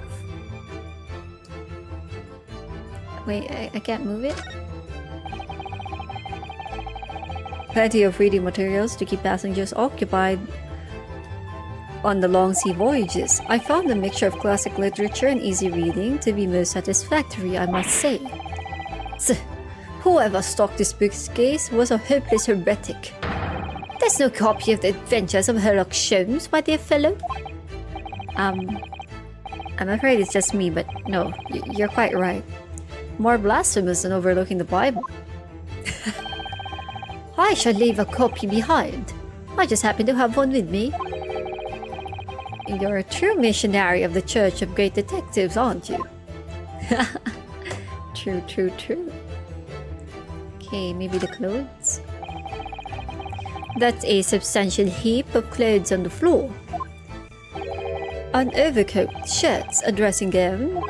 Wait, I can't move it? Plenty of reading materials to keep passengers occupied on the long sea voyages. I found the mixture of classic literature and easy reading to be most satisfactory, I must say. Whoever stocked this bookcase was a hopeless heretic. There's no copy of the Adventures of Sherlock Holmes, my dear fellow. I'm afraid it's just me, but no, you're quite right. More blasphemous than overlooking the Bible. I shall leave a copy behind. I just happen to have one with me. You're a true missionary of the Church of Great Detectives, aren't you? True. Okay, maybe the clothes. That's a substantial heap of clothes on the floor. An overcoat, shirts, a dressing gown,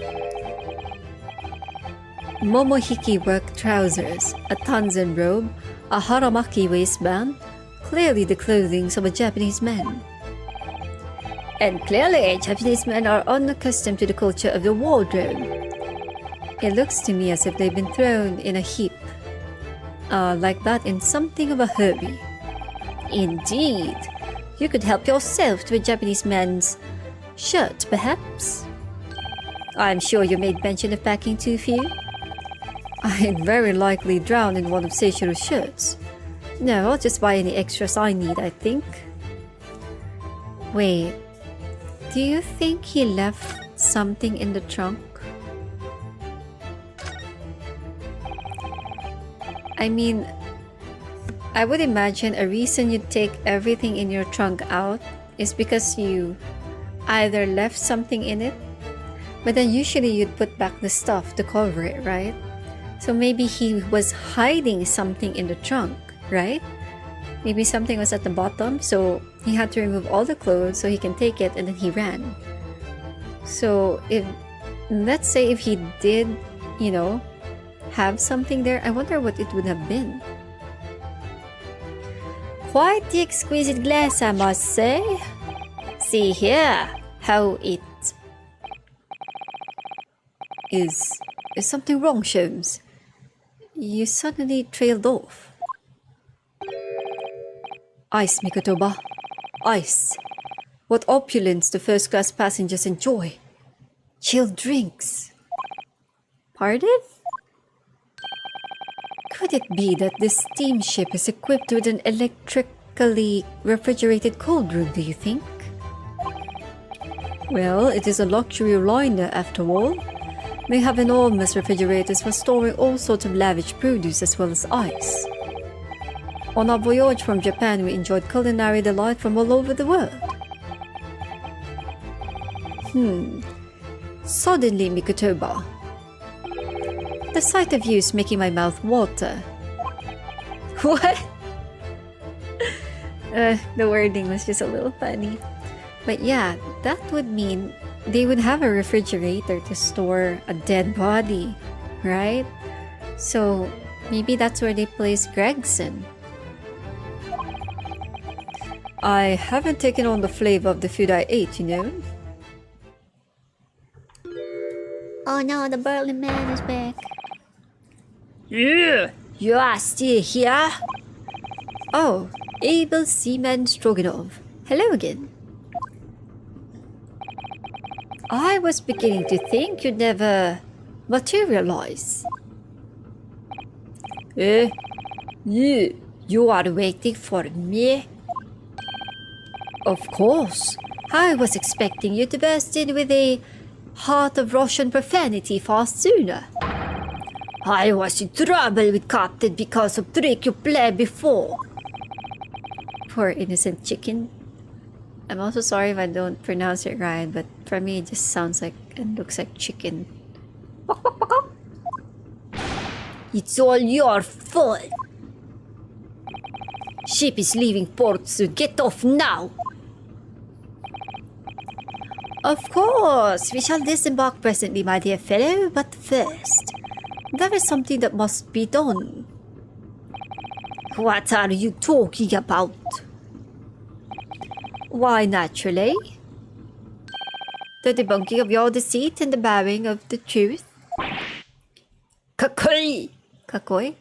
momohiki work trousers, a tanzen robe, a haramaki waistband, clearly the clothing of a Japanese man. And clearly, Japanese men are unaccustomed to the culture of the wardrobe. It looks to me as if they've been thrown in a heap, like that in something of a hurry. Indeed, you could help yourself to a Japanese man's shirt, perhaps? I'm sure you made mention of packing too few. I'd very likely drown in one of Seishiro's shirts. No, I'll just buy any extras I need, I think. Wait, do you think he left something in the trunk? I mean, I would imagine a reason you'd take everything in your trunk out is because you either left something in it, but then usually you'd put back the stuff to cover it, right? So maybe he was hiding something in the trunk, right? Maybe something was at the bottom, so he had to remove all the clothes so he can take it, and then he ran. So let's say if he did, have something there, I wonder what it would have been. Quite the exquisite glass, I must say. See here how it is. Is something wrong, Sholmes? You suddenly trailed off. Ice, Mikotoba. Ice. What opulence the first-class passengers enjoy. Chilled drinks. Pardon? Could it be that this steamship is equipped with an electrically refrigerated cold room, do you think? Well, it is a luxury liner after all. They have enormous refrigerators for storing all sorts of lavish produce as well as ice. On our voyage from Japan, we enjoyed culinary delight from all over the world. Suddenly, Mikotoba. The sight of you is making my mouth water. What? The wording was just a little funny. But yeah, that would mean they would have a refrigerator to store a dead body, right? So maybe that's where they place Gregson. I haven't taken on the flavor of the food I ate, Oh no, the burly man is back. Yeah, you are still here? Oh, Able Seaman Stroganov. Hello again. I was beginning to think you'd never materialize. You are waiting for me? Of course. I was expecting you to burst in with a heart of Russian profanity far sooner. I was in trouble with Captain because of trick you played before. Poor innocent chicken. I'm also sorry if I don't pronounce it right, but for me it just sounds like and looks like chicken. It's all your fault. Ship is leaving port soon. Get off now. Of course, we shall disembark presently, my dear fellow, but first, there is something that must be done. What are you talking about? Why, naturally, the debunking of your deceit and the bearing of the truth. Kakoi! Kakoi?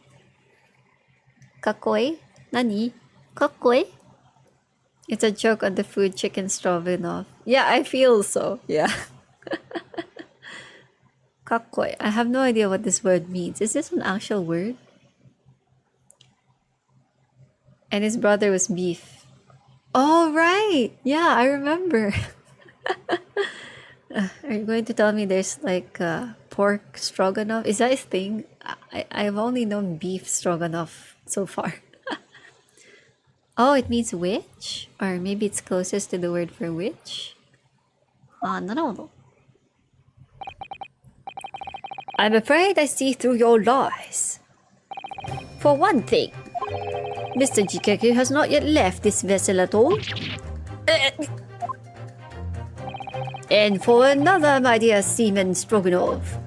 Kakoi? Nani? Kakoi? It's a joke on the food chicken stroganoff. Yeah, I feel so. Yeah. Kakoi. I have no idea what this word means. Is this an actual word? And his brother was beef. Oh, right. Yeah, I remember. Are you going to tell me there's like pork stroganoff? Is that a thing? I've only known beef stroganoff so far. Oh, it means witch? Or maybe it's closest to the word for witch? No. I'm afraid I see through your lies. For one thing, Mr. Jikaku has not yet left this vessel at all. And for another, my dear Seaman Stroganoff,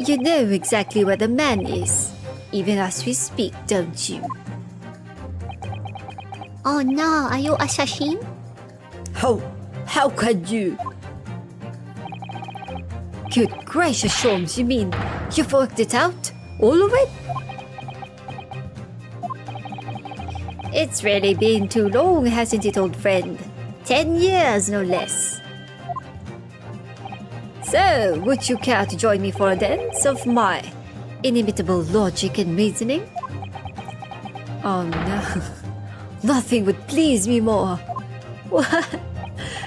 you know exactly where the man is, even as we speak, don't you? Oh no, are you assassin? How could you? Good gracious, Sholmes, you mean you've worked it out? All of it? It's really been too long, hasn't it, old friend? 10 years, no less. So, would you care to join me for a dance of my inimitable logic and reasoning? Oh no. Nothing would please me more. What?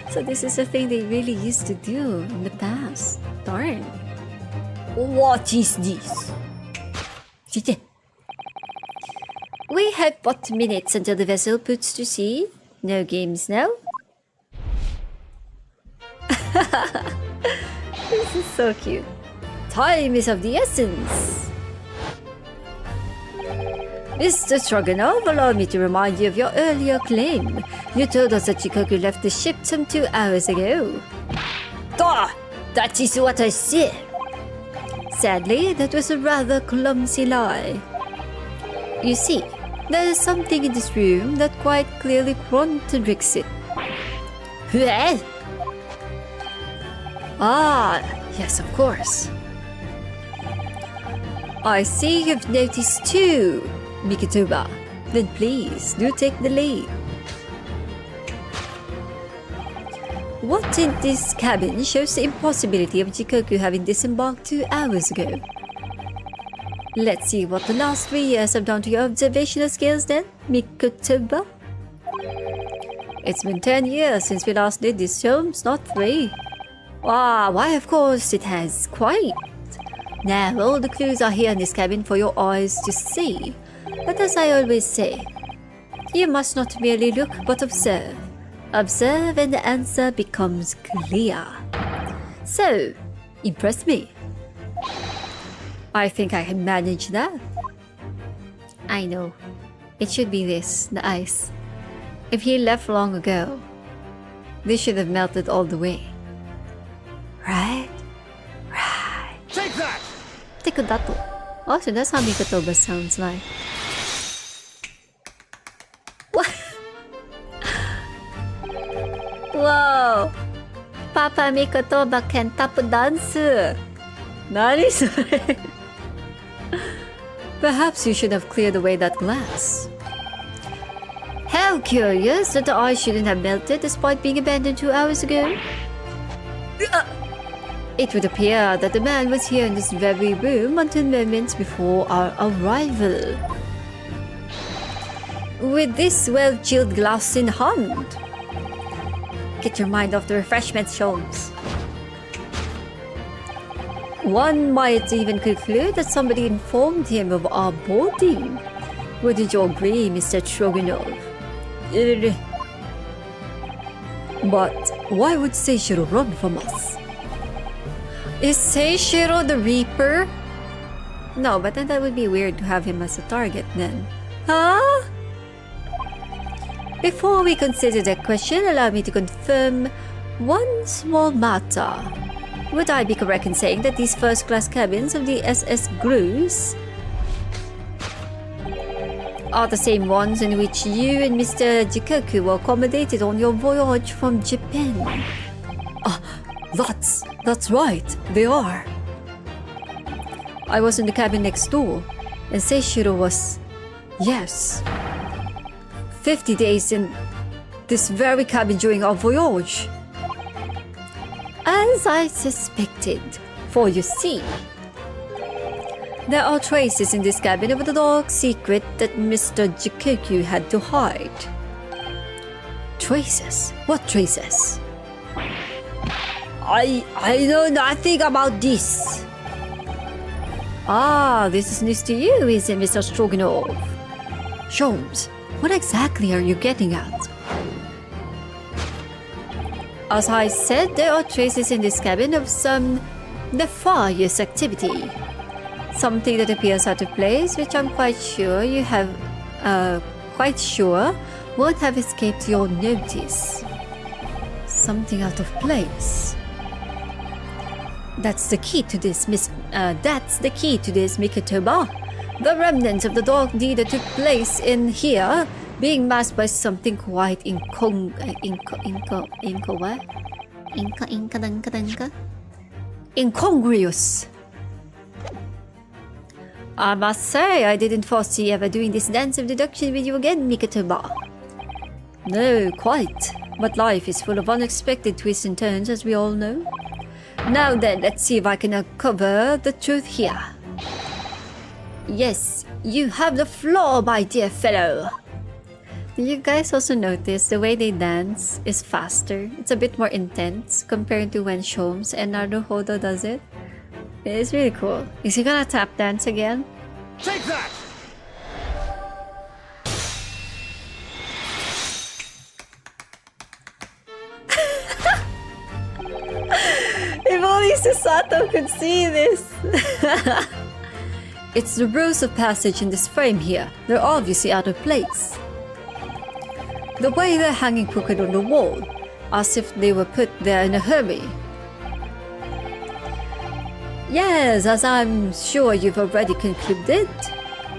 So this is a thing they really used to do in the past. Darn. What is this? We have but minutes until the vessel puts to sea. No games now. This is so cute. Time is of the essence. Mr. Stroganoff, allow me to remind you of your earlier claim. You told us that Jikaku left the ship some 2 hours ago. That is what I said. Sadly, that was a rather clumsy lie. You see, there is something in this room that quite clearly contradicts it. What? Ah, yes, of course. I see you've noticed too, Mikituba. Then please, do take the lead. What in this cabin shows the impossibility of Jikaku having disembarked 2 hours ago? Let's see what the last 3 years have done to your observational skills then, Mikituba. It's been 10 years since we last did this, Holmes, not 3. Why, of course it has, quite. Now, all the clues are here in this cabin for your eyes to see. But as I always say, you must not merely look, but observe. Observe and the answer becomes clear. So, impress me. I think I can manage that. I know. It should be this, the ice. If he left long ago, this should have melted all the way. Right? Right. Take that! Tikudato. Oh, so that's how Mikotoba sounds like. What? Whoa! Papa Mikotoba can tap dance. Nani sore? Perhaps you should have cleared away that glass. How curious that the ice shouldn't have melted despite being abandoned 2 hours ago. It would appear that the man was here in this very room until moments before our arrival. With this well-chilled glass in hand. Get your mind off the refreshments, Holmes. One might even conclude that somebody informed him of our boarding. Wouldn't you agree, Mr. Stroganov? But why would Seishiro run from us? Is Seishiro the Reaper? No, but then that would be weird to have him as a target then. Huh? Before we consider that question, allow me to confirm one small matter. Would I be correct in saying that these first-class cabins of the SS Grus are the same ones in which you and Mr. Jikoku were accommodated on your voyage from Japan? That's right, they are. I was in the cabin next door, and Seishiro was... yes. 50 days in this very cabin during our voyage. As I suspected, for you see, there are traces in this cabin of the dark secret that Mr. Jikoku had to hide. Traces? What traces? I know nothing about this. Ah, this is news to you, is it, Mr. Stroganov? Sholmes, what exactly are you getting at? As I said, there are traces in this cabin of some nefarious activity. Something that appears out of place, which I'm quite sure you have, won't have escaped your notice. Something out of place. That's the key to this, Mikitoba. The remnants of the dark deed that took place in here being masked by something quite incongruous. I must say, I didn't foresee ever doing this dance of deduction with you again, Mikitoba. No, quite. But life is full of unexpected twists and turns, as we all know. Now then, let's see if I can uncover the truth here. Yes, you have the floor, my dear fellow. Did you guys also notice the way they dance is faster? It's a bit more intense compared to when Sholmes and Naruhodo does it. It's really cool. Is he gonna tap dance again? Take that! If only Susato could see this! It's the rules of passage in this frame here. They're obviously out of place. The way they're hanging crooked on the wall, as if they were put there in a hurry. Yes, as I'm sure you've already concluded,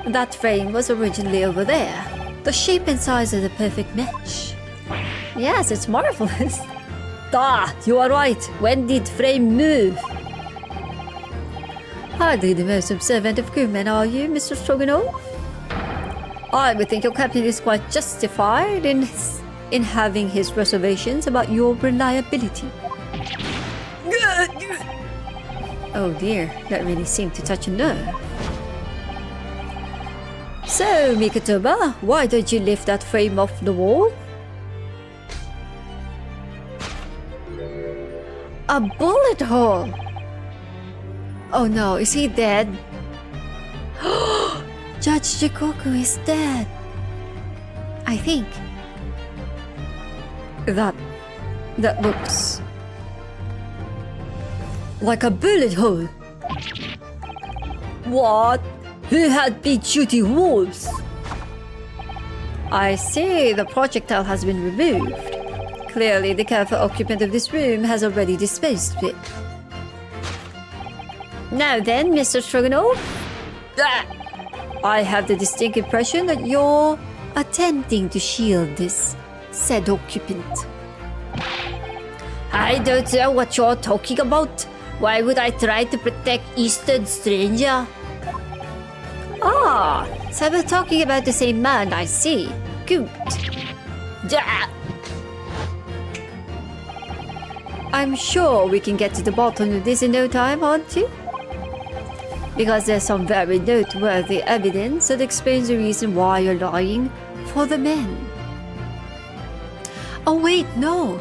that frame was originally over there. The shape and size are the perfect match. Yes, it's marvelous. Ah, you are right. When did frame move? Hardly the most observant of crewmen, are you, Mr. Stroganov? I would think your captain is quite justified in having his reservations about your reliability. Oh dear, that really seemed to touch a nerve. So, Mikitoba, why don't you lift that frame off the wall? A bullet hole! Oh no, is he dead? Judge Jikoku is dead. I think. That looks like a bullet hole. What? Who had been shooting wolves? I see the projectile has been removed. Clearly, the careful occupant of this room has already disposed of it. Now then, Mr. Stroganov, I have the distinct impression that you're attempting to shield this said occupant. I don't know what you're talking about. Why would I try to protect Eastern stranger? Ah, so we're talking about the same man, I see. Good. I'm sure we can get to the bottom of this in no time, aren't you? Because there's some very noteworthy evidence that explains the reason why you're lying for the men. Oh wait, no.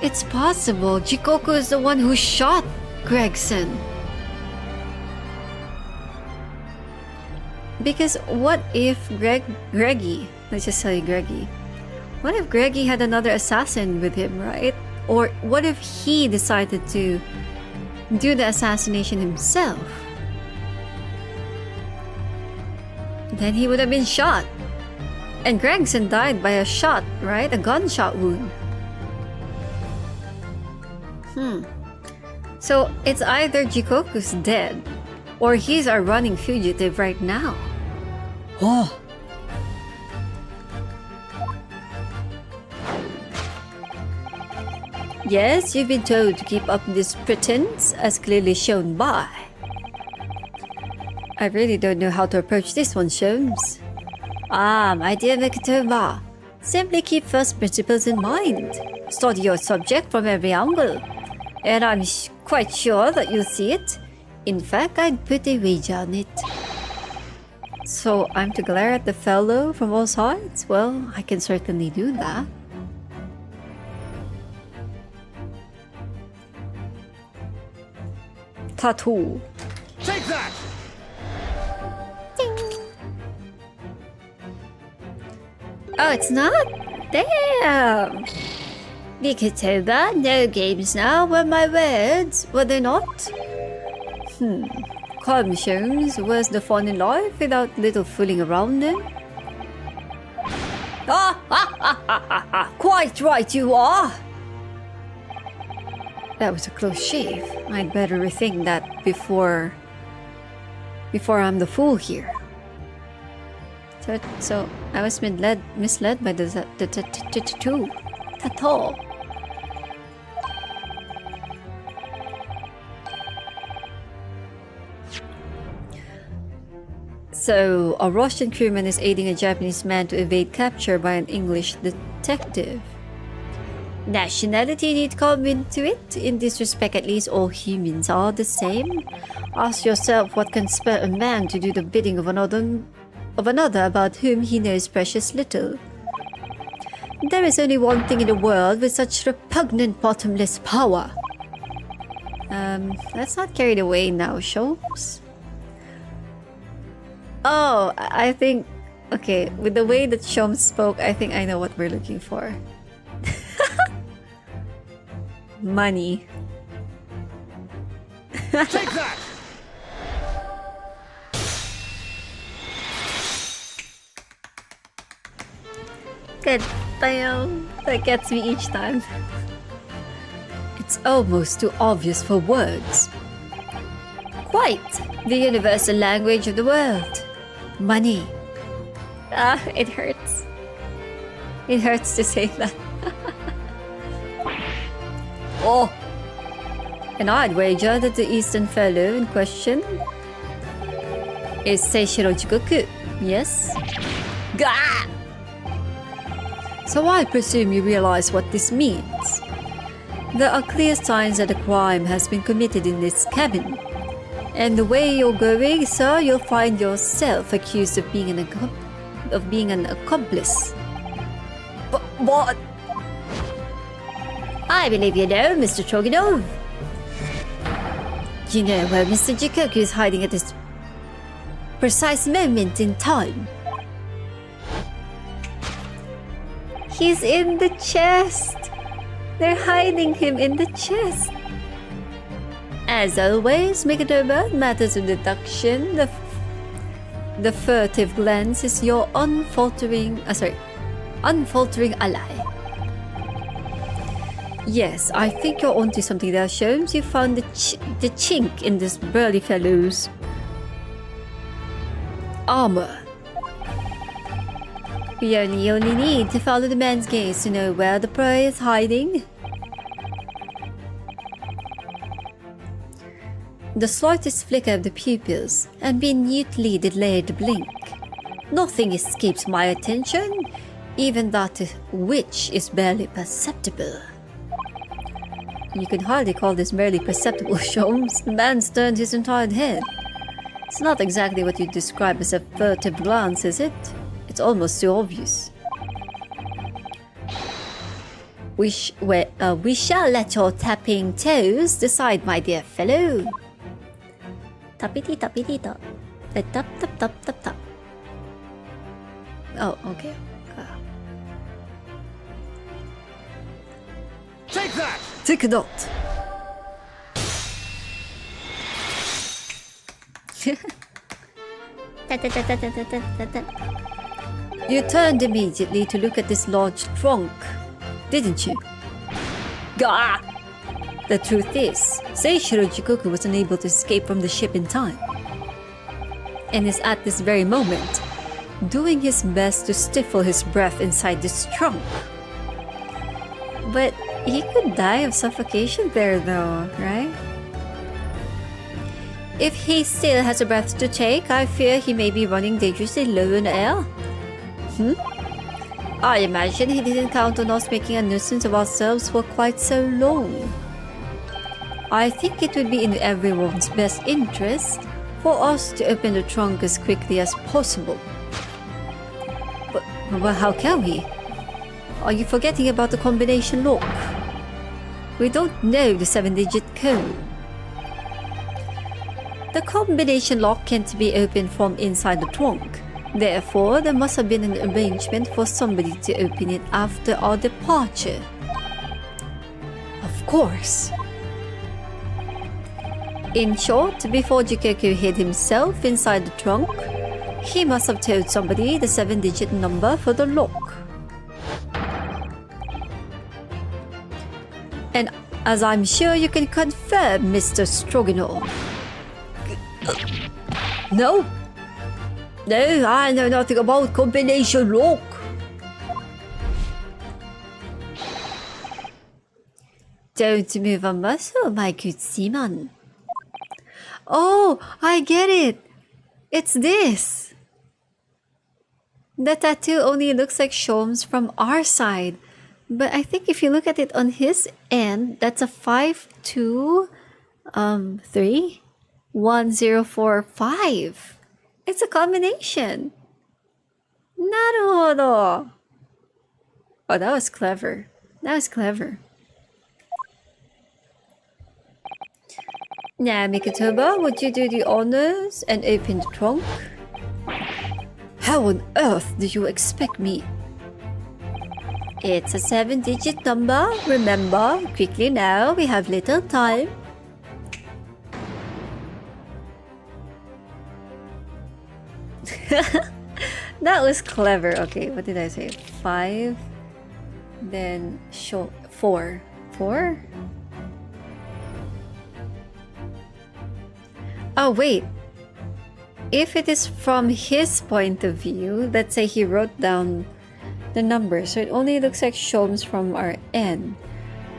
It's possible Jikoku is the one who shot Gregson. Because what if Greggy, let's just say Greggy. What if Greggy had another assassin with him, right? Or what if he decided to do the assassination himself? Then he would have been shot. And Gregson died by a shot, right? A gunshot wound. So it's either Jikoku's dead, or he's our running fugitive right now. Oh. Yes, you've been told to keep up this pretense, as clearly shown by. I really don't know how to approach this one, Sholmes. My dear Vtuber, simply keep first principles in mind. Study your subject from every angle, and I'm quite sure that you'll see it. In fact, I'd put a wager on it. So I'm to glare at the fellow from all sides? Well, I can certainly do that. Tattoo. Take that! Ding. Oh, it's not? Damn! Vtuber, no games now, were my words, were they not? Come, Sholmes, where's the fun in life without little fooling around then? Quite right you are! That was a close shave. I'd better rethink that before I'm the fool here. So I was misled by the tattoo. Tattoo. So, a Russian crewman is aiding a Japanese man to evade capture by an English detective. Nationality need come into it. In this respect, at least all humans are the same. Ask yourself what can spur a man to do the bidding of another about whom he knows precious little. There is only one thing in the world with such repugnant bottomless power. Let's not carry it away now, Sholmes. Oh, I think... Okay, with the way that Sholmes spoke, I think I know what we're looking for. Money. Take that! Good damn. That gets me each time. It's almost too obvious for words. Quite. The universal language of the world. Money. It hurts. It hurts to say that. Oh! And I'd wager that the eastern fellow in question is Seishiro Jikoku, yes? Gah! So I presume you realize what this means. There are clear signs that a crime has been committed in this cabin. And the way you're going, sir, you'll find yourself accused of being an accomplice. But what? I believe you know, Mr. Troganov. You know where Mr. Jikoku is hiding at this precise moment in time. He's in the chest. They're hiding him in the chest. As always, Vtuber, matters of deduction, the furtive glance is your unfaltering ally. Yes, I think you're onto something there, Sholmes. You found the chink in this burly fellow's armor. We only need to follow the man's gaze to know where the prey is hiding. The slightest flicker of the pupils and be neatly delayed blink. Nothing escapes my attention, even that which is barely perceptible. You can hardly call this barely perceptible, Sholmes. The man's turned his entire head. It's not exactly what you'd describe as a furtive glance, is it? It's almost too obvious. We shall let your tapping toes decide, my dear fellow. Tappity tappity tap. Tap tap tap tap tap. Oh, okay. Take that! Take a dot. You turned immediately to look at this large trunk, didn't you? Gah! The truth is, Seishiro Jikoku was unable to escape from the ship in time, and is at this very moment doing his best to stifle his breath inside this trunk. But he could die of suffocation there though, right? If he still has a breath to take, I fear he may be running dangerously low in air. I imagine he didn't count on us making a nuisance of ourselves for quite so long. I think it would be in everyone's best interest for us to open the trunk as quickly as possible. But how can we? Are you forgetting about the combination lock? We don't know the 7-digit code. The combination lock can't be opened from inside the trunk. Therefore, there must have been an arrangement for somebody to open it after our departure. Of course. In short, before Jikoku hid himself inside the trunk, he must have told somebody the 7-digit number for the lock. And as I'm sure you can confirm, Mr. Stroganoff. No? No, I know nothing about combination lock. Don't move a muscle, my good seaman. Oh, I get it. It's this. The tattoo only looks like Sholmes from our side. But I think if you look at it on his end, that's a 5231045. It's a combination. Naruhodo. Oh, that was clever. That was clever. Now, Mikitoba, would you do the honors and open the trunk? How on earth do you expect me? It's a 7-digit number, remember? Quickly now, we have little time. That was clever. Okay, what did I say? 5, then 4. 4? Oh, wait. If it is from his point of view, let's say he wrote down the number, so it only looks like Sholmes from our end.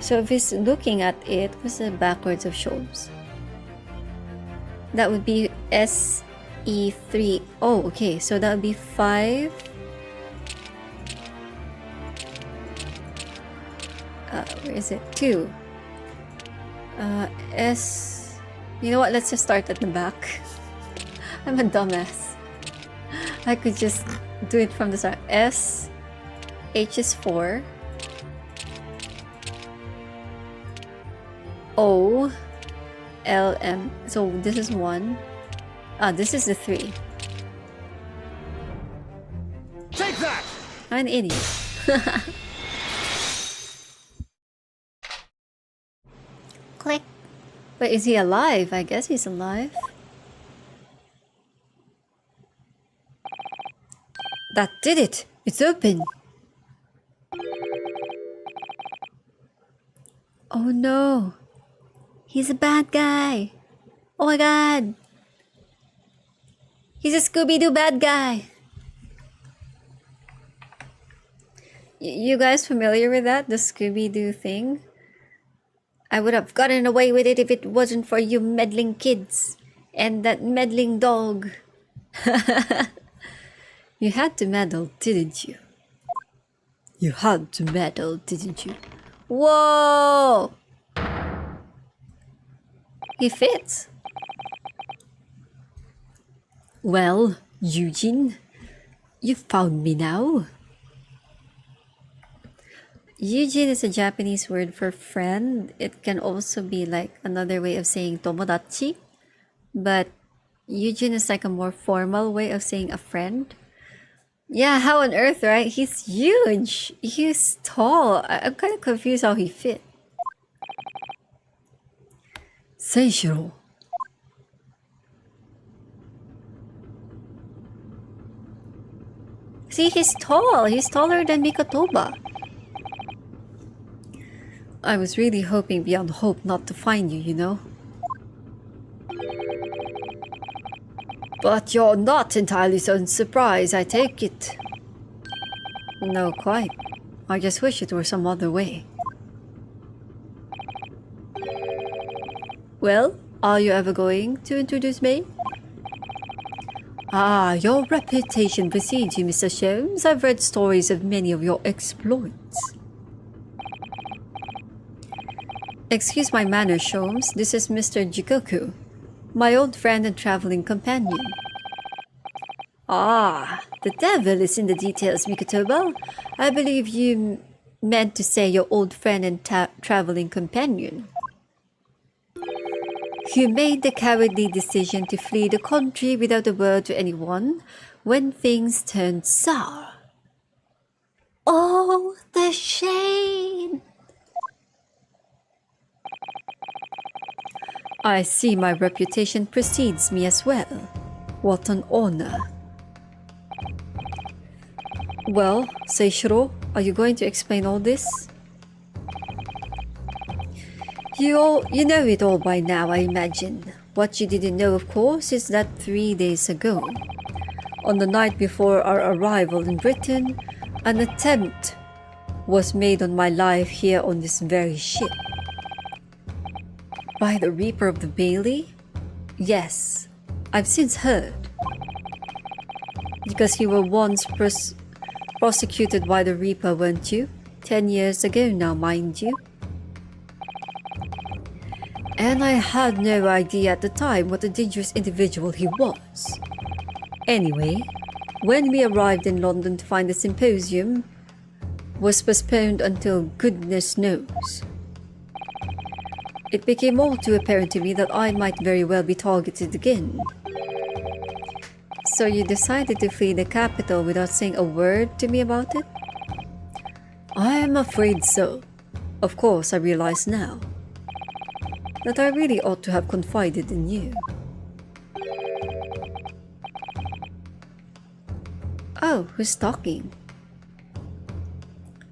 So if he's looking at it, what's the backwards of Sholmes? That would be SE3. Oh, okay, so that would be 5. Where is it? 2. S. You know what? Let's just start at the back. I'm a dumbass. I could just do it from the start. S. H is 4. O. L. M. So this is 1. This is the 3. Take that! I'm an idiot. Click. But is he alive? I guess he's alive. That did it! It's open! Oh no! He's a bad guy! Oh my god! He's a Scooby-Doo bad guy! You guys familiar with that? The Scooby-Doo thing? I would have gotten away with it if it wasn't for you meddling kids. And that meddling dog. You had to meddle, didn't you? You had to meddle, didn't you? Whoa! He fits. Well, Eugene, you found me now. Eugene is a Japanese word for friend. It can also be like another way of saying tomodachi, but Eugene is like a more formal way of saying a friend. Yeah, how on earth, right? He's huge. He's tall. I'm kind of confused how he fit. Seishiro. See, he's tall. He's taller than Mikotoba. I was really hoping beyond hope not to find you, you know? But you're not entirely so surprised, I take it. No, quite. I just wish it were some other way. Well, are you ever going to introduce me? Ah, your reputation precedes you, Mr. Sholmes. I've read stories of many of your exploits. Excuse my manners, Sholmes. This is Mr. Jikoku, my old friend and traveling companion. Ah, the devil is in the details, Mikotoba. I believe you meant to say your old friend and traveling companion. You made the cowardly decision to flee the country without a word to anyone when things turned sour. Oh, the shame! I see my reputation precedes me as well. What an honor. Well, Seishiro, are you going to explain all this? You know it all by now, I imagine. What you didn't know, of course, is that 3 days ago, on the night before our arrival in Britain, an attempt was made on my life here on this very ship. By the Reaper of the Bailey? Yes, I've since heard. Because you were once prosecuted by the Reaper, weren't you? 10 years ago now, mind you. And I had no idea at the time what a dangerous individual he was. Anyway, when we arrived in London to find the symposium was postponed until goodness knows, it became all too apparent to me that I might very well be targeted again. So you decided to flee the capital without saying a word to me about it? I am afraid so. Of course, I realize now that I really ought to have confided in you. Oh, who's talking?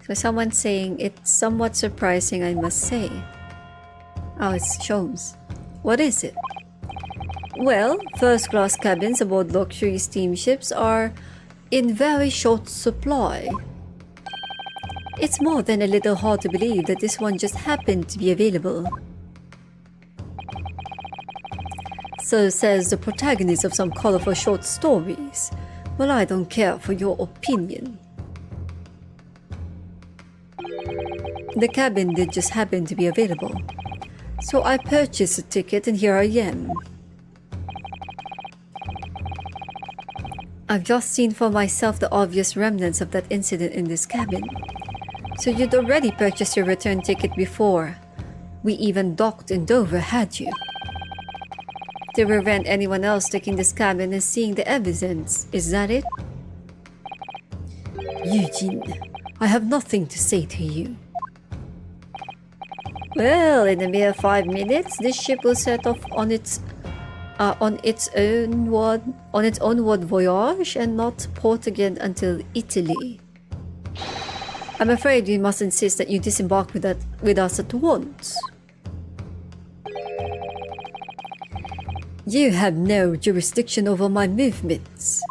So someone's saying, it's somewhat surprising, I must say. Oh, it's Sholmes. What is it? Well, first-class cabins aboard luxury steamships are in very short supply. It's more than a little hard to believe that this one just happened to be available. So says the protagonist of some colorful short stories. Well, I don't care for your opinion. The cabin did just happen to be available. So I purchased a ticket and here I am. I've just seen for myself the obvious remnants of that incident in this cabin. So you'd already purchased your return ticket before we even docked in Dover, had you? To prevent anyone else taking this cabin and seeing the evidence, is that it? Eugene, I have nothing to say to you. Well, in a mere 5 minutes, this ship will set off on its onward voyage and not port again until Italy. I'm afraid we must insist that you disembark with us at once. You have no jurisdiction over my movements.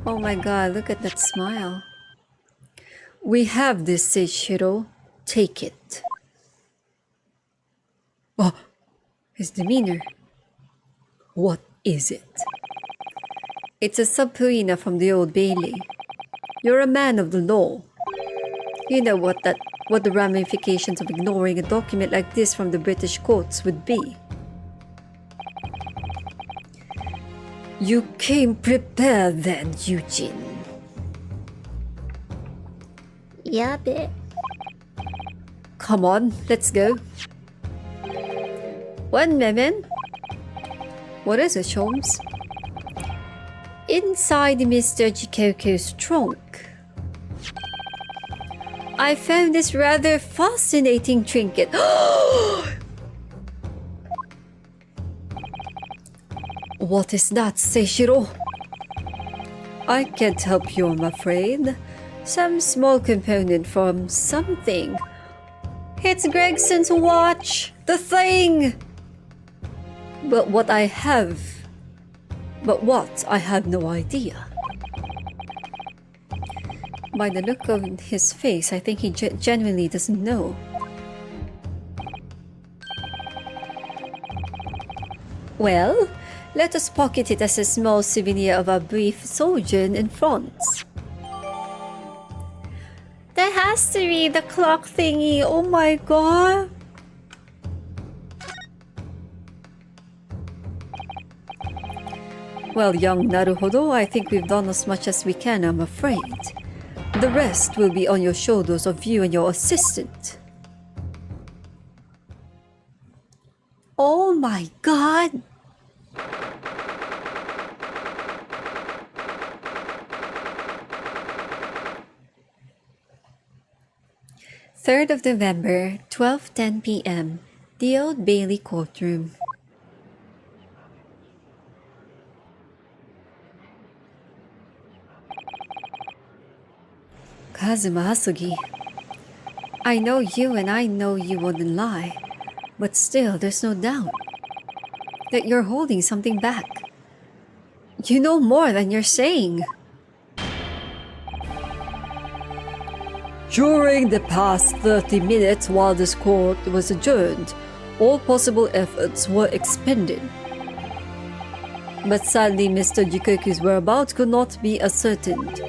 Oh my god, look at that smile. We have this, Seishiro. Take it. Oh, his demeanor. What is it? It's a subpoena from the Old Bailey. You're a man of the law. You know what that what the ramifications of ignoring a document like this from the British courts would be. You came prepared then, Eugene. Yeah, babe. Come on, let's go. One moment. What is it, Holmes? Inside Mr. Jikoku's trunk, I found this rather fascinating trinket. What is that, Seishiro? I can't help you, I'm afraid. Some small component from something. It's Gregson's watch! The thing! But what, I have no idea. By the look of his face, I think he genuinely doesn't know. Well, let us pocket it as a small souvenir of our brief sojourn in France. That has to be the clock thingy. Oh my god. Well, young Naruhodo, I think we've done as much as we can, I'm afraid. The rest will be on your shoulders of you and your assistant. Oh my god. 3rd of November, 12:10 p.m. The Old Bailey Courtroom. Kazuma Asugi, I know you and I know you wouldn't lie, but still there's no doubt that you're holding something back. You know more than you're saying. During the past 30 minutes while this court was adjourned, all possible efforts were expended. But sadly, Mr. Jikoku's whereabouts could not be ascertained.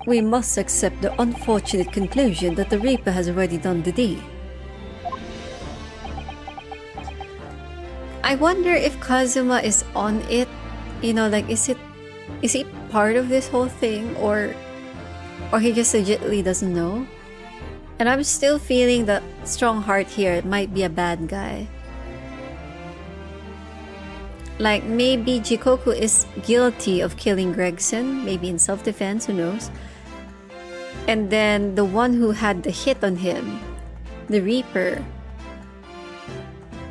We must accept the unfortunate conclusion that the Reaper has already done the deed. I wonder if Kazuma is on it. You know, like, is he part of this whole thing, or he just legitimately doesn't know? And I'm still feeling the strong heart here. It might be a bad guy. Like, maybe Jikoku is guilty of killing Gregson, maybe in self-defense, who knows? And then the one who had the hit on him, the Reaper,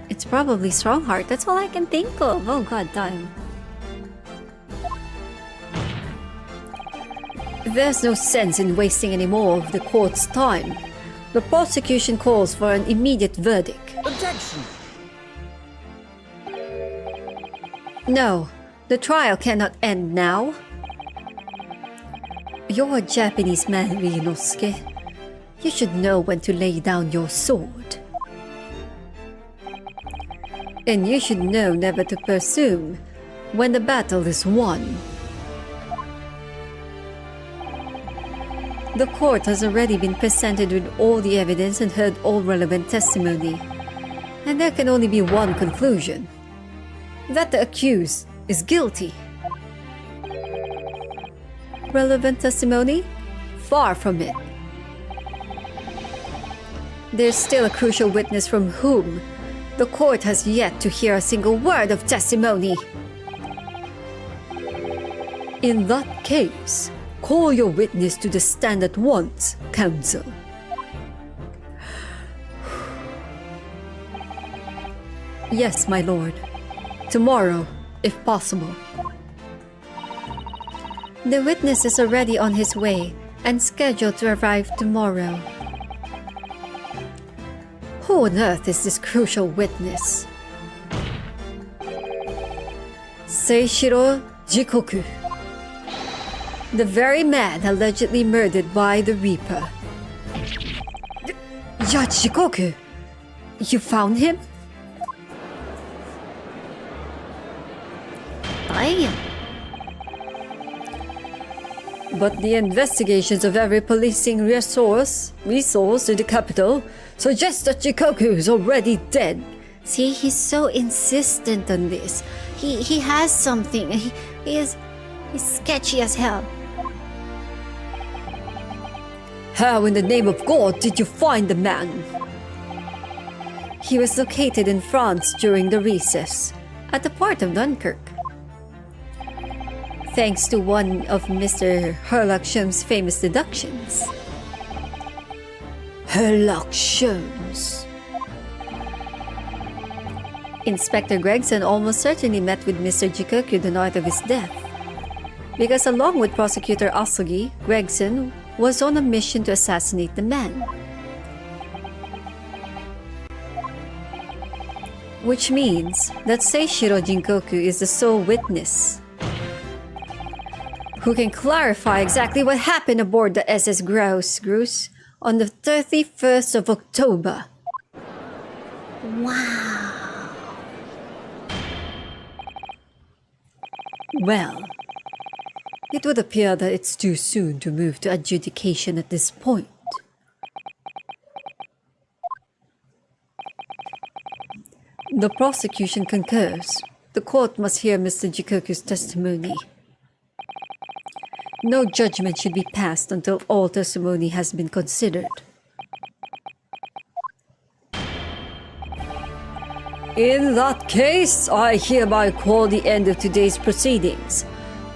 it's probably Strongheart. That's all I can think of. Oh god damn. There's no sense in wasting any more of the court's time. The prosecution calls for an immediate verdict. Objection! No, the trial cannot end now. You're a Japanese man, Ryunosuke. You should know when to lay down your sword. And you should know never to presume when the battle is won. The court has already been presented with all the evidence and heard all relevant testimony. And there can only be one conclusion: that the accused is guilty. Relevant testimony? Far from it. There's still a crucial witness from whom the court has yet to hear a single word of testimony. In that case, call your witness to the stand at once, counsel. Yes, my lord. Tomorrow, if possible. The witness is already on his way and scheduled to arrive tomorrow. Who on earth is this crucial witness? Seishiro Jikoku, the very man allegedly murdered by the Reaper. Jikoku, you found him? Damn. But the investigations of every policing resource to the capital suggest that Jikoku is already dead. See, he's so insistent on this. He has something. He's sketchy as hell. How in the name of God did you find the man? He was located in France during the recess, at the port of Dunkirk. Thanks to one of Mr. Herlockshem's famous deductions. Herlockshems. Inspector Gregson almost certainly met with Mr. Jikoku the night of his death, because along with Prosecutor Asogi, Gregson was on a mission to assassinate the man. Which means that Seishiro Jinkoku is the sole witness who can clarify exactly what happened aboard the SS Grouse on the 31st of October. Wow. Well, it would appear that it's too soon to move to adjudication at this point. The prosecution concurs. The court must hear Mr. Jikoku's testimony. No judgment should be passed until all testimony has been considered. In that case, I hereby call the end of today's proceedings.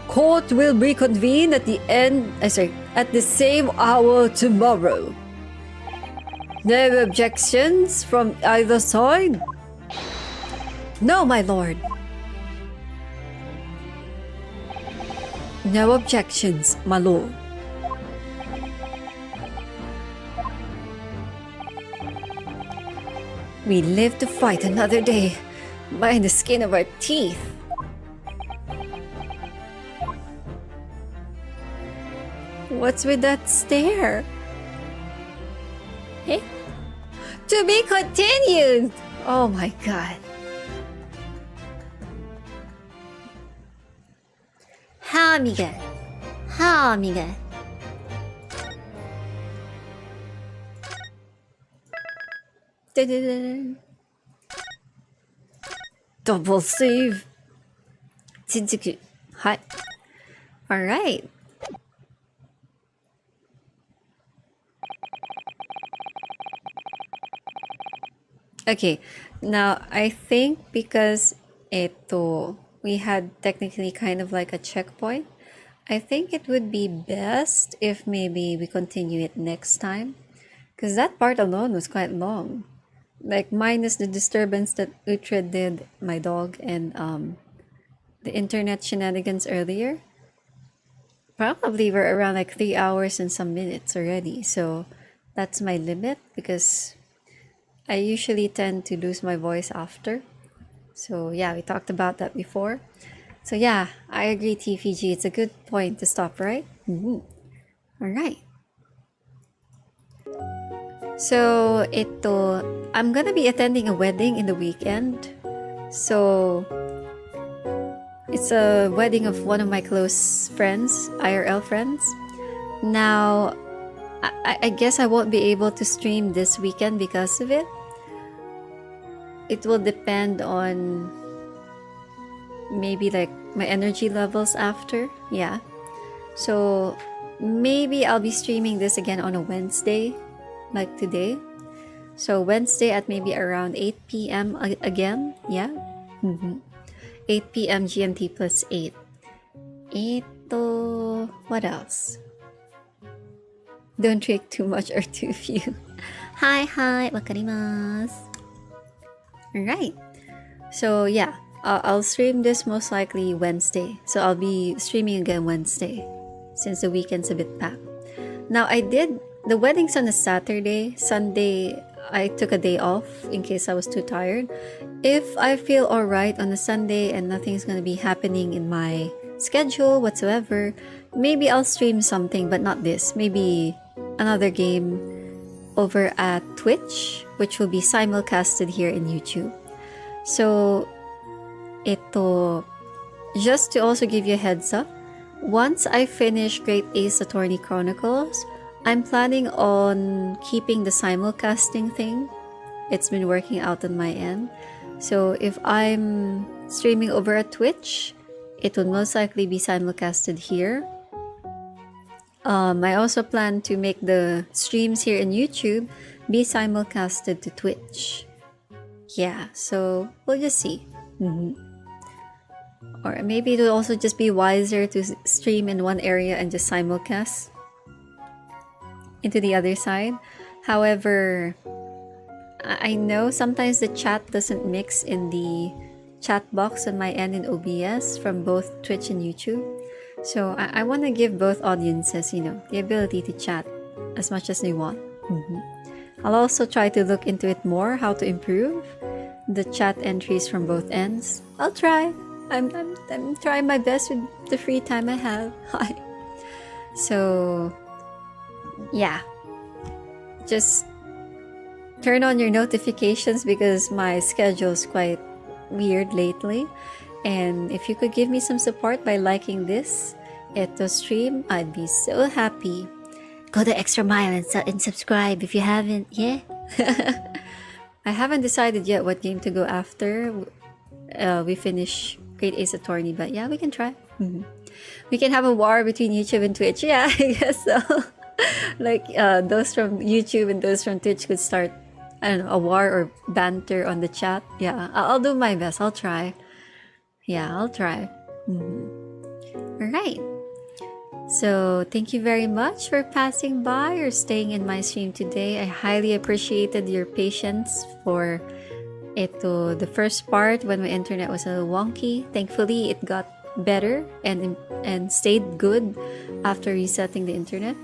Court will reconvene at the same hour tomorrow. No objections from either side? No, my lord. No objections, my lord. We live to fight another day by the skin of our teeth. What's with that stare? Hey? To be continued! Oh my god. Hamiga. Double save. Tsuzuku. Hi. Alright. Okay, now I think because we had technically kind of like a checkpoint, I think it would be best if maybe we continue it next time, because that part alone was quite long, like minus the disturbance that Uhtred did, my dog, and the internet shenanigans earlier. Probably we're around like 3 hours and some minutes already, so that's my limit because I usually tend to lose my voice after. So yeah, we talked about that before. So yeah, I agree, TVG. It's a good point to stop, right? All right. So I'm gonna be attending a wedding in the weekend. So it's a wedding of one of my close friends, IRL friends. Now, I guess I won't be able to stream this weekend because of it. It will depend on maybe like my energy levels after. Yeah. So maybe I'll be streaming this again on a Wednesday, like today. So Wednesday at maybe around 8 p.m. again. Yeah. 8 p.m. GMT plus 8. What else? Don't drink too much or too few. Hi, wakarimasu. Alright. So yeah, I'll stream this most likely Wednesday. So I'll be streaming again Wednesday since the weekend's a bit packed. Now the wedding's on a Saturday. Sunday, I took a day off in case I was too tired. If I feel alright on a Sunday and nothing's gonna be happening in my schedule whatsoever, maybe I'll stream something, but not this. Maybe another game over at Twitch, which will be simulcasted here in YouTube. So, just to also give you a heads up, once I finish Great Ace Attorney Chronicles, I'm planning on keeping the simulcasting thing. It's been working out on my end. So if I'm streaming over at Twitch, it would most likely be simulcasted here. I also plan to make the streams here in YouTube be simulcasted to Twitch. Yeah, so we'll just see. Or maybe it'll also just be wiser to stream in one area and just simulcast into the other side. However, I know sometimes the chat doesn't mix in the chat box on my end in OBS from both Twitch and YouTube. So I want to give both audiences, you know, the ability to chat as much as they want. I'll also try to look into it more, how to improve the chat entries from both ends. I'll try. I'm trying my best with the free time I have. So yeah, just turn on your notifications because my schedule's quite weird lately. And if you could give me some support by liking this stream, I'd be so happy. Go the extra mile and subscribe if you haven't, yeah? I haven't decided yet what game to go after we finish Great Ace Attorney, but yeah, we can try. We can have a war between YouTube and Twitch. Yeah, I guess so. Like those from YouTube and those from Twitch could start, I don't know, a war or banter on the chat. Yeah, I'll do my best. I'll try. Yeah, I'll try. Alright. So, thank you very much for passing by or staying in my stream today. I highly appreciated your patience for the first part when my internet was a little wonky. Thankfully, it got better and stayed good after resetting the internet.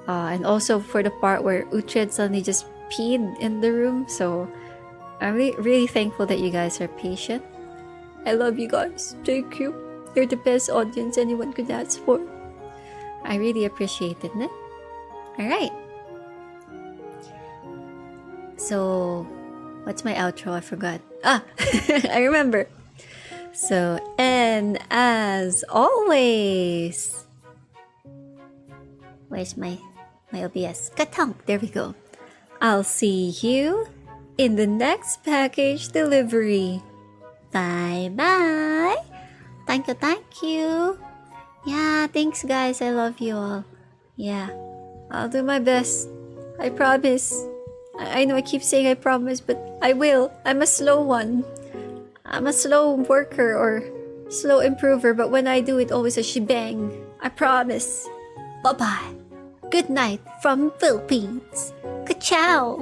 And also for the part where Uhtred suddenly just peed in the room. So, I'm really thankful that you guys are patient. I love you guys. Thank you. You're the best audience anyone could ask for. I really appreciate it, ne? Alright. So, what's my outro? I forgot. I remember. So, and as always... Where's my OBS? Katong! There we go. I'll see you in the next package delivery. Bye-bye! Thank you! Yeah, thanks guys. I love you all. Yeah, I'll do my best. I promise. I know I keep saying I promise, but I will. I'm a slow one. I'm a slow worker or slow improver, but when I do it, always a shebang. I promise. Bye-bye. Good night from Philippines. Ka-chow!